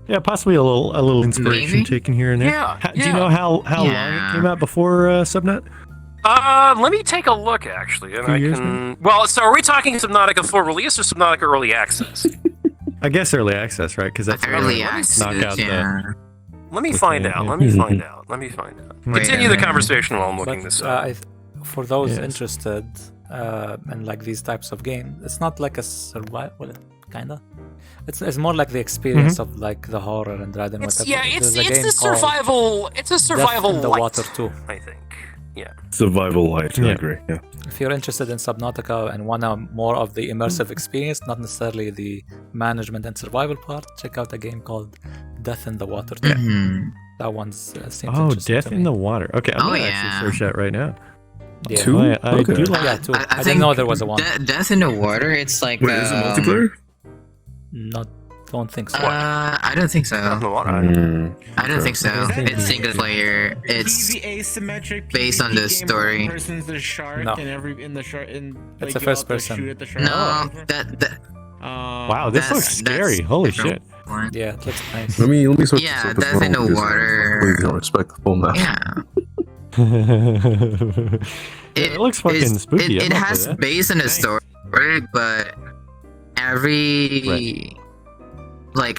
Yeah, possibly a little inspiration taken here and there. Yeah. Do you know how long it came out before Subnut? Let me take a look, actually, and I can. Well, so are we talking Subnautica full release or Subnautica early access? I guess early access, right? Because that's early access. Let me find out. Let me find out. Continue the conversation while I'm looking this up. For those interested in like these types of games, it's not like a survival, kinda. It's more like the experience of like the horror and dread and whatever. It's a survival. It's a survival Death in the light, water too, I think. Yeah. Survival light. I agree. Yeah. If you're interested in Subnautica and want more of the immersive experience, not necessarily the management and survival part, check out a game called Death in the Water. That one's seems interesting. Death in the Water. Okay, I'm gonna actually search that right now. Yeah. Two? I do like that too. I didn't know there was a one. Death in the Water. It's like. Wait, is it multiplayer? Don't think so. I don't think so. I don't think so. It's single player. It's asymmetric based on the story. Person's the shark, No. It's a first person. Shoot at the shark. No, Wow, this looks scary. Holy shit. Yeah, it looks nice. Let me search Yeah, this up as Death in the because Water. Please don't expect the full map. Yeah. It looks fucking spooky. It has based on a story, but every I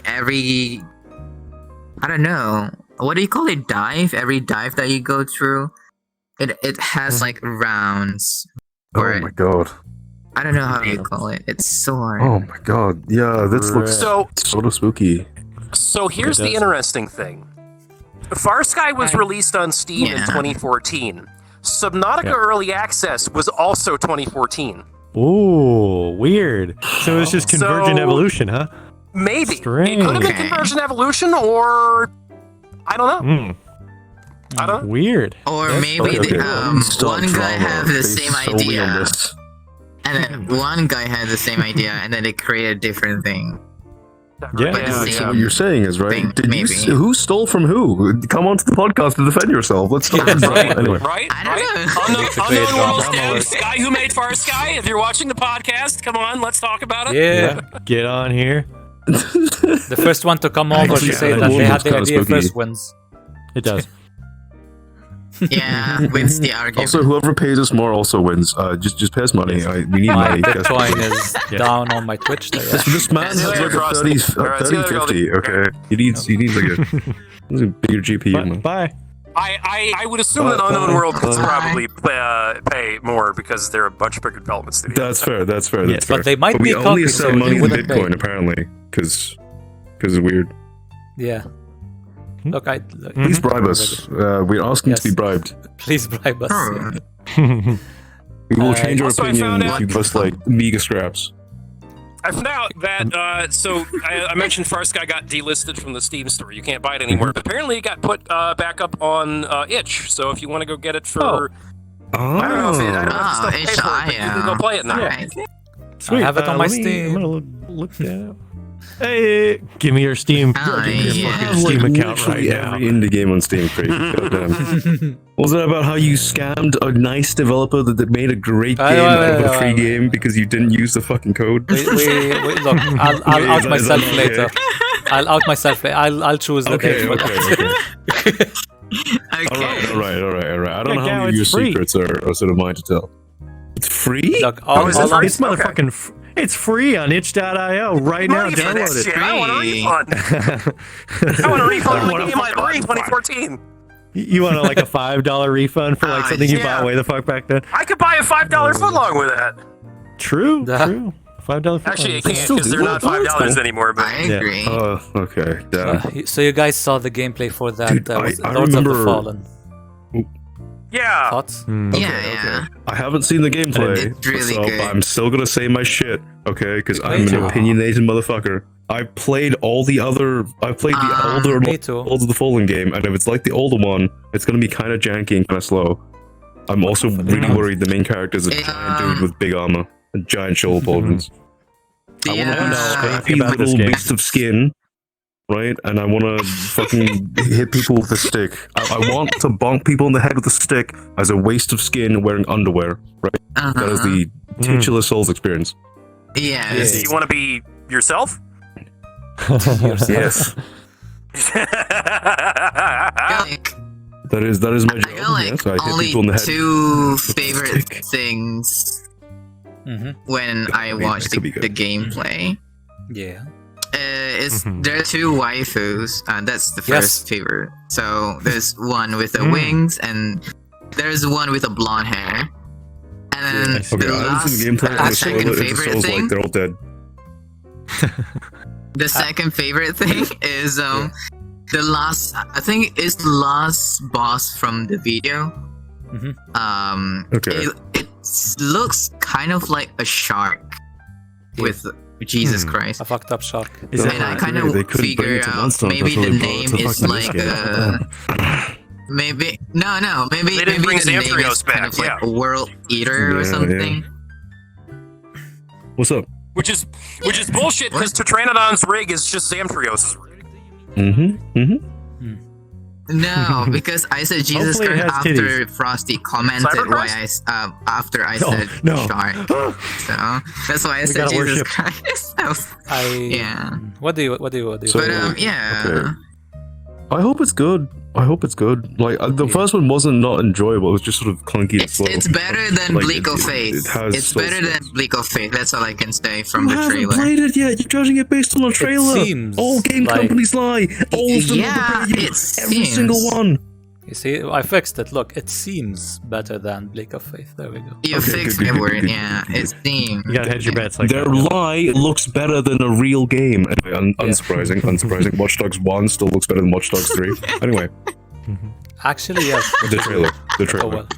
don't know, what do you call it, dive? Every dive that you go through, it has like rounds. Oh my god. I don't know how you call it. It's so hard. Oh my god. Yeah, this looks so spooky. So here's the interesting thing. Far Sky was released on Steam in 2014. Subnautica Early Access was also 2014. Ooh, weird. So it's just convergent evolution, huh? Maybe. Strange. It could have been convergent evolution, or I don't know. I don't know. Weird. Or maybe one guy had the same idea, and then one guy had the same idea, and then they created a different thing. Yeah, so what you're saying is right. Who stole from who? Come onto the podcast to defend yourself. Let's talk about it anyway. Right? Unknown Worlds devs, guy who made Far Sky. If you're watching the podcast, come on, let's talk about it. Yeah, get on here. The first one to come over to say that they had the idea first wins. It does. Yeah, wins the argument. Also, whoever pays us more also wins. Just pay us money. We need My money. Bitcoin is down on my Twitch. This man has like a 3050. Okay, he needs like a bigger GPU. Bye. I would assume that Unknown World could probably pay more because they're a bunch of bigger development studios. That's fair. That's fair. But they might be we only copies, accept so money they in wouldn't Bitcoin pay. apparently because it's weird. Yeah. Look, Please bribe us. We're asking to be bribed. Please bribe us. We will change our Also, I opinion found if out- you give us like mega scraps. I found out that I mentioned Farsky got delisted from the Steam store. You can't buy it anymore. But apparently, it got put back up on itch. So if you want to go get it for, I don't know if it's still paid for it, but you can go play it now. Alright. Sweet. I have it on my let me- Steam. I'm gonna look that up. Hey, give me your Steam. Oh, Give me your yeah. fucking Steam account right Literally now. every indie game on Steam, Craig. Goddamn. Was it about how you scammed a nice developer that made a great game out of a free game because you didn't use the fucking code? Look, I'll out myself later. I'll out myself later. I'll choose the date for that. All right. I don't know Yeah, how Gao, many of your it's free. secrets are sort of mine to tell. It's free? Look, It's motherfucking. It's free on itch.io right now. Money for Download this it. shit. I want a refund. I want a refund on the game I bought in 2014. You want like a $5 refund for like something you yeah. bought way the fuck back then? I could buy a $5 footlong with that. True. $5 footlong. Actually, I can't because they're not $5 anymore. But I agree. Oh, okay. Damn. So you guys saw the gameplay for that Dude, was I Lords of the remember- Fallen. yeah. Thoughts? Yeah. I haven't seen the gameplay, It's really so good. I'm still gonna say my shit, okay? Because I'm an too. opinionated motherfucker. I played all the other. I played the older Me too. Lords of the Fallen game, and if it's like the older one, it's gonna be kind of janky and kind of slow. I'm also really worried the main character is a giant dude with big armor and giant shoulder pauldrons. I want to Yeah. scrappy about this little game. beast of skin, right? And I want to fucking hit people with a stick. I want to bonk people in the head with a stick as a waste of skin wearing underwear, right? That is the titular Souls experience. Yes. You want to be yourself? Yes, Like, that is my job. I got like Yes, I hit only people in the head. two favorite things when I I mean, watch it could be the good. gameplay. Yeah. There are two waifus, and that's the Yes. first favorite. So there's one with the wings, and there's one with the blonde hair. And then Okay, the I haven't last, seen the gameplay. the and second it's favorite Souls thing, like they're all dead. the second favorite thing is the last. I think it's the last boss from the video. Okay. It looks kind of like a shark with Jesus Christ. A fucked up shark. And I kind of They couldn't bring figure it to out Monster maybe Hunter, the so they name brought it to is fucking like maybe maybe They didn't bring the name Zamtrios is kind back, of like yeah. a world eater Yeah, or something. What's up? Which is bullshit because Tetranodon's rig is just Zamtrios' rig. No, because I said Jesus Hopefully it Christ has after titties. Frosty commented Cyberchrist? after I said no. shark. So that's why I We said gotta Jesus worship. Christ. Yeah. What do you So- But yeah. Okay. I hope it's good. Like the first one wasn't not enjoyable. It was just sort of clunky and slow. It's better than Like, Bleak of it Faith. has It's Souls better than stuff. Bleak of Faith. That's all I can say from You the haven't trailer. played it yet. You're judging it based on a trailer. seems All game like- companies lie. All of them Yeah, will betray you. it Every seems. single one. You see, I fixed it. Look, it seems better than Blick of Faith. There we go. You Okay, fixed good, my good, word, good, yeah. good, It seems. You gotta hedge your bets like Their that. lie looks better than a real game. Anyway, unsurprising. Watch Dogs 1 still looks better than Watch Dogs 3. Anyway, Actually, yes. the trailer. Oh well.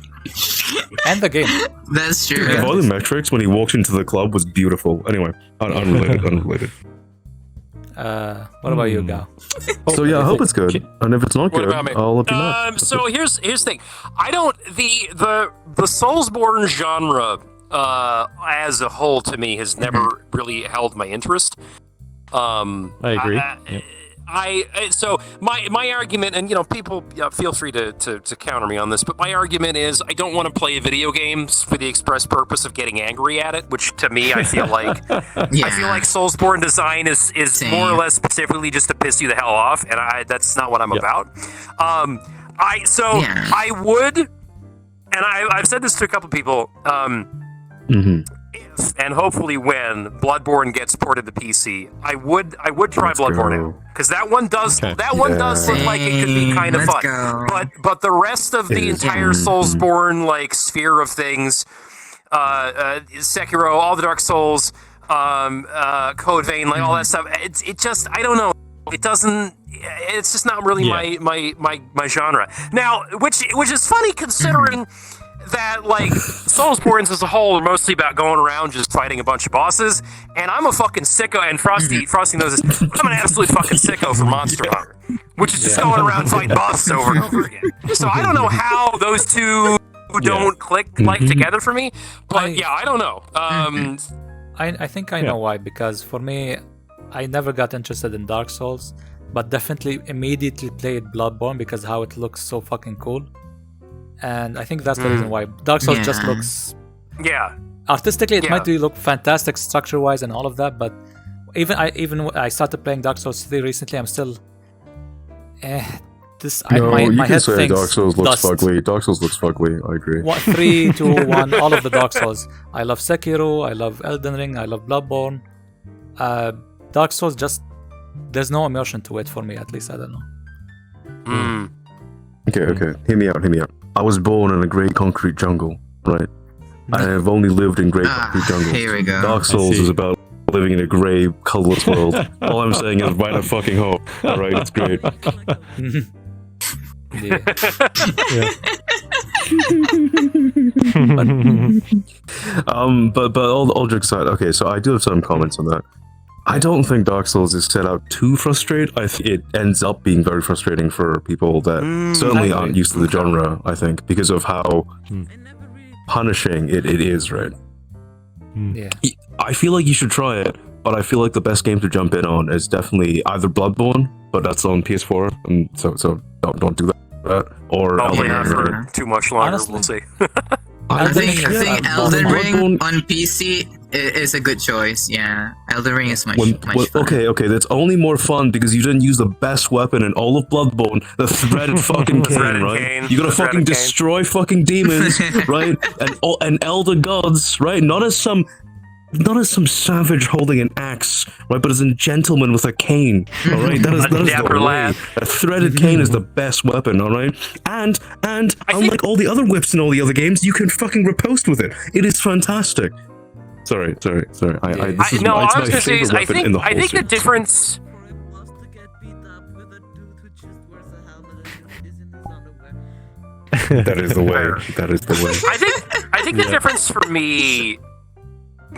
And the game. That's true. The volumetrics when he walked into the club was beautiful. Anyway, unrelated. What about you, Gao? So yeah, I hope it's good. And if it's not What good, about me? I'll let you know. So here's the thing. I don't the Soulsborne genre as a whole to me has never really held my interest. I agree. So my argument, and people feel free to counter me on this, but my argument is I don't want to play video games for the express purpose of getting angry at it, which to me I feel like I feel like Soulsborne design is more or less specifically just to piss you the hell off, and that's not what I'm about. I would, and I've said this to a couple people. If and hopefully when Bloodborne gets ported to PC, I would try Bloodborne out because that one does look like it could be kind of Let's fun. go. But the rest of the entire Soulsborne like sphere of things, Sekiro, all the Dark Souls, Code Vein, like all that stuff, it just I don't know. It doesn't. It's just not really my genre. Now, which is funny considering that like Soulsborns as a whole are mostly about going around just fighting a bunch of bosses, and I'm a fucking sicko. And Frosty knows this. I'm an absolute fucking sicko for Monster Hunter, which is just going around fighting bosses over and over again. So I don't know how those two don't click like together for me, but I don't know. I think I know why, because for me, I never got interested in Dark Souls, but definitely immediately played Bloodborne because how it looks so fucking cool. And I think that's the reason why Dark Souls just looks... Artistically, it might really look fantastic structure-wise and all of that, but even I started playing Dark Souls 3 recently, I'm still... my head thinks Dark Souls looks fugly. Dark Souls looks fugly, I agree. 3, 2, 1, all of the Dark Souls. I love Sekiro, I love Elden Ring, I love Bloodborne. Dark Souls just... There's no immersion to it for me, at least, I don't know. Okay. Hear me out. I was born in a grey concrete jungle, right? I have only lived in grey concrete jungles. Here we go. Dark Souls is about living in a grey, colourless world. All I'm saying is write a fucking hope. Alright, it's great. But all jokes aside, okay, so I do have some comments on that. I don't think Dark Souls is set out to frustrate. I think it ends up being very frustrating for people that certainly aren't used to the genre, I think, because of how punishing it is, right? Yeah. I feel like you should try it, but I feel like the best game to jump in on is definitely either Bloodborne, but that's on PS4, and so don't do that, or Elden Ring. For too much longer, Honestly, we'll see. I think Elden Ring Bloodborne... on PC is a good choice. Yeah, Elden Ring is much fun. Okay, that's only more fun because you didn't use the best weapon in all of Bloodborne, the threaded fucking cane, right? You gotta fucking destroy fucking demons, right? And elder gods, right? Not as some savage holding an axe, right? But as a gentleman with a cane, all right? That is the way. A threaded cane is the best weapon, all right? And unlike all the other whips in all the other games, you can fucking riposte with it. It is fantastic. Sorry. It's my favorite weapon in the whole I think the series. difference. That is the way. I think the difference for me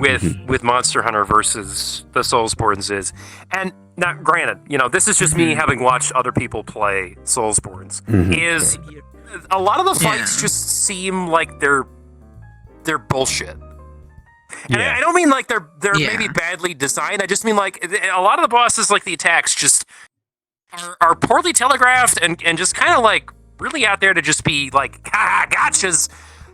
with Monster Hunter versus the Soulsborns is, and now granted, this is just me having watched other people play Soulsborns, is a lot of the fights just seem like they're bullshit. And I don't mean like they're maybe badly designed. I just mean like a lot of the bosses, like the attacks, just are poorly telegraphed and just kind of like really out there to just be like gotchas.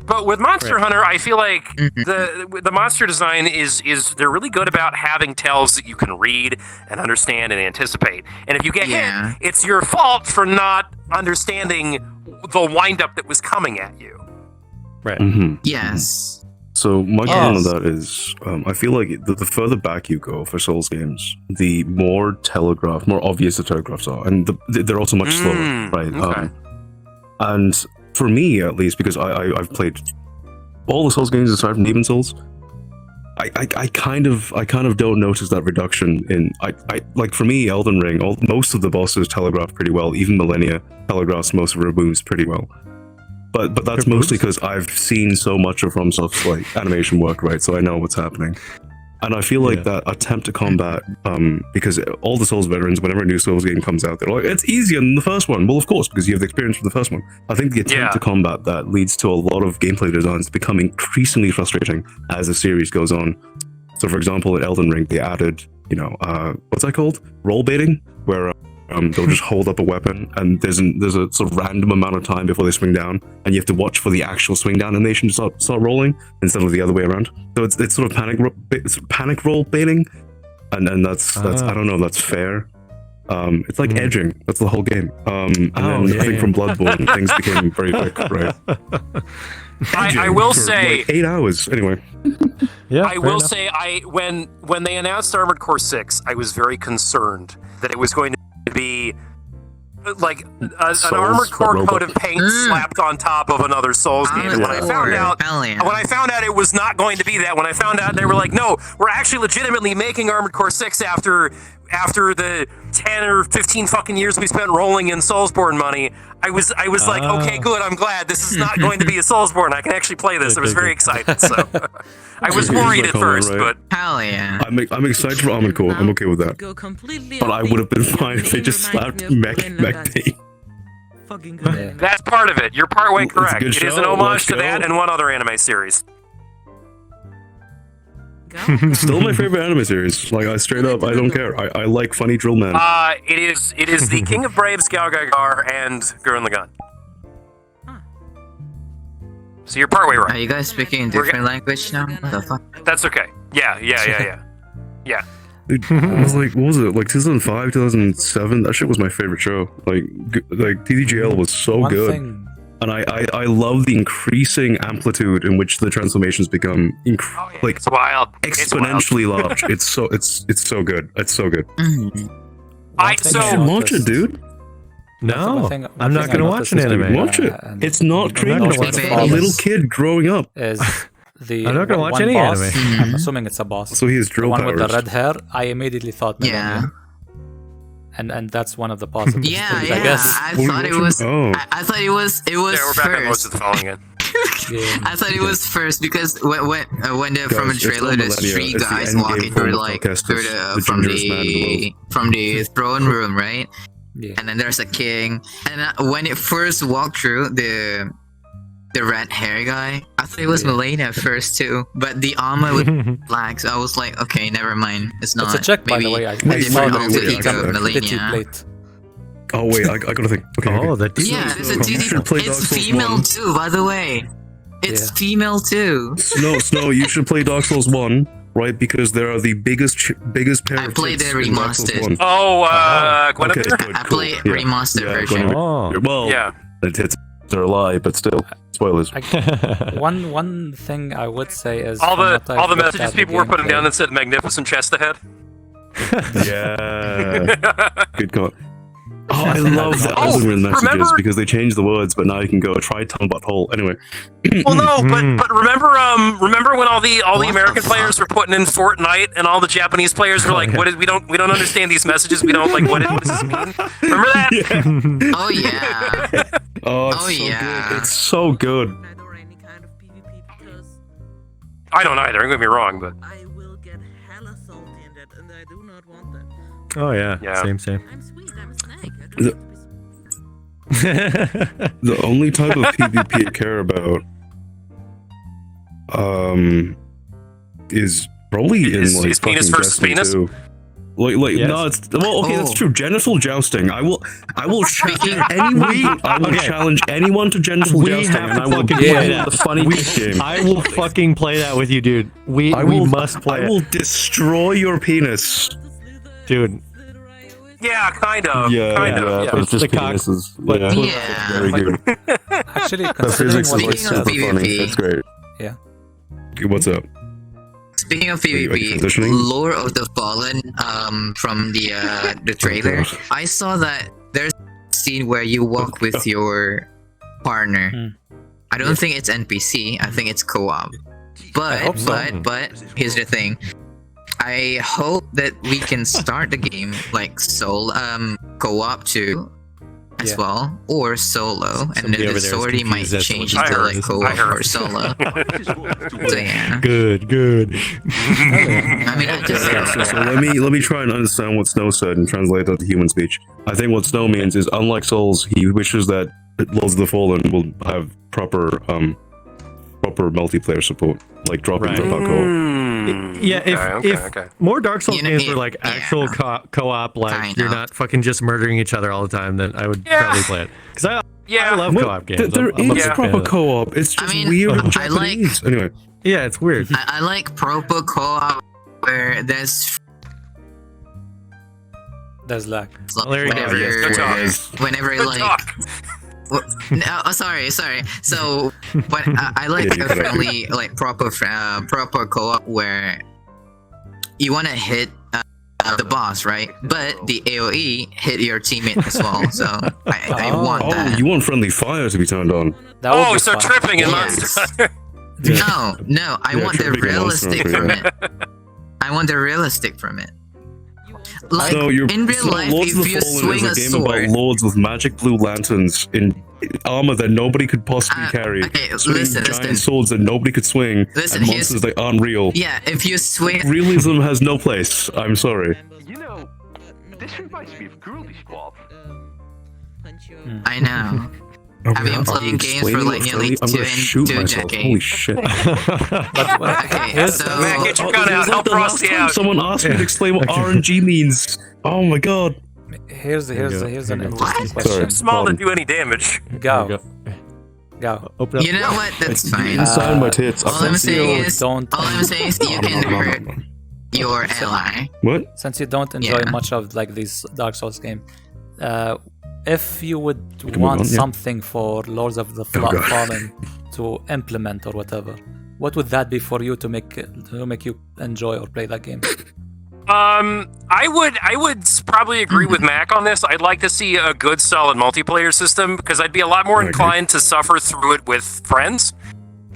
But with Monster Hunter, I feel like the monster design is they're really good about having tells that you can read and understand and anticipate. And if you get hit, it's your fault for not understanding the windup that was coming at you. Right. Yes. So my comment on that is, I feel like the further back you go for Souls games, the more obvious the telegraphs are, and they're also much slower, right? Okay. And for me, at least, because I've played all the Souls games aside from Demon Souls, I kind of don't notice that reduction in like for me, Elden Ring, most of the bosses telegraph pretty well. Even Millennia telegraphs most of her moves pretty well. But that's mostly because I've seen so much of FromSoft's like animation work, right? So I know what's happening. And I feel like that attempt to combat, because all the Souls veterans, whenever a new Souls game comes out, they're like, it's easier than the first one. Well, of course, because you have the experience from the first one. I think the attempt to combat that leads to a lot of gameplay designs becoming increasingly frustrating as the series goes on. So, for example, in Elden Ring, they added, what's that called? Roll baiting, where they'll just hold up a weapon, and there's a sort of random amount of time before they swing down, and you have to watch for the actual swing down animation to start rolling instead of the other way around. So it's sort of panic roll baiting, and that's I don't know if that's fair. It's like edging. That's the whole game. I think from Bloodborne things became very quick, right? I will say like 8 hours anyway. I will say when they announced Armored Core 6, I was very concerned that it was going to be like an Armored Core coat of paint slapped on top of another Souls game. And when I found out it was not going to be that, when I found out they were like, no, we're actually legitimately making Armored Core 6 after after the 10 or 15 fucking years we spent rolling in Soulsborne money, I was like, okay, good, I'm glad this is not going to be a Soulsborne. I can actually play this. I was very excited. So I was worried at first, but hell yeah. I'm excited for Armored Core. I'm okay with that. But I would have been fine if they just slapped Mech Day. that's part of it. You're partway It's a correct. good It is show. an homage Let's to go. that and one other anime series. Still my favorite anime series. Like, I straight up, I don't care. I like funny drill man. It is the King of Braves, GaoGurrenGar, and Gurren Lagann. So you're partway right. Are you guys speaking in different language now? What the fuck? That's okay. Yeah. Dude, I was like, what was it? Like 2005, 2007? That shit was my favorite show. Like TDGL was so One good. thing- And I love the increasing amplitude in which the transformations become like It's wild. exponentially large. It's so good. It's so good. One thing You I should watch it, noticed- dude. No, One thing I'm not I going to watch noticed an is- anime. Watch it. and It's not I'm crazy. gonna It's watch a the little boss. kid growing up. Is the I'm not gonna watch one any boss, anime. I'm assuming it's a boss. So he has The drill one with the powers. red hair, I immediately thought Yeah. Millennium. And that's one of the possible Yeah, things, yeah. I guess. I What thought are it you was. watching? Oh. I thought it was. It was Yeah, we're back on most first. of the phone again. Yeah. I thought it was first because when the, from the Guys, it's trailer, not there's Millennia, three it's the guys endgame walking form through of like Alcestis, through the gingerest man in the world. from the throne room, right? Yeah. And then there's a king. And when it first walked through the red hair guy, I thought it was Milena at first too. But the armor with black, so I was like, okay, never mind. It's not. It's a check, by the Maybe way. I a Wait, different wait, alter wait, ego of Identity Milena. plate. Oh wait, I gotta think. Okay. Oh, okay. the Yeah, there's a You should play Dark It's Souls female 1. too, by the way. It's Yeah. female too. Snow, you should play Dark Souls 1, right? Because there are the biggest pair I of played tits the in Dark Souls remastered. 1. Oh, Okay, Guinevere? good, I cool. played Yeah. remastered Yeah, version. Guinevere. Oh. Well, Yeah. the tits are a lie, but still, spoilers. One thing I would say is All from the what I've all the looked messages at the people were putting gameplay- down that said "magnificent chest ahead." Yeah. Good call. Oh, I love the Oh, Elden Ring messages remember- because they changed the words, but now you can go try tongue butthole. Anyway. Well, no, but remember when all the What the American players were putting in Fortnite, and all the Japanese players were like, "What is we don't understand these messages. We don't like what does this mean?" Remember that? Yeah. Oh yeah. Oh, it's Oh, so yeah. good. It's so good. I don't either. Don't get me wrong, but I will get hella salty in that, and I do not want that. Oh yeah. Yeah. Same. I'm sweet, I'm a snake. I The- don't want to be The only type of PvP I care about is probably in Is- like is penis fucking versus Destiny penis? 2. Like Yes. no, it's well okay, that's Oh. true. Genital jousting. I will Speaking- anyone. I will Okay. challenge anyone to genital We jousting, have and to I will fucking play play that. the funny game. I will fucking play that with you, dude. We must play I will destroy your penis. dude. yeah, kind of, Yeah, kind of. Yeah. but it's just The cock- penises. but- Yeah. Yeah. Very good. Actually, The considering physics what is we like Speaking of super said, funny. PvP. That's great. Yeah. Okay, what's up? Speaking of you PvP, transitioning? Lore of the Fallen, from the trailer, God. I saw that there's a scene where you walk with your partner. I don't think it's NPC. I think it's co-op. But hope so. but here's the thing. I hope that we can start the game like co-op too, as Yeah. well, or solo, and Somebody then over the there is story might confused as to change what I into heard. like I co-op heard. or solo. So yeah. Good. I mean, I just So let me try and understand what Snow said and translate that to human speech. I think what Snow means is, unlike Souls, he wishes that Lords of the Fallen will have proper multiplayer support, like dropping Right. the buck Yeah, if okay. more Dark Souls You know, games were like yeah. actual co-op, like Kind you're of. not fucking just murdering each other all the time, then I would Yeah. probably play it. Because I Yeah, love co-op games. There I'm a is big fan proper of it. co-op. It's I just mean, weird and I like- Japanese. Anyway, Yeah, it's weird. I like proper co-op where there's There's lag. Well, there you go. whenever, Yes, Good whenever Good like. talk. No, oh, sorry. So, but I like Yeah, you a gotta- friendly, like proper co-op where you want to hit the boss, right? But the AOE hit your teammate as well. So I want oh, that. you want friendly fire to be turned on? That would Oh, be so fun. tripping in Yes. Monster. No, I Yeah, want the tripping in Monster realistic Hunter, from yeah. it. I want the realistic from it. Like, So you're in real life, Lords of if the you Fallen swing is a a game sword, about lords with magic blue lanterns in armor that nobody could possibly carry. okay, swinging listen, giant listen. swords that nobody could swing. Listen, and here's- monsters that aren't real. yeah, if you swing, Realism has no place. I'm sorry. You know, this reminds me of Girly Squad. I know. I've been playing games for like nearly I'm two gonna shoot myself. decades. Holy shit. Okay, so Mac, get your gun It out. was like Help the last Frosty time out. someone asked me to explain what RNG means. Oh my god. Here's an interesting Sorry. question. Too small to do any damage. Go. Open up. you know what? That's fine. Inside my tits. All I'm saying is, don't- all I'm saying is, you can hurt your ally. What? Since you don't enjoy Yeah. much of like these Dark Souls game, if you would move want on, yeah. something for Lords of the God. Fallen to implement or whatever, what would that be for you to make you enjoy or play that game? I would probably agree with Mac on this. I'd like to see a good, solid multiplayer system because I'd be a lot more inclined to suffer through it with friends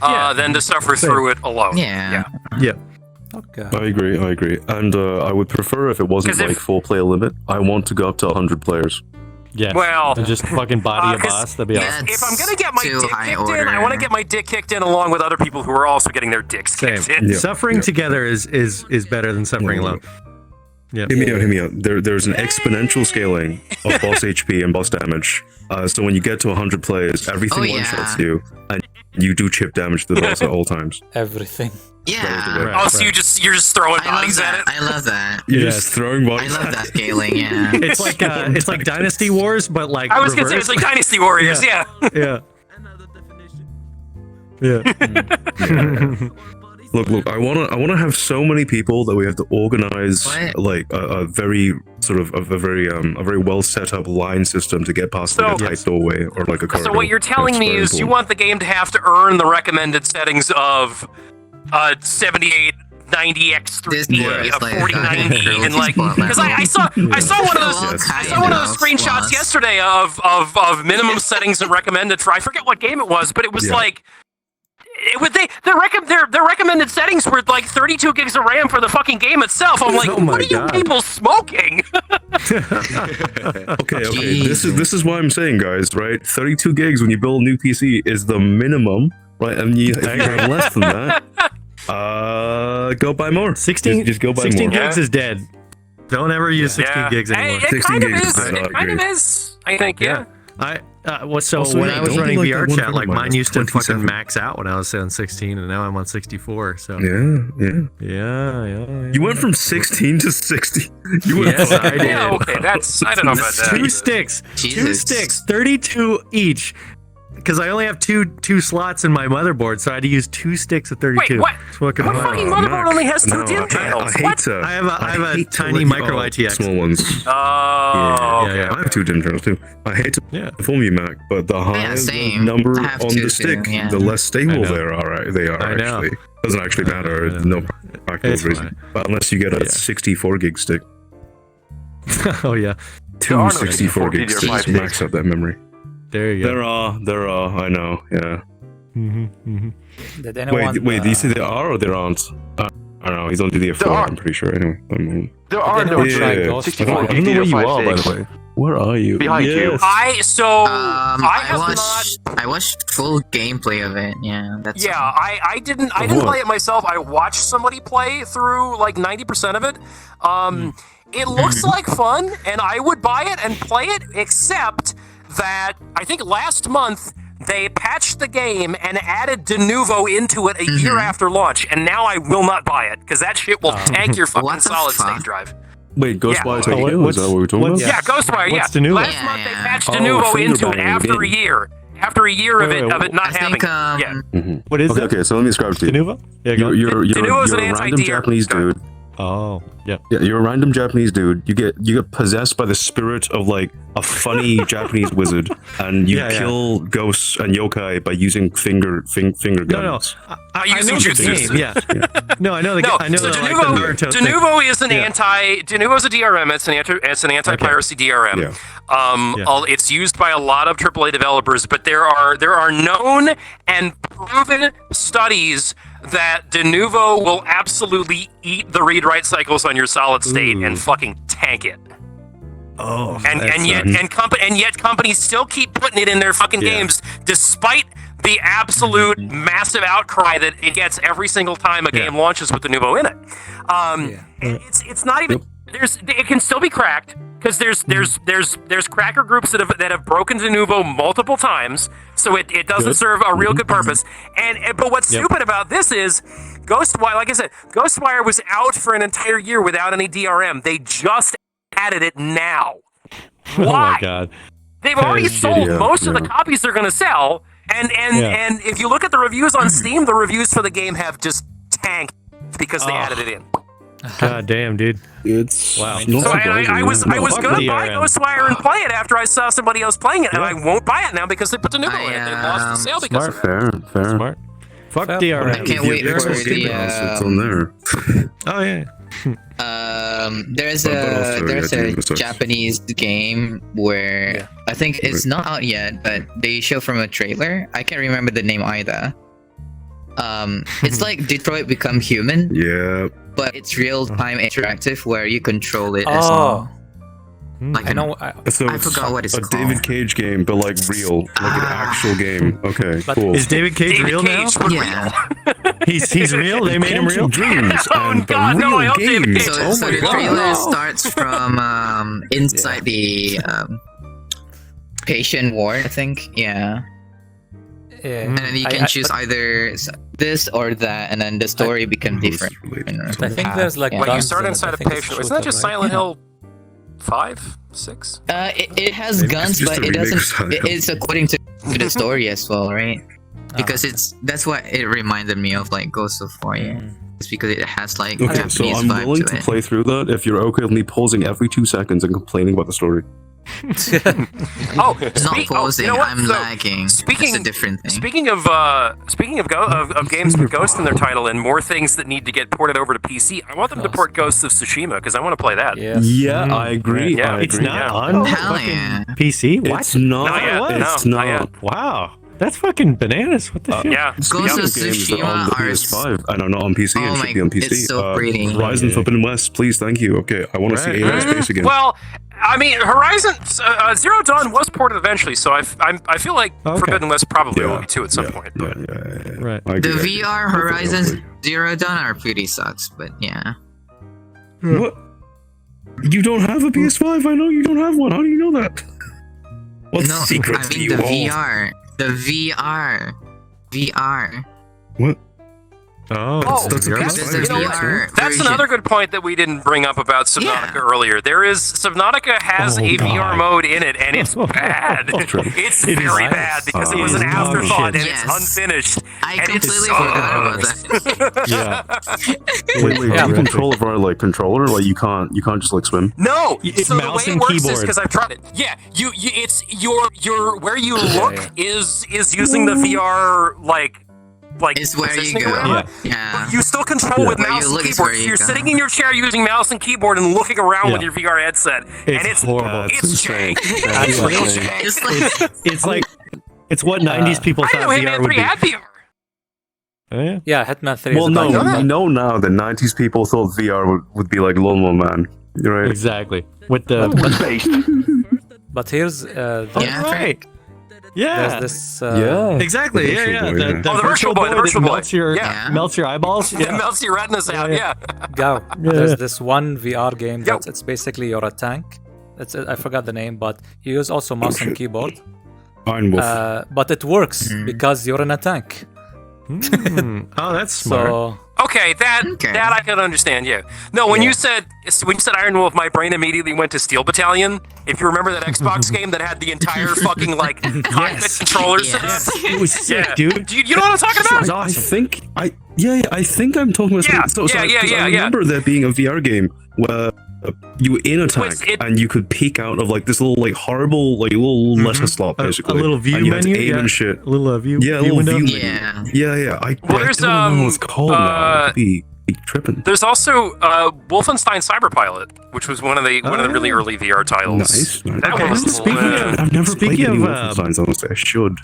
than to suffer through it alone. Yeah. Okay. I agree. And I would prefer if it wasn't 'Cause if- like 4-player limit. I want to go up to 100 players. Yeah. Well, And just fucking body a 'cause boss. That'd be yeah, awesome. if I'm gonna get my too dick high kicked in, I want to order. get my dick kicked in along with other people who are also getting their dicks kicked in. Yeah. Suffering together is better than suffering Yeah. alone. Yeah. Hear me out. There's an exponential scaling of boss HP and boss damage. So when you get to 100 players, everything Oh, one-shots yeah. you, and you do chip damage to the boss at all times. Everything. Yeah. Oh, so you're just throwing I love bodies at that. it? I love that. You're Yes. just throwing I bodies love at that it. scaling. Yeah. It's like Dynasty Wars, but like I was gonna say it's reversed. like Dynasty Warriors, yeah. Yeah. Another definition. Yeah. Look. I wanna have so many people that we have to organize What? like a very sort of a very well set up line system to get past like a So- tight doorway or like a corridor. So what you're telling That's me very is you important. want the game to have to earn the recommended settings of 78, 90 x 3D, Yeah, it's of like 4090, fucking and like crazy because I saw one of those Yes. I saw one of those screenshots yesterday of minimum settings and recommended for I forget what game it was, but it was Yeah. like. Their recommended settings were like 32 gigs of RAM for the fucking game itself. I'm like, Oh my what are you God. people smoking? Okay. This is why I'm saying, guys, right? 32 gigs when you build a new PC is the minimum, right? And if you have less than that, go buy more. 16 Just go buy 16 more. gigs is dead. Don't ever use 16 gigs anymore. It 16 kind of gigs is. is dead, I It kind of agree. is. I think, yeah. So Also, when yeah, I was don't running be like that one VRChat, friend like of mine mine that's used to fucking 27. max out when I was on 16, and now I'm on 64. So Yeah. You went from 16 to 60. You went Yes, from- I did. Yeah, okay, that's I don't know about that. Two sticks, Jesus. 32 each. Because I only have two slots in my motherboard, so I had to use 2 sticks of 32. Wait, what? It's fucking What wild. fucking motherboard only has 2 No, DIMM I channels? hate What? to. I have a hate to tiny let micro you- ITX. Small ones. Oh, Yeah, okay. I have 2 DIMM channels too. I hate to inform you, Mac, but the higher the same. number I have on 2 the too, stick, yeah. the less stable I know. they are I know. actually. Doesn't actually matter. No practical It's reason. fine. But unless you get a 64 gig stick, Oh yeah, There are no 64 64 gig DDR5 sticks max out that memory. there you go. There are. I know. Yeah. Did anyone? Wait. Do you say there are or there aren't? I don't know. He's on DDR4. There are. I'm pretty sure. Anyway. There are no anyone try Yeah. Ghostwire? 64 I don't know where you DDR5 are, by the sticks. way. Where are you? Behind you. I I have watched. I watched full gameplay of it. Yeah, that's. Yeah, I didn't what? play it myself. I watched somebody play through like 90% of it. It looks like fun, and I would buy it and play it, except that I think last month they patched the game and added de novo into it a year after launch, and now I will not buy it because that shit will tank your fucking What the solid fuck? state drive. Wait, Ghostwire Yeah. taking Oh, it? what's- Is that what we're talking about? what's- Yeah, Ghostwire. What's Yeah, de novo? last month they patched de Oh, novo finger into it banging after a again. year. After a year of Wait, it not I having think. it. Yeah. What is Okay, it? okay, so let me describe it to you. Denuvo? Yeah, go. You're Denuvo's a an random anti-deer. Japanese Go. dude. Oh, yeah. Yeah, you're a random Japanese dude. You get possessed by the spirit of like a funny Japanese wizard, and you Yeah, yeah. kill ghosts and yokai by using finger guns. No. I know using the jutsus. game. Yeah. No, I know the. No, I know so the, de like, novo, the Naruto de thing. novo is an Yeah. de novo's a DRM. It's an anti-piracy DRM. Yeah. It's used by a lot of AAA developers, but there are known and proven studies that de novo will absolutely eat the read-write cycles on your your solid state and fucking tank it. Oh, and yet companies still keep putting it in their fucking games, despite the absolute massive outcry that it gets every single time a game launches with the Nuvo in it. It's not even it can still be cracked because there's cracker groups that have broken the Nuvo multiple times, so it doesn't serve a real good purpose. But what's stupid about this is Ghostwire, like I said, Ghostwire was out for an entire year without any DRM. They just added it now. Why? Oh my god. They've already sold most of the copies they're going to sell, and if you look at the reviews on Steam, the reviews for the game have just tanked because they added it in. God damn, dude. It's wow. So I was gonna buy Ghostwire and play it after I saw somebody else playing it, and I won't buy it now because they put the new one in it. They lost the sale because of it. Fair. Smart. Fuck DRM. I can't wait for It's on there. Oh yeah. There's a Japanese game where I think it's not out yet, but they show from a trailer. I can't remember the name either. It's like Detroit Become Human. Yeah. But it's real-time interactive where you control it as well. Like I know. I forgot what it's called. A David Cage game, but like real, like an actual game. Okay, cool. Is David Cage real now? Yeah. He's real. They made him real. Dreams and God, no, I hope David Cage. So the trailer starts from inside the patient ward, I think. Yeah. And then you can choose either this or that, and then the story becomes different. I think there's like when you guns start in it. inside I a think it's patient, isn't that shooter, just right? Silent Hill 5, 6? It has guns, but it doesn't. It's according to the story as well, right? Because that's what it reminded me of, like Ghost of War. It's because it has like Japanese so I'm vibe willing to to it. play through that if you're okay with me pausing every 2 seconds and complaining about the story. Not pausing, you know what? I'm So, lagging. That's a different thing. Speaking of games with Ghost in their title and more things that need to get ported over to PC, I want them to port Ghosts of Tsushima because I want to play that. Yeah, I agree. Yeah, I It's agree. not on fucking PC. What? It's not. Not yet. It's No, not. not yet. Wow. That's fucking bananas. What the shit? Yeah. Speaking Ghost of of games that are on the Tsushima are PS5 and are not on PC Oh and my- should be on PC. it's so pretty. Horizon Forbidden West, please, thank you. Okay, I want to see alien space again. Well, I mean, Horizon Zero Dawn was ported eventually, so I feel like Forbidden West probably will be too at some point. But Right. The VR Horizon Zero Dawn are pretty sucks, but yeah. What? You don't have a PS5? I know you don't have one. How do you know that? What No, secrets I do mean you the hold? VR. The VR. VR. What? Oh, That's a There's PS5 a game, VR right? that's version. another good point that we didn't bring up about Subnautica earlier. Subnautica has a VR mode in it, and it's bad. It's very bad because it was an afterthought and it's unfinished. I and it's completely so forgot about that. Wait, do you control it via like controller? Like you can't just like swim? No, It's so mouse the way and it works is keyboard. because I've tried it. Yeah, it's your where you look is using the VR like It's where you positioning or go. whatever. Yeah. But you still control with Where you mouse and look is keyboard. where So you you're go. sitting in your chair using mouse and keyboard and looking around with your VR headset, and it's horrible. It's jank. That's It's real insane. jank. It's like it's what 90s people I thought know VR Hitman would 3 be. had VR. Yeah. Yeah, Hitman 3 Well, is no, about we know now that 90s people thought VR would be like Lawnmower Man. You're right. Exactly. With the But here's right. Yeah. there's this Exactly. Yeah. The the virtual boy, the that virtual boy. melts your eyeballs. It melts your retinas out. Yeah. Go. Yeah. There's this one VR game that's it's basically you're a tank. I forgot the name, but you use also mouse and keyboard. Iron Wolf. But it works because you're in a tank. Oh, that's smart. So Okay, that I can understand. Yeah. No, when you said Iron Wolf, my brain immediately went to Steel Battalion. If you remember that Xbox game that had the entire fucking like cockpit controller set up. It was sick, dude. You know what I'm talking about? was awesome. I think I'm talking about. I remember there being a VR game where you were in a tank and you could peek out of like this little like horrible like little letter slot basically. A little view and you had to menu. aim and shit. A little view. Yeah, a view little window. view menu. Yeah. I there's, don't know what it's called now. It'd be tripping. There's also Wolfenstein Cyberpilot, which was one of the really early VR titles. Nice. That one was I've never played any of, Wolfensteins, honestly. I should.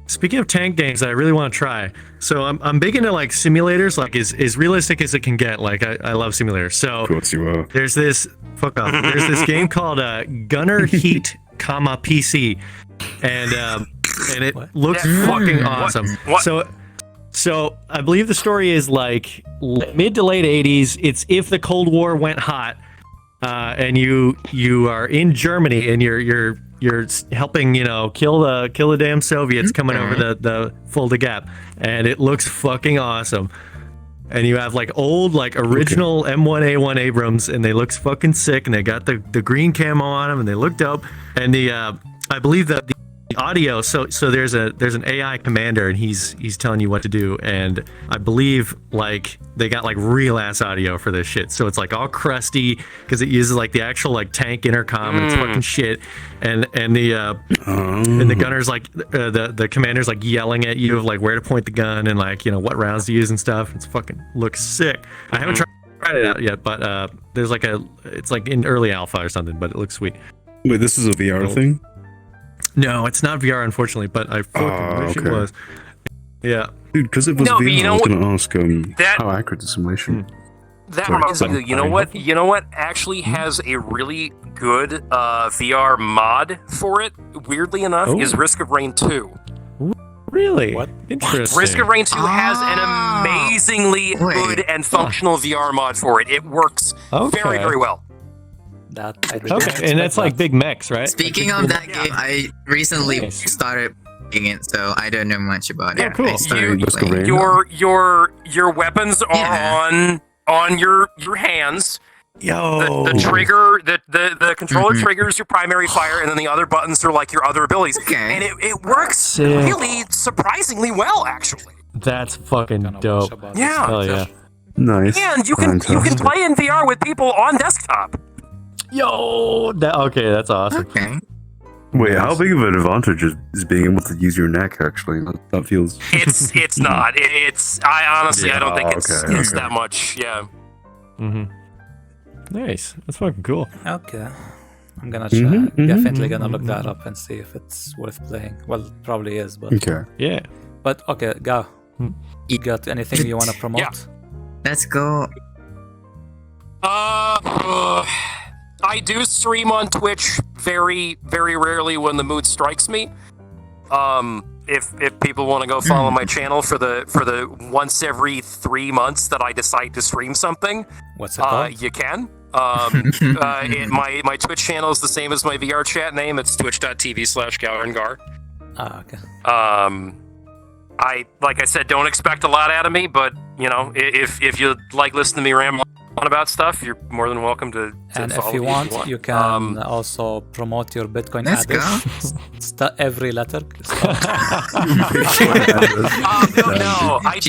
speaking of tank games that I really want to try. So I'm big into like simulators, like as realistic as it can get. Like I love simulators. So Of course you are. there's this There's this game called Gunner Heat, PC, and it looks fucking awesome. So I believe the story is like mid to late 80s. It's if the Cold War went hot, and you are in Germany and you're helping kill the damn Soviets coming over the Fulda Gap, and it looks fucking awesome. And you have like old original M1A1 Abrams, and they look fucking sick, and they got the green camo on them, and they look dope. And I believe that the audio, so there's an AI commander, and he's telling you what to do, and I believe like they got like real ass audio for this shit, so it's like all crusty because it uses like the actual like tank intercom, and it's fucking shit, and the gunner's like the commander's like yelling at you of like where to point the gun and like what rounds to use and stuff. It's fucking looks sick. I haven't tried it out yet, but there's like it's like in early alpha or something, but it looks sweet. Wait, this is a VR thing? No, it's not VR, unfortunately, but I fucking wish it was. Yeah. Dude, because it was VR, I was going to ask that, how accurate the simulation. That reminds me, you know what actually has a really good VR mod for it, weirdly enough, is Risk of Rain 2. Really? What? Interesting. Risk of Rain 2 has an amazingly good and functional VR mod for it. It works very, very well. And that's like big mechs, right? Speaking of that game, I recently started playing it, so I don't know much about it. Cool. Your weapons are on your hands. Yo. The trigger, the controller triggers your primary fire, and then the other buttons are like your other abilities. And it works really surprisingly well, actually. That's fucking dope. Yeah. Hell yeah. Nice. And you can play in VR with people on desktop. Yo, that's awesome. Okay. Wait, how big of an advantage is being able to use your neck? Actually, that feels. It's not. I honestly I don't think it's that much. Yeah. Nice. That's fucking cool. Okay. I'm gonna try. Definitely gonna look that up and see if it's worth playing. Well, it probably is, but okay. Yeah. But okay, Gao. You got anything you want to promote? Yeah. Let's go. I do stream on Twitch very, very rarely when the mood strikes me. If people want to go follow my channel for the once every 3 months that I decide to stream something, what's it called? You can. My Twitch channel is the same as my VRChat name. It's twitch.tv/GaoGurrenGar. Okay. Like I said, don't expect a lot out of me, but if you like listening to me ramble on about stuff, you're more than welcome to and follow if you me want, you can also promote your Bitcoin address. Every letter. No, I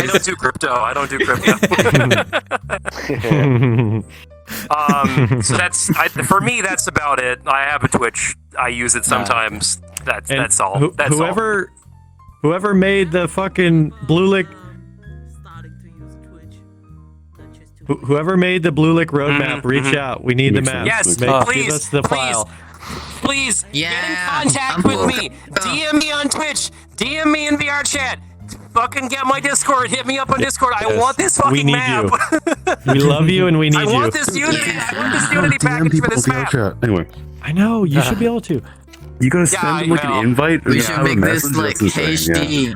don't do crypto. I don't do crypto. So for me. That's about it. I have a Twitch. I use it sometimes. That's all. Whoever made the fucking Bluelick. Whoever made the Bluelick roadmap, reach out. We need the map. Yes, please. Give us the file. Please, get in contact with me. DM me on Twitch. DM me in VRChat. Fucking get my Discord. Hit me up on Discord. I want this fucking map. We love you and we need you. I want this Unity. I want this Unity package for this map. Anyway, I know you should be able to. You gotta send them like an invite. We should make this like HD.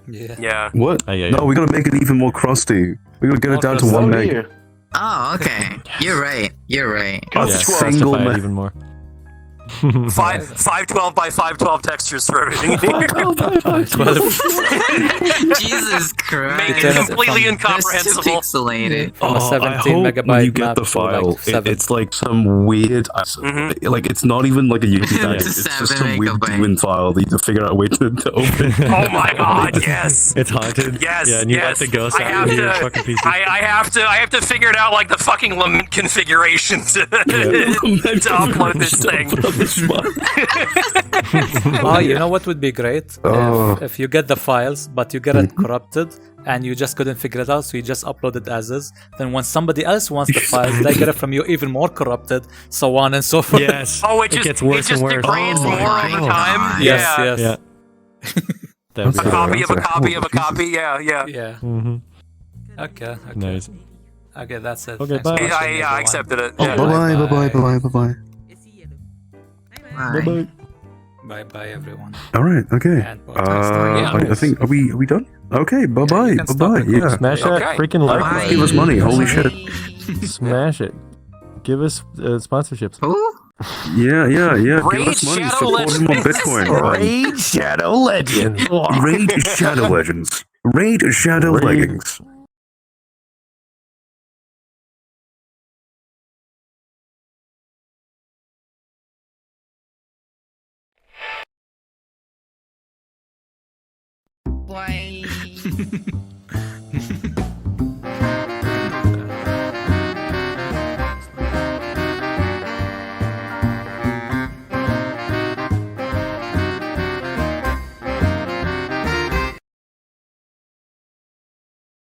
Yeah. What? No, we gotta make it even more crusty. We gotta get it down to 1 meg. Oh, okay. You're right. Single meg. Even more. 512 by 512 textures for everything. Jesus Christ. Make it completely incomprehensible. Pixelated. From a 17 I hope megabyte when you get map the file, like 7. it's like some weird, like it's not even like a YouTube package. It's just some weird demon file that you have to figure out a way to open. Oh my god, yes. It's haunted. Yes. Yeah, and you let the ghost out of your fucking pieces. I have to figure it out like the fucking lament configuration to upload this thing. this one. Oh, you know what would be great? If you get the files, but you get it corrupted, and you just couldn't figure it out, so you just upload it as is. Then when somebody else wants the files, they get it from you even more corrupted, so on and so forth. Yes. Oh, it gets worse and worse. degrades more all the time. Yes, Yeah. yes. That'd be A copy of a Okay. copy of a copy. Yeah, yeah. Yeah. Okay. Nice. Okay, that's it. Okay, Thanks for bye. watching, I everyone. accepted it. Oh, Yeah. bye bye. Bye-bye. Bye, everyone. All right. Okay. And podcast. I think are we done? Okay. Bye bye. you Bye can stop bye. recording. Yeah. Smash that Okay. freaking like Bye. button. Give us money. Holy shit. Smash it. Give us sponsorships. Who? Yeah. Give Raid us money. Shadow Support him on Bitcoin. Raid Shadow Legends. Raid Shadow Legends. Raid Shadow Raid. Leggings. Bye.